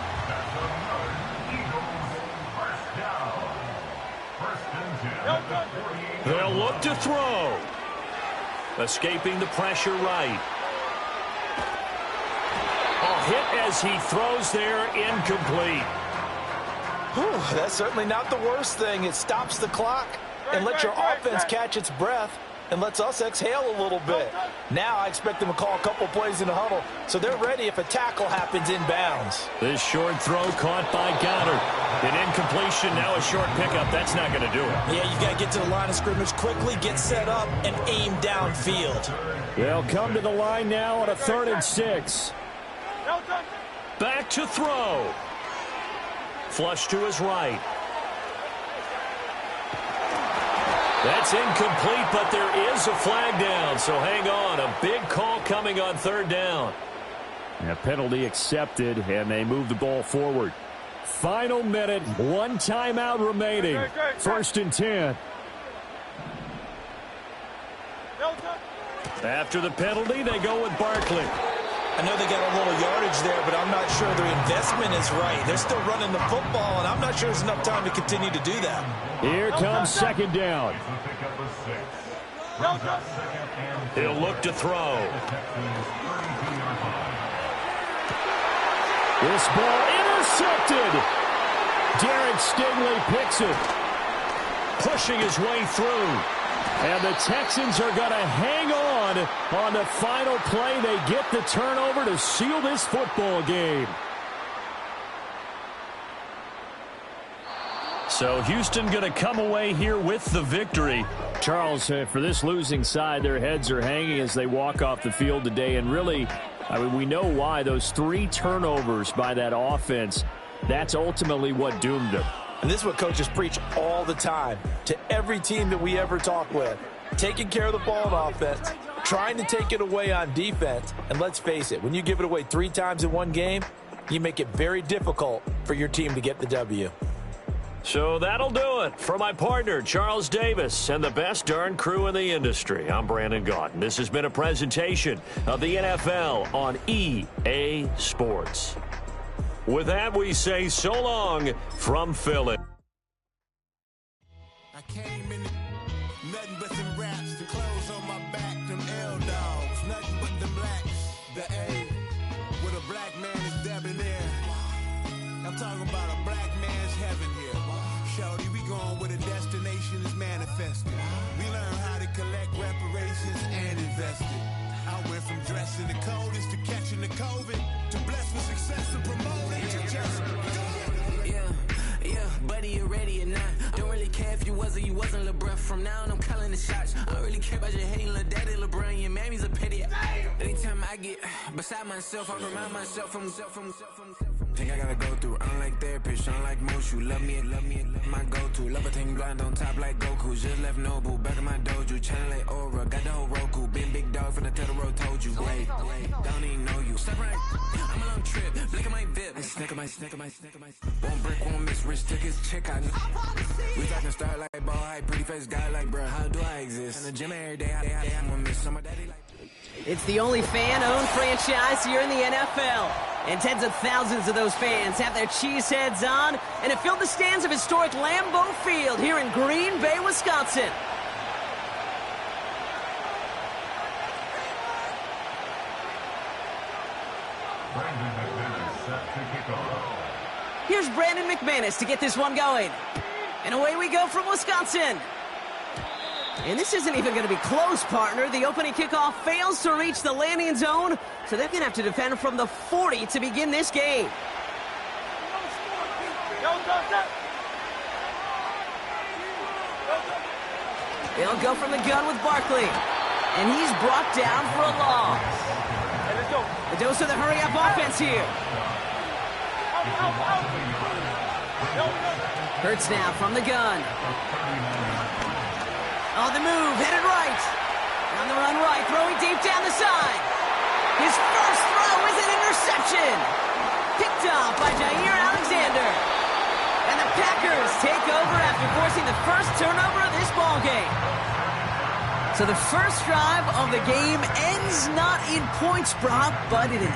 C: They'll look to throw. Escaping the pressure right. A hit as he throws there, incomplete.
D: Whew, that's certainly not the worst thing. It stops the clock and lets your offense catch its breath and lets us exhale a little bit. Now I expect them to call a couple plays in the huddle so they're ready if a tackle happens inbounds.
C: This short throw caught by Goddard. An incompletion, now a short pickup. That's not going to do it.
D: Yeah, you got to get to the line of scrimmage quickly, get set up, and aim downfield.
N: They'll come to the line now on a 3rd and 6.
C: Back to throw. Flush to his right. That's incomplete, but there is a flag down, so hang on. A big call coming on 3rd down.
N: A penalty accepted, and they move the ball forward. Final minute, 1 timeout remaining. 1st and 10.
C: After the penalty, they go with Barkley.
D: I know they got a little yardage there, but I'm not sure their investment is right. They're still running the football, and I'm not sure there's enough time to continue to do that.
N: Here comes 2nd down.
C: He'll look to throw.
N: This ball intercepted. Derek Stingley picks it.
C: pushing his way through.
N: And the Texans are going to hang on the final play. They get the turnover to seal this football game.
C: So Houston going to come away here with the victory.
N: Charles, for this losing side, their heads are hanging as they walk off the field today. And really, I mean, we know why. Those 3 turnovers by that offense, that's ultimately what doomed them.
D: And this is what coaches preach all the time to every team that we ever talk with. Taking care of the ball on offense, trying to take it away on defense. And let's face it, when you give it away 3 times in one game, you make it very difficult for your team to get the W.
C: So that'll do it for my partner, Charles Davis, and the best darn crew in the industry. I'm Brandon Gaudin. This has been a presentation of the NFL on EA Sports. With that, we say so long from Philly.
J: I came in nothing but some raps, the clothes on my back, them L-dogs, nothing but them blacks, the A, with a black man is debonair. I'm talking about a black man's heaven here. Shorty, we going where the destination is manifested. We learn how to collect reparations and invest it. I went from dressing the coldest to catching the COVID, to blessed with success and promoting to just buddy, you ready or not? Don't really care if you was or you wasn't, lil' bruh. From now on, I'm calling the shots. I don't really care about your hating, lil' daddy, LeBron. Your mammy's a petty. Anytime I get beside myself, I remind myself from. Think I gotta go through. Unlike therapist, unlike most. You love me, my go-to. Love a thing blind on top like Goku. Just left Noble, back in my dojo. Channel like Aura, got the whole Roku. Been big dog from the Tether Road, told you. Wait, don't even know you. Step right, I'm a long trip. Blick at my VIP. Snicker my. One brick, one miss, rich tickets, check out. We talking star like ball hype, pretty face guy like, bruh, how do I exist? In the gym every day, I'm gonna miss some of daddy like.
L: It's the only fan-owned franchise here in the NFL. And tens of thousands of those fans have their cheese heads on and have filled the stands of historic Lambeau Field here in Green Bay, Wisconsin.
E: Brandon McManus set to kick off.
L: Here's Brandon McManus to get this one going. And away we go from Wisconsin. And this isn't even going to be close, partner. The opening kickoff fails to reach the landing zone, so they're going to have to defend from the 40 to begin this game. They'll go from the gun with Barkley. And he's brought down for a loss. The dose of the hurry-up offense here. Hurts now from the gun. On the move, headed right. On the run right, throwing deep down the side. His first throw is an interception. Picked off by Jair Alexander. And the Packers take over after forcing the first turnover of this ballgame. So the first drive of the game ends not in points, Brock, but in an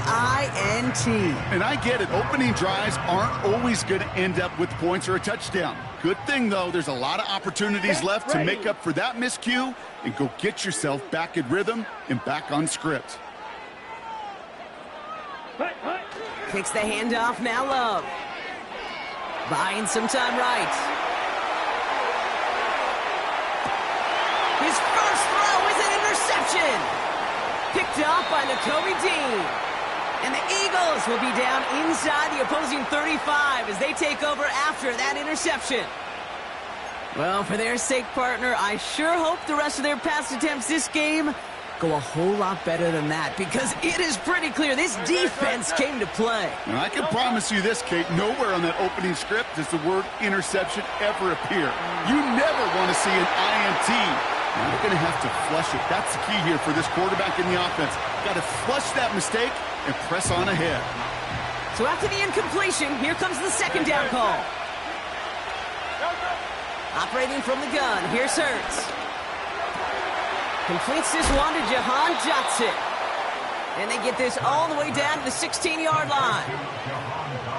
L: INT.
M: And I get it. Opening drives aren't always going to end up with points or a touchdown. Good thing, though, there's a lot of opportunities left to make up for that miscue and go get yourself back in rhythm and back on script.
L: Kicks the handoff, now Love. Buying some time right. His first throw is an interception. Picked off by Nakobe Dean. And the Eagles will be down inside the opposing 35 as they take over after that interception. Well, for their sake, partner, I sure hope the rest of their pass attempts this game go a whole lot better than that, because it is pretty clear this defense came to play.
M: And I can promise you this, Kate, nowhere on that opening script does the word interception ever appear. You never want to see an INT. Now they're going to have to flush it. That's the key here for this quarterback in the offense. Got to flush that mistake and press on ahead.
L: So after the incompletion, here comes the second down call. Operating from the gun, here's Hurts. Completes this one to Jahan Johnson. And they get this all the way down to the 16-yard line.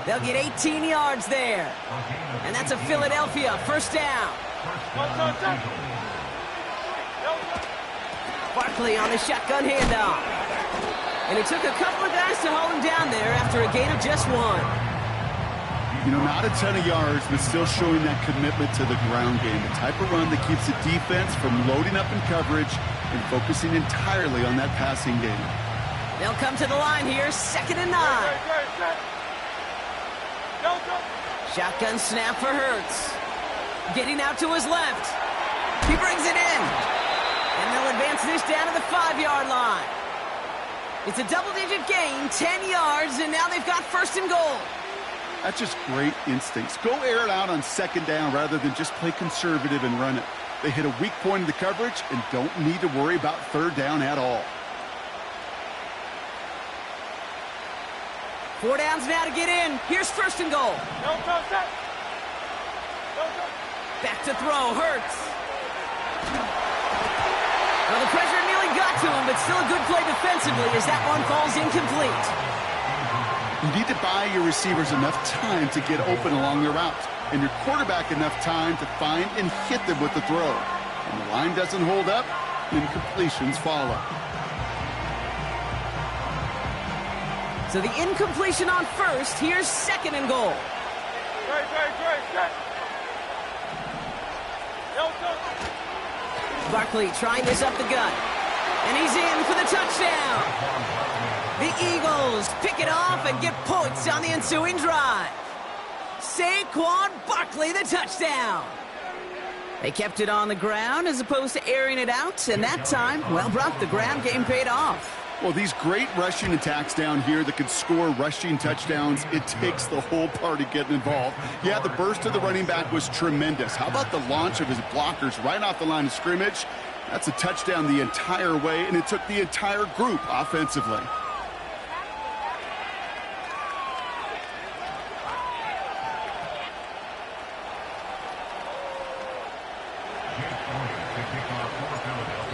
L: They'll get 18 yards there. And that's a Philadelphia first down. Barkley on the shotgun handoff. And it took a couple of guys to hold him down there after a gain of just one.
M: You know, not a ton of yards, but still showing that commitment to the ground game. The type of run that keeps the defense from loading up in coverage and focusing entirely on that passing game.
L: They'll come to the line here, 2nd and 9. Shotgun snap for Hurts. Getting out to his left. He brings it in. And they'll advance this down to the 5-yard line. It's a double-digit gain, 10 yards, and now they've got 1st and goal.
M: That's just great instincts. Go air it out on 2nd down rather than just play conservative and run it. They hit a weak point in the coverage and don't need to worry about 3rd down at all.
L: 4 downs now to get in. Here's 1st and goal. Back to throw, Hurts. Well, the pressure nearly got to him, but still a good play defensively as that one falls incomplete.
M: You need to buy your receivers enough time to get open along their route, and your quarterback enough time to find and hit them with the throw. When the line doesn't hold up, incompletions follow.
L: So the incompletion on 1st, here's 2nd and goal. Barkley trying this up the gut, and he's in for the touchdown. The Eagles pick it off and get points on the ensuing drive. Saquon Barkley, the touchdown. They kept it on the ground as opposed to airing it out, and that time, well, Brock, the ground game paid off.
M: Well, these great rushing attacks down here that can score rushing touchdowns, it takes the whole party getting involved. Yeah, the burst of the running back was tremendous. How about the launch of his blockers right off the line of scrimmage? That's a touchdown the entire way, and it took the entire group offensively.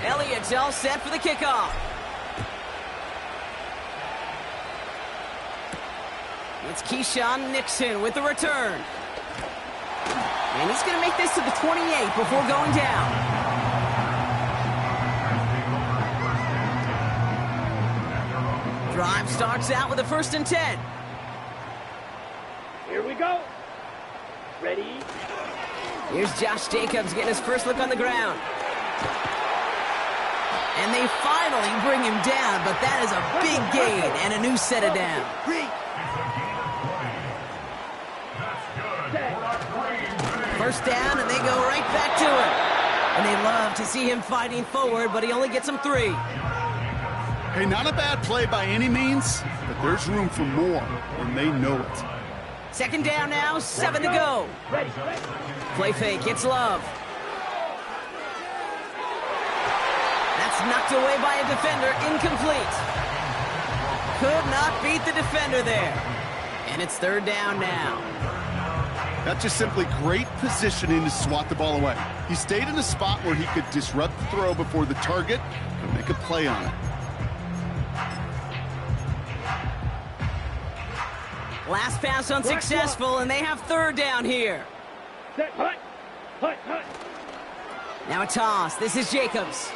L: Elliott's all set for the kickoff. It's Keyshawn Nixon with the return. And he's going to make this to the 28 before going down. Drive starts out with a 1st and 10.
O: Here we go. Ready?
L: Here's Josh Jacobs getting his first look on the ground. And they finally bring him down, but that is a big gain and a new set of down. First down, and they go right back to it. And they love to see him fighting forward, but he only gets them 3.
M: Hey, not a bad play by any means, but there's room for more, and they know it.
L: 2nd down now, 7 to go. Play fake, it's Love. That's knocked away by a defender, incomplete. Could not beat the defender there. And it's 3rd down now.
M: That's just simply great positioning to swat the ball away. He stayed in a spot where he could disrupt the throw before the target and make a play on it.
L: Last pass unsuccessful, and they have 3rd down here. Now a toss. This is Jacobs.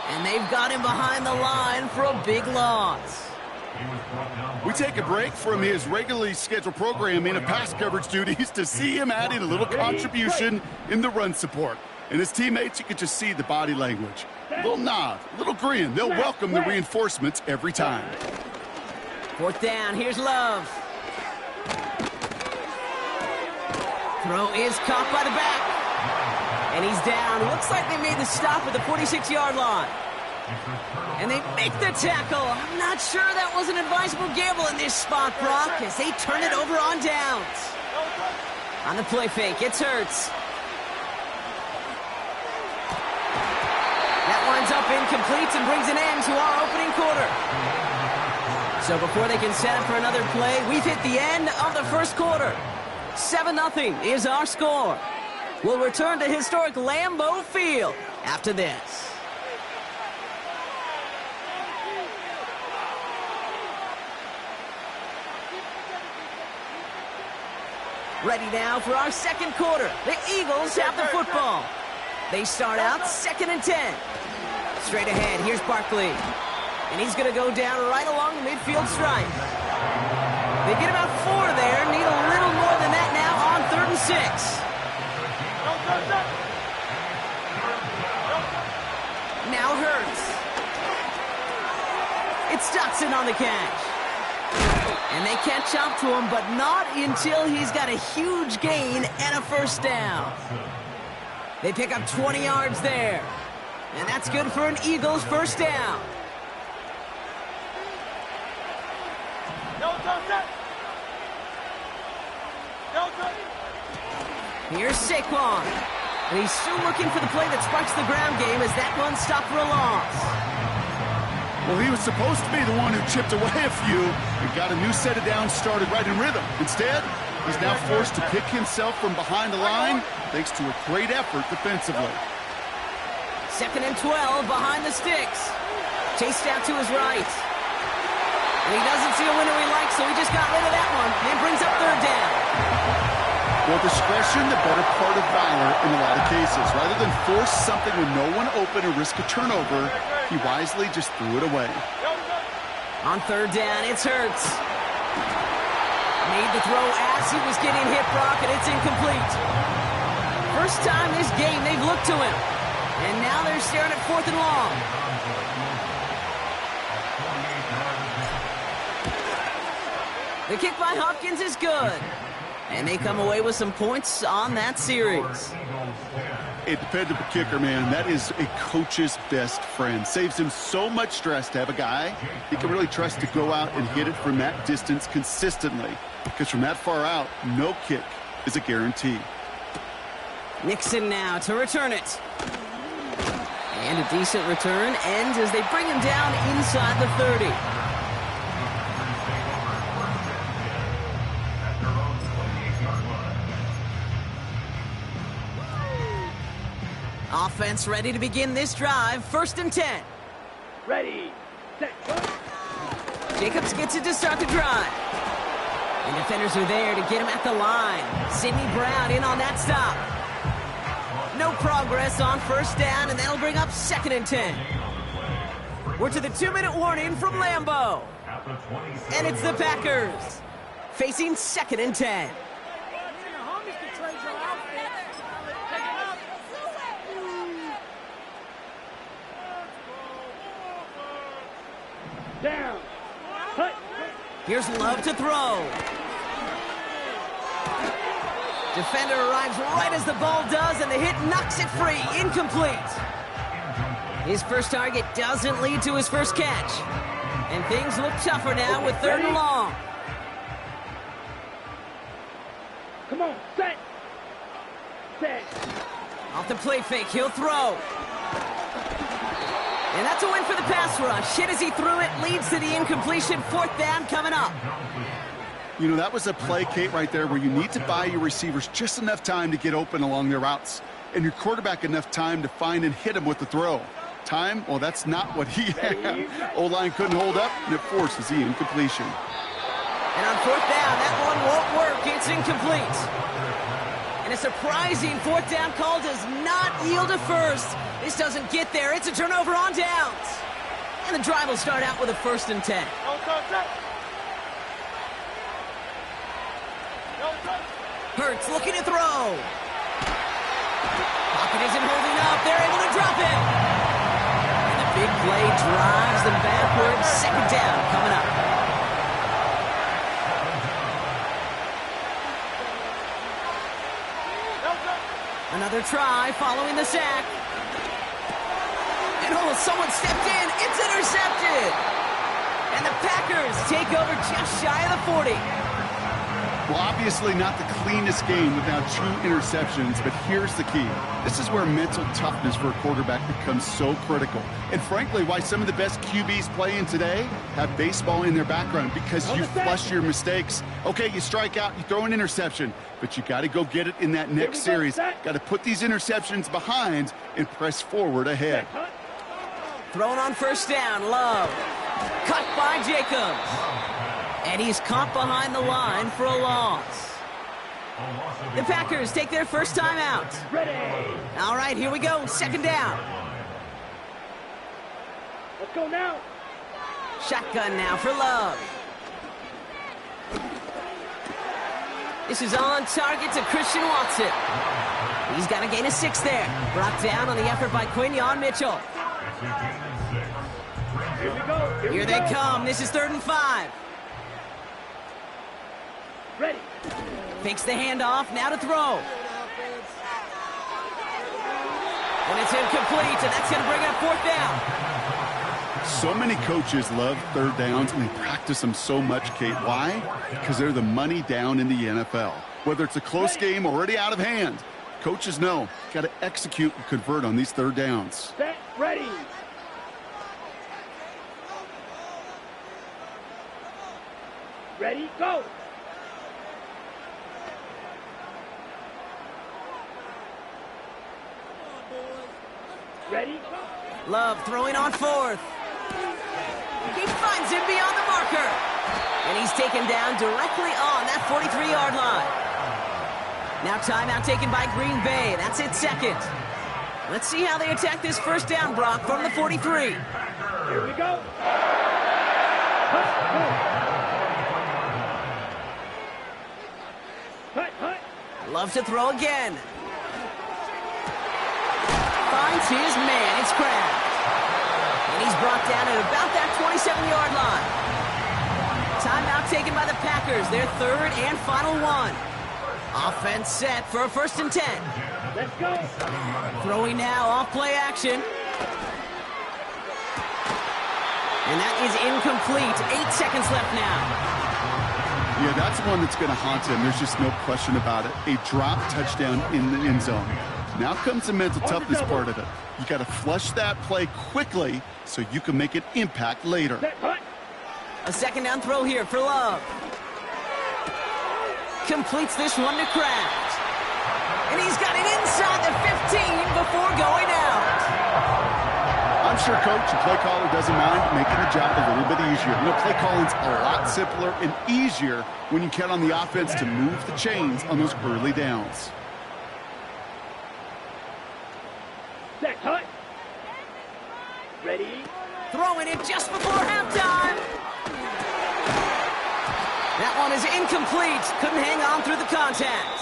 L: And they've got him behind the line for a big loss.
M: We take a break from his regularly scheduled programming of pass coverage duties to see him adding a little contribution in the run support. And his teammates, you could just see the body language. A little nod, a little grin. They'll welcome the reinforcements every time.
L: 4th down, here's Love. Throw is caught by the back. And he's down. Looks like they made the stop at the 46-yard line. And they make the tackle. I'm not sure that was an advisable gamble in this spot, Brock, as they turn it over on downs. On the play fake, it's Hurts. That winds up incomplete and brings an end to our opening quarter. So before they can set up for another play, we've hit the end of the 1st quarter. 7-0 is our score. We'll return to historic Lambeau Field after this. Ready now for our 2nd quarter. The Eagles have the football. They start out 2nd and 10. Straight ahead, here's Barkley. And he's going to go down right along the midfield stripe. They get about 4 there, need a little more than 6. Now Hurts. It's Dotson on the catch. And they catch up to him, but not until he's got a huge gain and a first down. They pick up 20 yards there. And that's good for an Eagles first down. Here's Saquon. And he's still looking for the play that sparks the ground game as that one stopped for a loss.
M: Well, he was supposed to be the one who chipped away a few and got a new set of downs started right in rhythm. Instead, he's now forced to pick himself from behind the line thanks to a great effort defensively.
L: 2nd and 12 behind the sticks. Chased out to his right. And he doesn't see a winner he likes, so he just got rid of that one. And brings up 3rd down.
M: Well, discretion, the better part of valor in a lot of cases. Rather than force something with no one open or risk a turnover, he wisely just threw it away.
L: On 3rd down, it's Hurts. Made the throw as he was getting hit, Brock, and it's incomplete. First time this game they've looked to him. And now they're staring at 4th and long. The kick by Hopkins is good. And they come away with some points on that series.
M: A dependable kicker, man. That is a coach's best friend. Saves him so much stress to have a guy he can really trust to go out and hit it from that distance consistently. Because from that far out, no kick is a guarantee.
L: Nixon now to return it. And a decent return ends as they bring him down inside the 30. Offense ready to begin this drive. 1st and 10.
O: Ready, set, go.
L: Jacobs gets it to start the drive. And defenders are there to get him at the line. Sidney Brown in on that stop. No progress on 1st down, and that'll bring up 2nd and 10. We're to the 2-minute warning from Lambeau. And it's the Packers facing 2nd and 10.
O: Down. Cut.
L: Here's Love to throw. Defender arrives right as the ball does, and the hit knocks it free. Incomplete. His first target doesn't lead to his first catch. And things look tougher now with 3rd and long.
O: Come on, set. Set.
L: Off the play fake, he'll throw. And that's a win for the pass rush. Hit as he threw it, leads to the incompletion. 4th down coming up.
M: You know, that was a play, Kate, right there where you need to buy your receivers just enough time to get open along their routes. And your quarterback enough time to find and hit him with the throw. Time, well, that's not what he had. O-line couldn't hold up, and it forces the incompletion.
L: And on 4th down, that one won't work. It's incomplete. And a surprising 4th down call does not yield a first. This doesn't get there. It's a turnover on downs. And the drive will start out with a 1st and 10. Hurts looking to throw. Pocket isn't holding up. They're able to drop it. And the big play drives them backwards. 2nd down coming up. Another try following the sack. And oh, someone stepped in. It's intercepted. And the Packers take over just shy of the 40.
M: Well, obviously not the cleanest game without 2 interceptions, but here's the key. This is where mental toughness for a quarterback becomes so critical. And frankly, why some of the best QBs playing today have baseball in their background, because you flush your mistakes. Okay, you strike out, you throw an interception, but you got to go get it in that next series. Got to put these interceptions behind and press forward ahead.
L: Thrown on 1st down, Love. Cut by Jacobs. And he's caught behind the line for a loss. The Packers take their first time out.
O: Ready.
L: All right, here we go. 2nd down.
O: Let's go now.
L: Shotgun now for Love. This is on target to Christian Watson. He's got to gain a 6 there. Brought down on the effort by Quinyon Mitchell.
O: Here we go.
L: Here they come. This is 3rd and 5.
O: Ready.
L: Fakes the handoff. Now to throw. And it's incomplete, and that's going to bring up 4th down.
M: So many coaches love 3rd downs, and they practice them so much, Kate. Why? Because they're the money down in the NFL. Whether it's a close game already out of hand, coaches know got to execute and convert on these 3rd downs.
O: Set. Ready. Ready. Go. Ready. Go.
L: Love throwing on 4th. He finds him beyond the marker. And he's taken down directly on that 43-yard line. Now timeout taken by Green Bay. That's its 2nd. Let's see how they attack this 1st down, Brock, from the 43.
O: Here we go. Hut.
L: Love to throw again. Finds his man. It's Kraft. And he's brought down at about that 27-yard line. Timeout taken by the Packers. Their 3rd and final one. Offense set for a 1st and 10.
O: Let's go.
L: Throwing now off play action. And that is incomplete. 8 seconds left now.
M: Yeah, that's one that's going to haunt him. There's just no question about it. A drop touchdown in the end zone. Now comes the mental toughness part of it. You got to flush that play quickly so you can make an impact later.
L: A 2nd down throw here for Love. Completes this one to Kraft. And he's got it inside the 15 before going out.
M: I'm sure coach and play caller doesn't mind making the job a little bit easier. You know, play calling's a lot simpler and easier when you count on the offense to move the chains on those early downs.
O: Set. Hut. Ready.
L: Throwing it just before halftime. That one is incomplete. Couldn't hang on through the contact.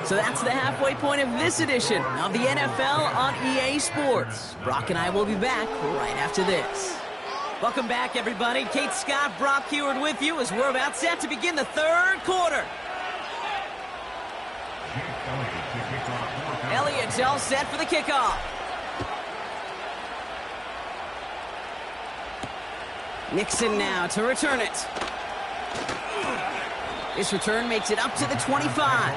L: So that's the halfway point of this edition of the NFL on EA Sports. Brock and I will be back right after this. Welcome back, everybody. Kate Scott, Brock Huard with you as we're about set to begin the 3rd quarter. Elliott's all set for the kickoff. Nixon now to return it. This return makes it up to the 25.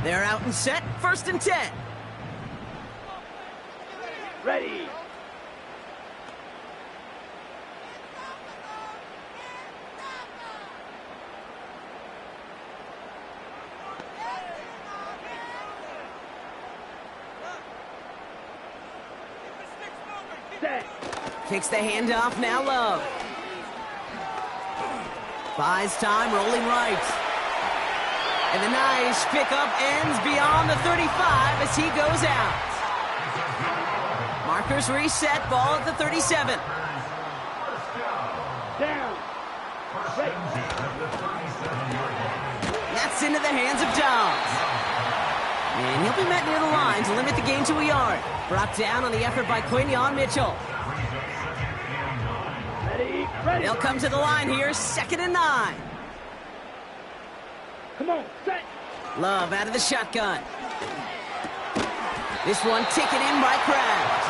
L: They're out and set, 1st and 10.
O: Ready. Set.
L: Takes the handoff, now Love. Buys time, rolling right. And the nice pickup ends beyond the 35 as he goes out. Markers reset, ball at the 37.
O: Down.
L: That's into the hands of Dobbs. And he'll be met near the line to limit the gain to a yard. Brought down on the effort by Quinyon Mitchell.
O: Ready.
L: They'll come to the line here, 2nd and 9.
O: Come on, set.
L: Love out of the shotgun. This one taken in by Kraft.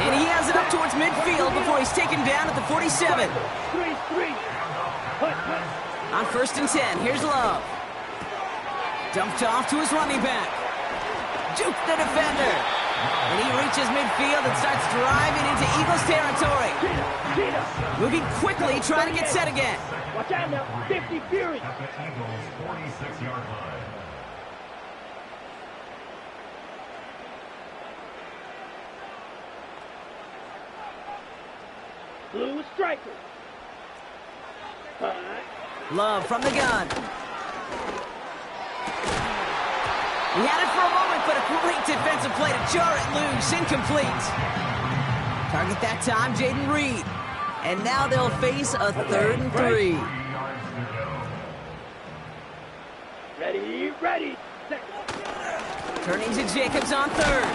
L: And he has it up towards midfield before he's taken down at the 47.
O: 3-3.
L: On 1st and 10, here's Love. Dumped off to his running back. Juke the defender. And he reaches midfield and starts driving into Eagles territory. Moving quickly, trying to get set again.
O: Watch out now, 50 Fury.
E: At the Eagles' 46-yard line.
O: Blue striker.
L: Love from the gun. He had it for a moment, but a Great defensive play to jar it loose. Incomplete. Target that time, Jaden Reed. And now they'll face a 3rd and 3.
O: Ready, ready.
L: Turning to Jacobs on 3rd.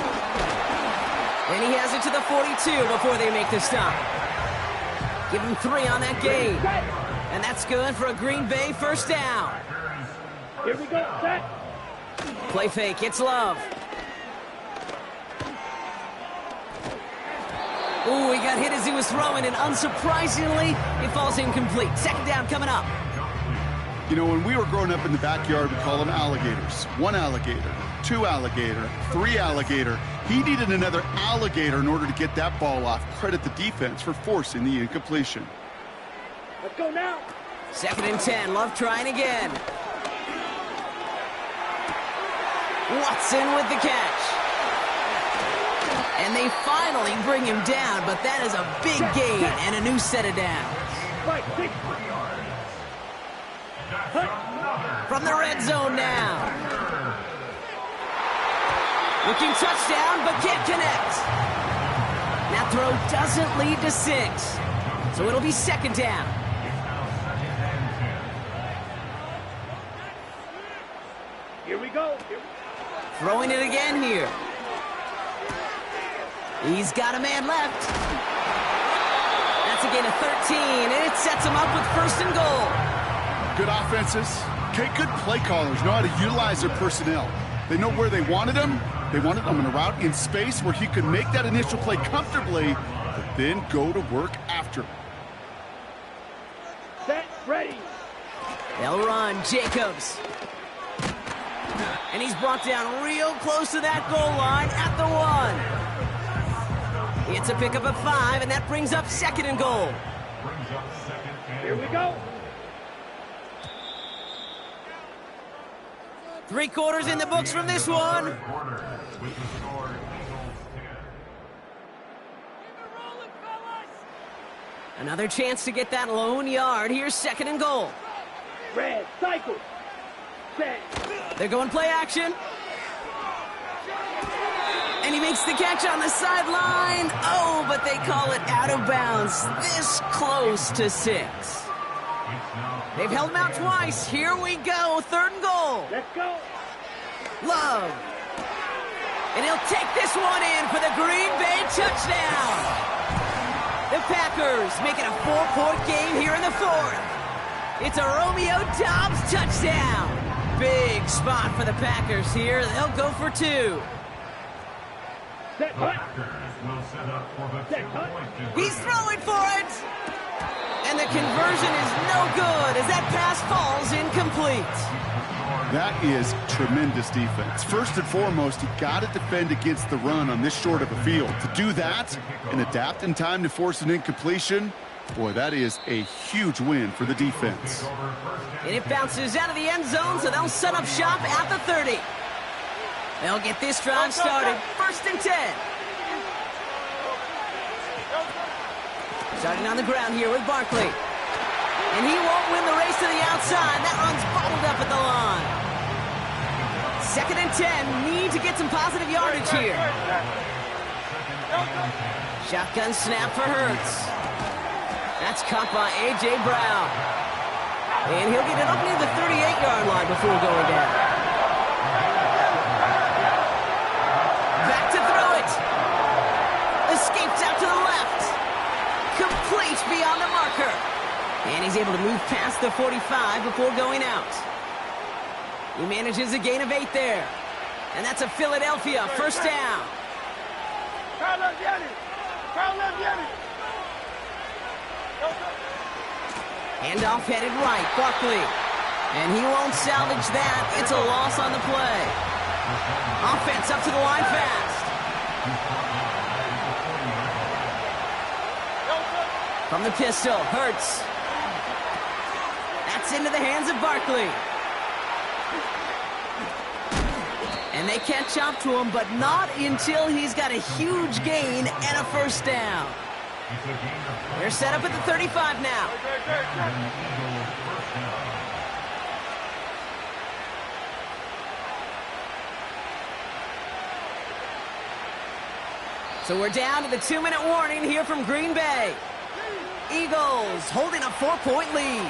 L: And he has it to the 42 before they make the stop. Give him 3 on that game. And that's good for a Green Bay first down.
O: Here we go, set.
L: Play fake, it's Love. Ooh, he got hit as he was throwing, and unsurprisingly, it falls incomplete. 2nd down coming up.
M: You know, when we were growing up in the backyard, we call them alligators. 1 alligator, 2 alligator, 3 alligator. He needed another alligator in order to get that ball off. Credit the defense for forcing the incompletion.
O: Let's go now.
L: 2nd and 10, Love trying again. Watson with the catch. And they finally bring him down, but that is a big gain and a new set of downs. From the red zone now. Looking touchdown, but can't connect. That throw doesn't lead to 6. So it'll be 2nd down.
O: Here we go.
L: Throwing it again here. He's got a man left. That's a gain of 13, and it sets him up with 1st and goal.
M: Good offenses. Okay, good play callers know how to utilize their personnel. They know where they wanted him. They wanted him in a route in space where he could make that initial play comfortably, but then go to work after.
O: Set, ready.
L: They'll run, Jacobs. And he's brought down real close to that goal line at the 1. It's a pickup of 5, and that brings up 2nd and goal.
O: Here we go.
L: 3 quarters in the books from this one. Another chance to get that lone yard. Here's 2nd and goal.
O: Red, cycle. Set.
L: They're going play action. And he makes the catch on the sideline. Oh, but they call it out of bounds. This close to 6. They've held him out twice. Here we go. 3rd and goal.
O: Let's go.
L: Love. And he'll take this one in for the Green Bay touchdown. The Packers make it a 4-point game here in the 4th. It's a Romeo Doubs touchdown. Big spot for the Packers here. They'll go for 2.
O: Set, hut.
L: He's throwing for it. And the conversion is no good as that pass falls incomplete.
M: That is tremendous defense. First and foremost, you got to defend against the run on this short of a field. To do that and adapt in time to force an incompletion, boy, that is a huge win for the defense.
L: And it bounces out of the end zone, so they'll set up shop at the 30. They'll get this drive started. 1st and 10. Starting on the ground here with Barkley. And he won't win the race to the outside. That run's bottled up at the line. 2nd and 10. Need to get some positive yardage here. Shotgun snap for Hurts. That's caught by A.J. Brown. And he'll get it up near the 38-yard line before going down. Back to throw it. Escapes out to the left. Complete beyond the marker. And he's able to move past the 45 before going out. He manages a gain of 8 there. And that's a Philadelphia 1st down. Handoff headed right, Barkley. And he won't salvage that. It's a loss on the play. Offense up to the line fast. From the pistol, Hurts. That's into the hands of Barkley. And they catch up to him, but not until he's got a huge gain and a 1st down. They're set up at the 35 now. So we're down to the 2-minute warning here from Green Bay. Eagles holding a 4-point lead.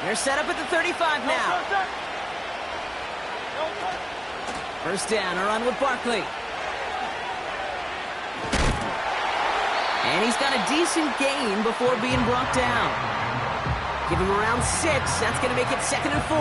L: They're set up at the 35 now. First down, a run with Barkley. And he's got a decent gain before being brought down. Give him around 6. That's going to make it 2nd and 4.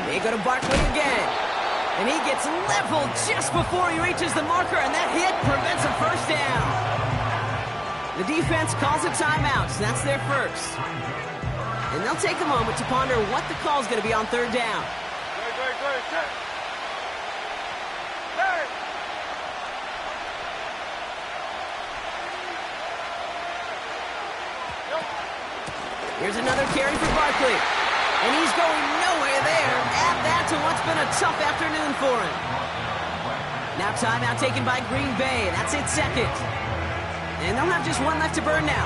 L: They go to Barkley again. And he gets leveled just before he reaches the marker, and that hit prevents a first down. The defense calls a timeout, so that's their first. And they'll take a moment to ponder what the call is going to be on 3rd down. Here's another carry for Barkley. And he's going nowhere there. Add that to what's been a tough afternoon for him. Now timeout taken by Green Bay. That's it, 2nd. And they'll have just 1 left to burn now.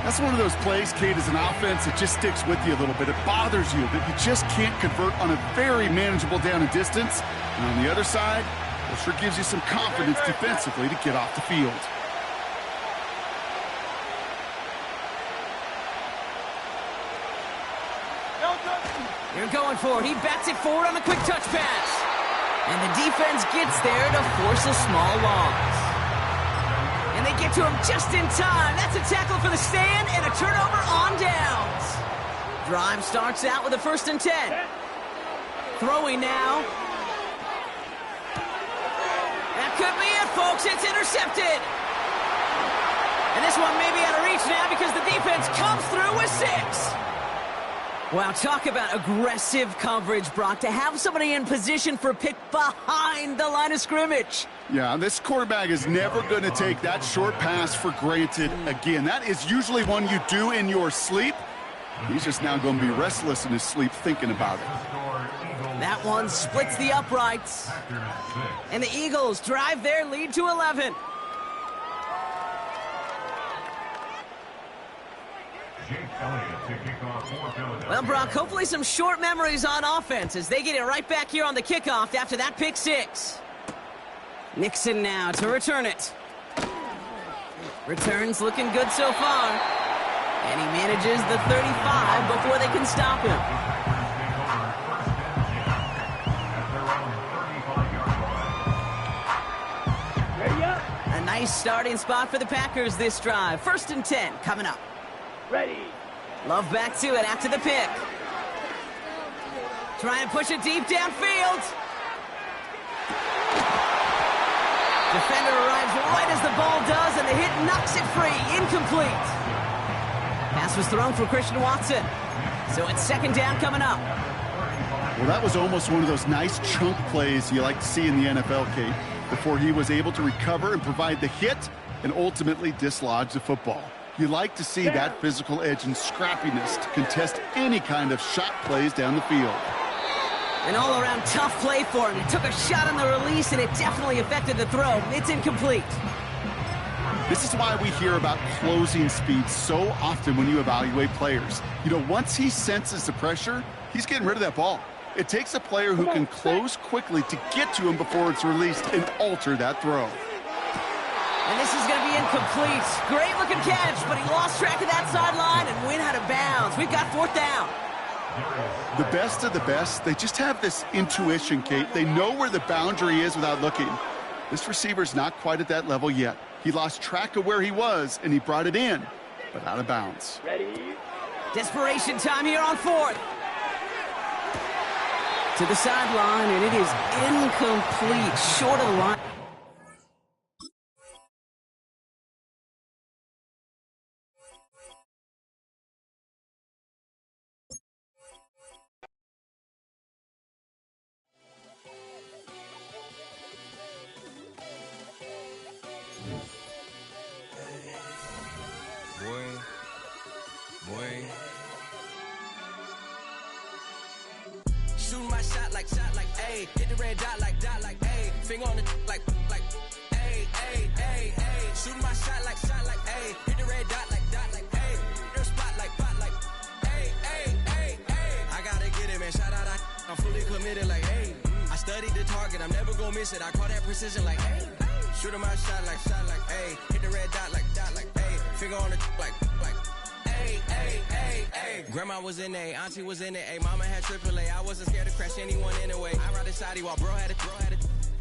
M: That's one of those plays, Kate, as an offense, it just sticks with you a little bit. It bothers you that you just can't convert on a very manageable down and distance. And on the other side, it sure gives you some confidence defensively to get off the field.
L: They're going for it. He bats it forward on a quick touch pass. And the defense gets there to force a small loss. And they get to him just in time. That's a tackle for the stand and a turnover on downs. Drive starts out with a 1st and 10. Throwing now. That could be it, folks. It's intercepted. And this one may be out of reach now because the defense comes through with 6. Wow, talk about aggressive coverage, Brock, to have somebody in position for a pick behind the line of scrimmage.
M: Yeah, this quarterback is never going to take that short pass for granted again. That is usually one you do in your sleep. He's just now going to be restless in his sleep thinking about it.
L: That one splits the uprights. And the Eagles drive their lead to 11. Well, Brock, hopefully some short memories on offense as they get it right back here on the kickoff after that pick 6. Nixon now to return it. Returns looking good so far. And he manages the 35 before they can stop him. A nice starting spot for the Packers this drive. 1st and 10 coming up.
O: Ready.
L: Love back to it after the pick. Trying to push it deep downfield. Defender arrives right as the ball does, and the hit knocks it free. Incomplete. Pass was thrown for Christian Watson. So it's 2nd down coming up.
M: Well, that was almost one of those nice chunk plays you like to see in the NFL, Kate, before he was able to recover and provide the hit and ultimately dislodge the football. You like to see that physical edge and scrappiness to contest any kind of shot plays down the field.
L: An all-around tough play for him. He took a shot on the release, and it definitely affected the throw. It's incomplete.
M: This is why we hear about closing speed so often when you evaluate players. You know, once he senses the pressure, he's getting rid of that ball. It takes a player who can close quickly to get to him before it's released and alter that throw.
L: And this is going to be incomplete. Great-looking catch, but he lost track of that sideline and went out of bounds. We've got 4th down.
M: The best of the best, they just have this intuition, Kate. They know where the boundary is without looking. This receiver's not quite at that level yet. He lost track of where he was, and he brought it in, but out of bounds.
O: Ready.
L: Desperation time here on 4th. To the sideline, and it is incomplete, short of the line.
P: Shooting my shot like, ayy. Hit the red dot like, ayy. Finger on the like, ayy, ayy, ayy, ayy. Shooting my shot like, ayy. Hit the red dot like, ayy. Their spot like, ayy, ayy, ayy, ayy. I gotta get it, man. Shout out, I'm fully committed like, ayy. I studied the target, I'm never gonna miss it. I call that precision like, ayy. Shooting my shot like, ayy. Hit the red dot like, ayy. Finger on the like, ayy, ayy, ayy, ayy. Grandma was in A, auntie was in it, ayy. Mama had AAA, I wasn't scared to crash anyone anyway. I ride a shotty while bro had a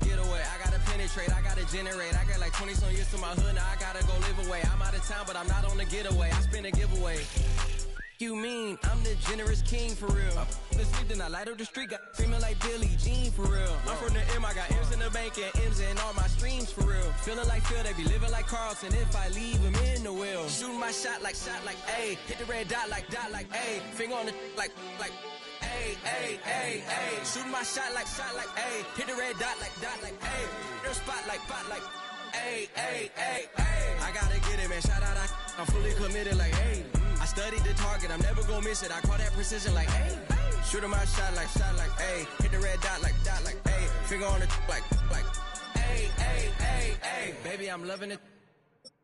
P: get away. I gotta penetrate, I gotta generate. I got like 20 some years to my hood, now I gotta go live away. I'm out of town, but I'm not on the getaway. I spin a giveaway. You mean I'm the generous king for real? The sleep, then I light up the street, got screaming like Billie Jean for real. I'm from the M, I got M's in the bank and M's in all my streams for real. Feeling like Phil, they be living like Carlton if I leave him in the wheel. Shooting my shot like, ayy. Hit the red dot like, ayy. Finger on the like, ayy, ayy, ayy, ayy. Shooting my shot like, ayy. Hit the red dot like, ayy. Their spot like, ayy, ayy, ayy, ayy. I gotta get it, man. Shout out, I'm fully committed like, ayy. I studied the target, I'm never gonna miss it. I call that precision like, ayy. Shooting my shot like, ayy. Hit the red dot like, ayy. Finger on the like, ayy, ayy, ayy, ayy. Baby, I'm loving it.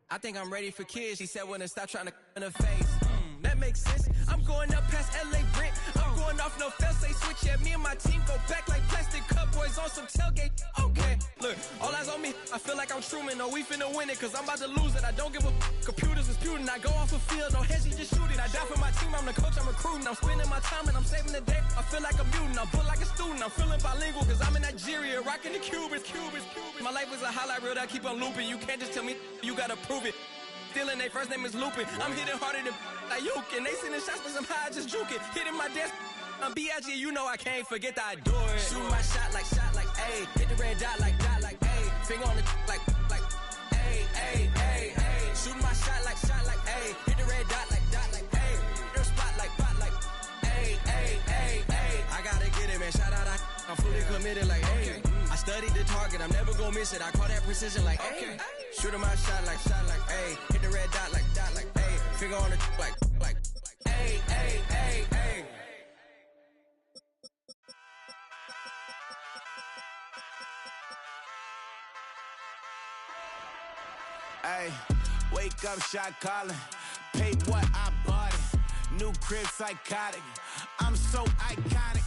P: I think I'm ready for kids. She said when to stop trying to in her face. That makes sense. I'm going up past LA Brent. I'm going off no fail, say switch. Yeah, me and my team go back like plastic cup boys on some tailgate. Okay, look, all eyes on me. I feel like I'm Truman. No, we finna win it, cause I'm about to lose it. I don't give a computers disputing. I go off a field, no heads, just shoot it. I die for my team, I'm the coach, I'm recruiting. I'm spending my time and I'm saving the day. I feel like a mutant, I'm built like a student. I'm feeling bilingual, cause I'm in Nigeria, rocking the Cubans. My life is a highlight reel that I keep on looping. You can't just tell me, you gotta prove it. Stealing, they first name is Lupin. I'm hitting harder than like Yukin. They sending shots, but somehow I just juke it. Hitting my desk, I'm B.I.G. You know I can't forget that I do it. Shooting my shot like, ayy. Hit the red dot like, ayy. Finger on the like, ayy, ayy, ayy, ayy. Shooting my shot like, ayy. Hit the red dot like, ayy. Their spot like, ayy, ayy, ayy, ayy. I gotta get it, man. Shout out, I'm fully committed like, ayy. I studied the target, I'm never gonna miss it. I call that precision like, ayy. Shooting my shot like, ayy. Hit the red dot like, ayy. Finger on the like, ayy, ayy, ayy, ayy.
J: Ayy, wake up, shot calling. Paid what I bought it. New crib, psychotic. I'm so iconic.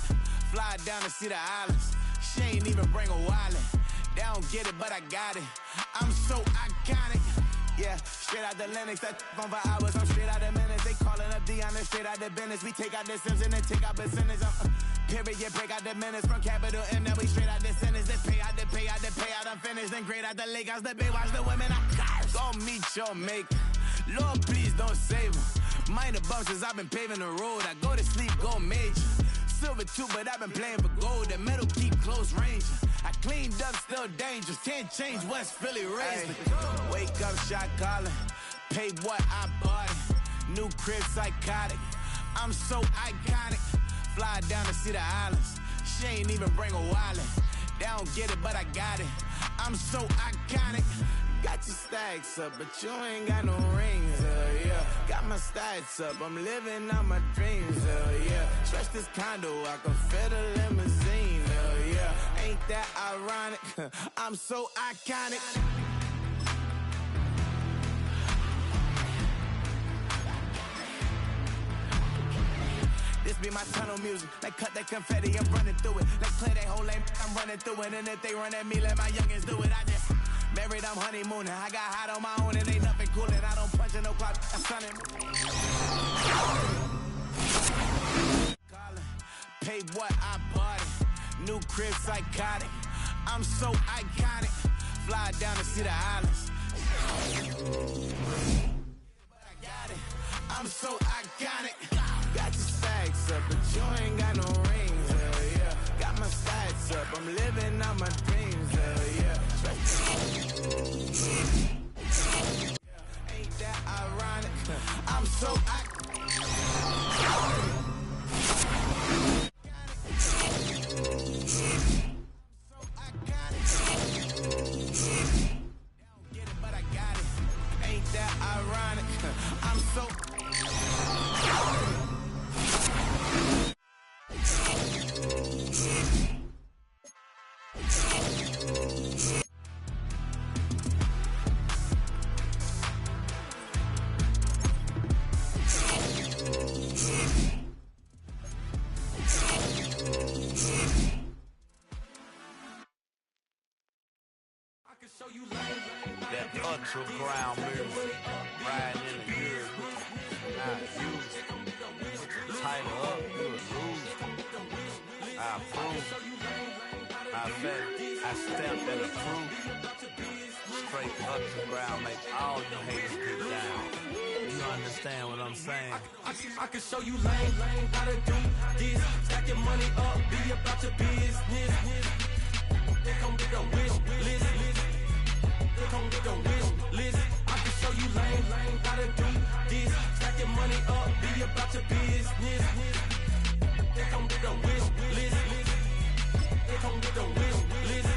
J: Fly down to see the islands. She ain't even bring a wallet. They don't get it, but I got it. I'm so iconic. Yeah, straight out the Lennox, that on for hours. I'm straight out the minutes. They calling up Dion, straight out the business. We take out the Sims and then take out percentage. Period, break out the minutes from capital M. Now we straight out the sentence. They pay out, I'm finished. Then great out the Lakers, the big watch the women. I got go meet your maker. Lord, please don't save them. Minor bumps as I've been paving the road. I go to sleep, go major. Silver too, but I've been playing for gold. The metal keep close range. I cleaned up, still dangerous. Can't change West Philly raised me. Wake up, shot calling. Paid what I bought it. New crib, psychotic. I'm so iconic. Fly down to see the islands. She ain't even bring a wallet. They don't get it, but I got it. I'm so iconic. Got your stacks up, but you ain't got no rings, yeah. Got my stats up, I'm living out my dreams, yeah. Stretch this condo, I can fit a limousine, yeah. Ain't that ironic? I'm so iconic. This be my tunnel music. Like cut that confetti, I'm running through it. Like play that whole lane, I'm running through it. And if they run at me, let my youngins do it. I just married, I'm honeymooning. I got hot on my own and ain't nothing cool. And I don't punch in no clock, I'm stunning. Paid what I bought it. New crib, psychotic. I'm so iconic. Fly down to see the islands. I'm so iconic. Got your stacks up, but you ain't got no rings, yeah. Got my stats up, I'm living out my dreams, yeah. Ain't that ironic? I'm so Get it, but I got it. Ain't that ironic? I'm so
Q: natural ground move. Riding in the good. Not used. Tighten up, you would lose. I approve. I bet I stepped and approved. Straight up the ground, make all you haters get down. You understand what I'm saying?
J: I can show you lame, how to do this. Stack your money up, be about your business. They come with a wish list. They come with a wish list. I can show you lame, how to do this. Stack your money up, be about your business. They come with a wish list. They come with a wish list.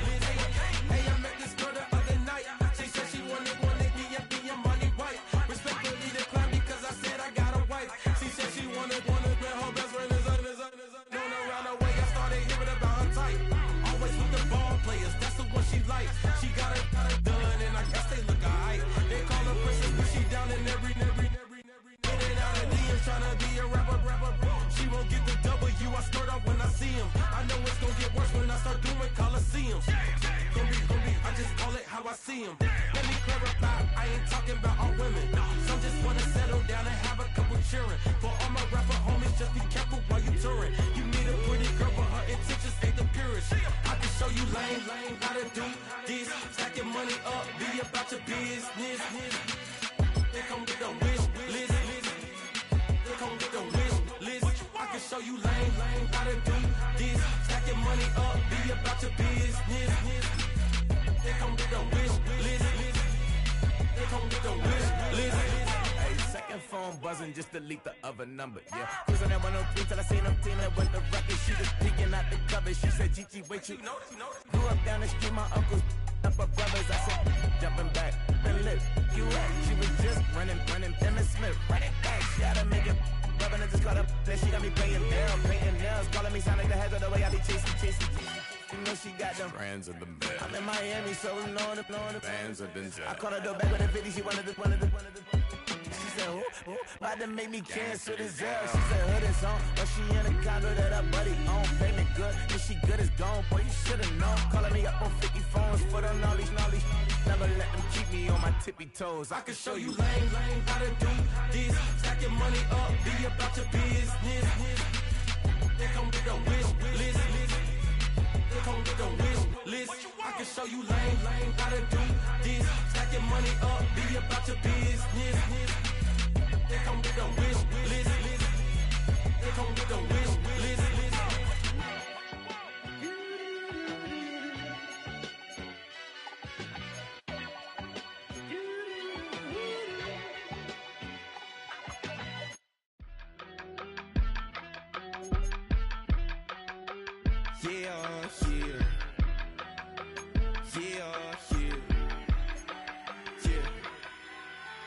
J: Hey, I met this girl the other night. She said she wanted me and money white. Respectfully declined because I said I got a wife. She said she wanted man, her best friend is known around the way. I started hearing about her type. Always with the ball players, that's the one she likes. She got it done, and I guess they look alright. They call her princess, but she down in every. In and out of DMs, tryna be a rapper. She won't get the W, I skirt off when I see him. I know it's gonna get worse when I start doing Coliseums. Gonna be, I just call it how I see him. Let me clarify, I ain't talking about all women. Some just wanna settle down and have a couple cheering. For all my rapper homies, just be careful while you touring. You need a pretty girl, but her intentions ain't the purest. I can show you lame, how to do this. Stack your money up, be about your business. They come with a wish list. They come with a wish list. I can show you lame, how to do this. Stack your money up, be about your business. They come with a wish list. They come with a wish list.
Q: Hey, second phone buzzing, just delete the other number, yeah. Cruising at 103 till I seen them team that went the record. She was peeking out the cover. She said, Gigi, wait, you grew up down the street, my uncles up her brothers. I said, jumping back, and lit, you at. She was just running, Emmitt Smith, run it back. She had to make it, rubbing it, just got up. Then she got me painting nails, calling me Sonic the Hedgehog, the way I be chasing. You know she got them
R: Brands of the best.
Q: I'm in Miami, so we know the
R: Bands of the
Q: I caught her door back with a 50, she wanted the. She said, who? About to make me cancel this L. She said, hood is on, but she in a condo that her buddy own. Payment good, and she good as gone. Boy, you should've known. Calling me up on 50 phones, foot on all these. Never let them keep me on my tippy toes.
J: I can show you lame, how to do this. Stack your money up, be about your business. They come with a wish list. They come with a wish list. I can show you lame, how to do this. Stack your money up, be about your business. They come with a wish list. They come with a wish list.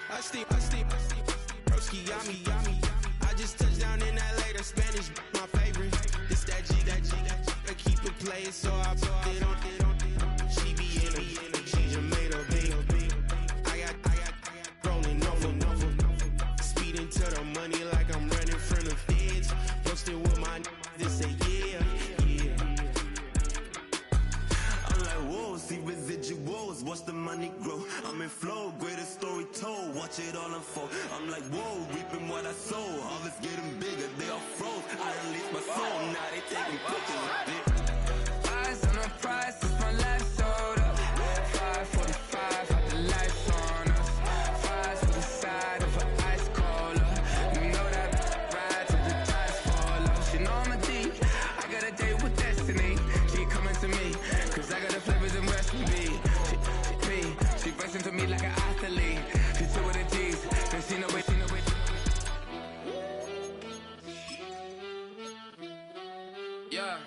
P: I steep, broski, yummy. I just touched down in LA, the Spanish, my favorite. This that G, I keep it playing, so I put it on. She be in it, she just made a beat. I got rolling over, speeding to the money like I'm running from the feds. Posted with my they say yeah.
S: I'm like, whoa, see residuals, watch the money grow. I'm in flow, greatest story told, watch it all unfold. I'm like, whoa, reaping what I sow. Harvest getting bigger, they all froze. I release my soul, now they taking pictures of it.
T: Eyes on the prize, it's my life sold up. 545, had the lights on us. Fries to the side of an ice cola. You know that ride till the tires fall off. She know I'm a D, I got a date with destiny. She coming to me, cause I got the flavors and recipe. She racing to me like an athlete. She two with the G's, then she know it. Yeah.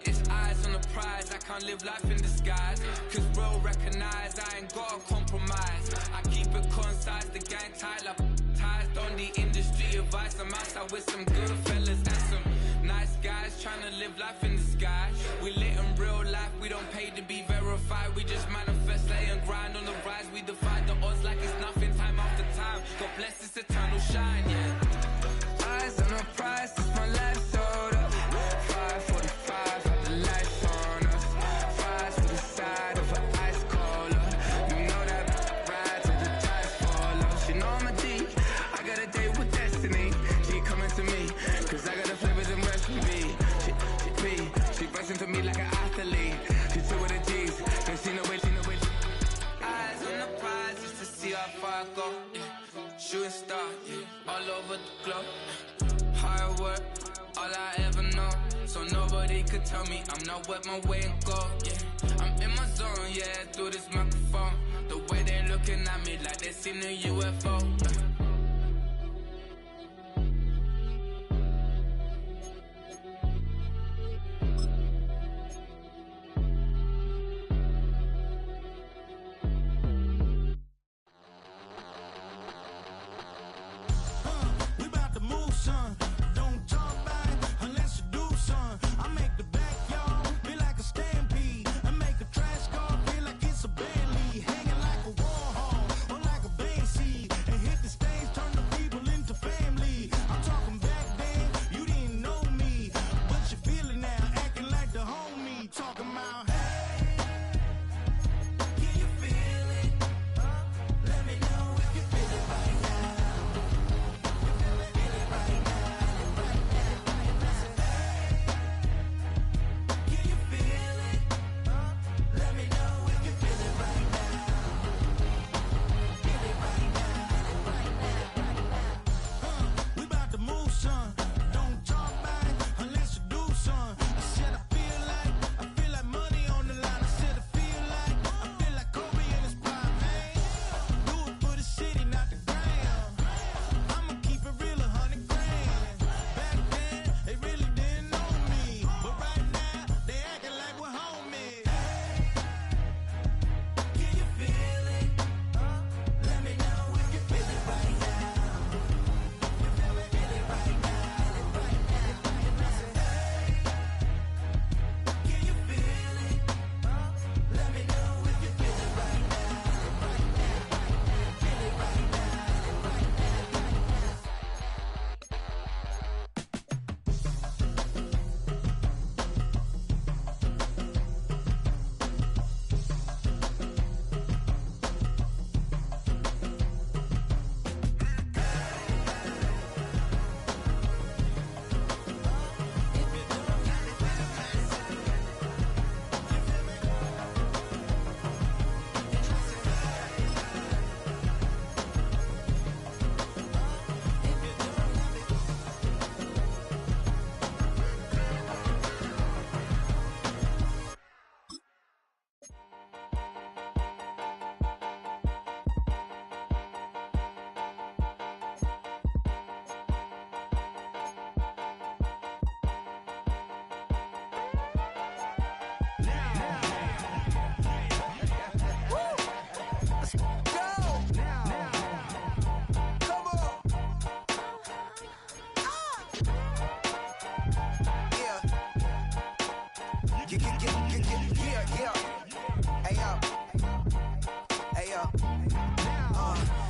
T: It's eyes on the prize, I can't live life in disguise. Cause real recognize, I ain't gotta compromise. I keep it concise, the gang tight like ties on the industry advice. I'm outside with some good fellas and some nice guys trying to live life in the sky. We lit in real life, we don't pay to be verified. We just manifest, lay and grind on the rise. We defy the odds like it's nothing, time after time. God bless this eternal shine, yeah. Eyes on the prize, it's my life sold up. 545, had the lights on us. Fries to the side of an ice cola. You know that with the glow. Hard work, all I ever know. So nobody could tell me I'm not what my way and go. Yeah, I'm in my zone, yeah, through this microphone. The way they looking at me like they seen a UFO.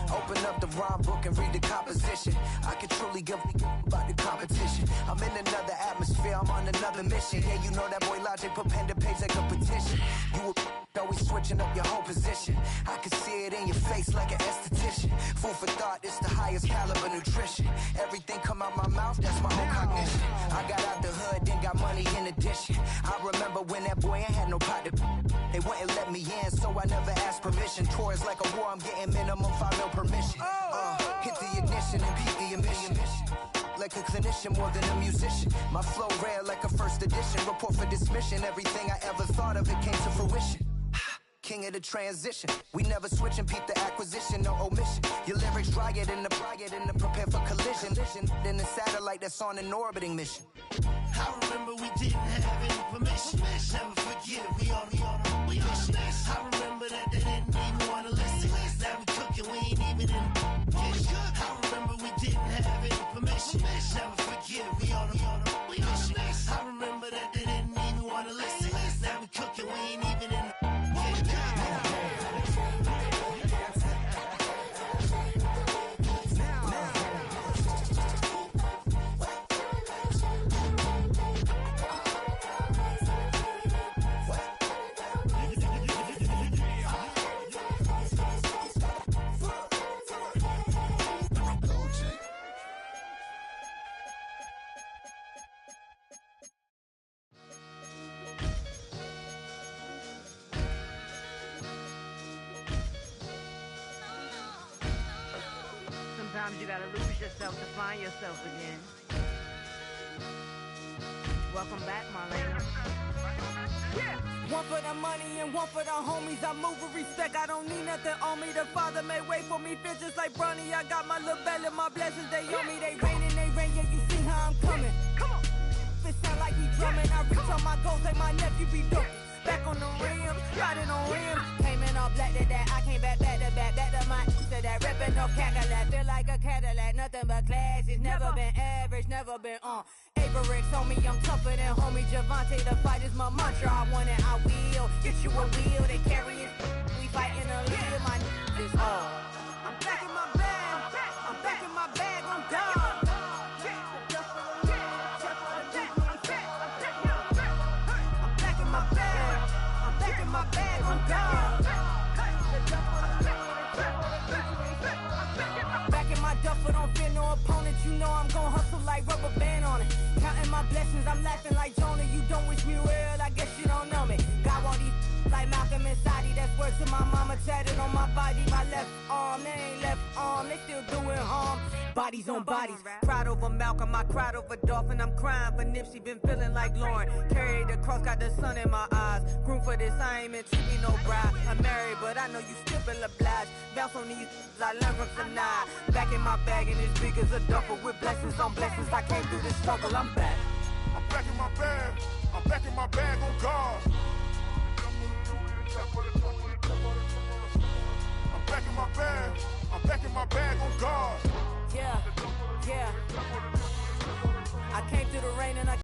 R: Open up the rhyme book and read the composition. I can truly give about the competition. I'm in another atmosphere, I'm on another mission. Yeah, you know that boy Logic put pen to page like a petition. You always switching up your whole position. I can see it in your face like an esthetician. Food for thought, it's the highest caliber nutrition. Everything come out my mouth, that's my whole cognition. I got out the hood, then got money in addition. I remember when that boy ain't had no pot to. They wouldn't let me in, so I never asked permission. Tours like a war, I'm getting minimum 5 mil permission. Hit the ignition and beat the emission. Like a clinician more than a musician. My flow rare like a first edition. Report for dismission. Everything I ever thought of, it came to fruition. King of the transition. We never switch and peep the acquisition, no omission. Your lyrics dry it in the prepare for collision. Then the satellite that's on an orbiting mission.
J: I remember we didn't have any permission. Never forget it, we on a mission. I remember that they didn't even want to listen. Now we cooking, we ain't even in the kitchen. I remember we didn't have any permission. Never forget it, we on a mission. I remember that they didn't even want to listen. Now we cooking, we ain't even in the kitchen.
F: Sometimes you gotta lose yourself to find yourself again. Welcome back, Marlena.
L: Yeah. One for the money and one for the homies. I move with respect, I don't need nothing on me. The Father made way for me, feel just like Bronny. I got my little belly, my blessings, they on me. They rain, yeah, you see how I'm coming. Come on. It sound like we drumming. I reach on my goals like my nephew be dope. Back on the rim, riding on rim. Came in all black to that, I came back to my to that ripping off Cadillac. Feel like a Cadillac, nothing but class. It's never been average, never been on. Averix on me, I'm tougher than homie Javante. The fight is my mantra, I want it, I will. Get you a wheel, they carry it. We fighting a little, my is all. I'm back in my bag, I'm back in my bag, I'm done. My bag, I'm gone. Back in my duffel, don't fear no opponent. You know I'm gon' hustle like rubber band on it. Counting my blessings, I'm laughing like Jonah. You don't wish me well, I guess you don't know me. Got all these like Malcolm and Sadie. That's word to my mama, tatted on my body. My left arm, they ain't left arm, they still doing harm. Bodies on bodies, cried over Malcolm, I cried over Dolphin. I'm crying for Nipsey, been feeling like Lauren. Carried the cross, got the sun in my eyes. Groom for this, I ain't meant to be no bride. I'm married, but I know you still feel obliged. Bounce on these, I learned from tonight. Back in my bag, and it's big as a duffel with blessings on blessings. I came through the struggle, I'm back.
K: I'm back in my bag. I'm back in my bag on guard. I'm back in my bag. I'm back in my bag on guard.
L: Yeah, yeah. I came through the rain and I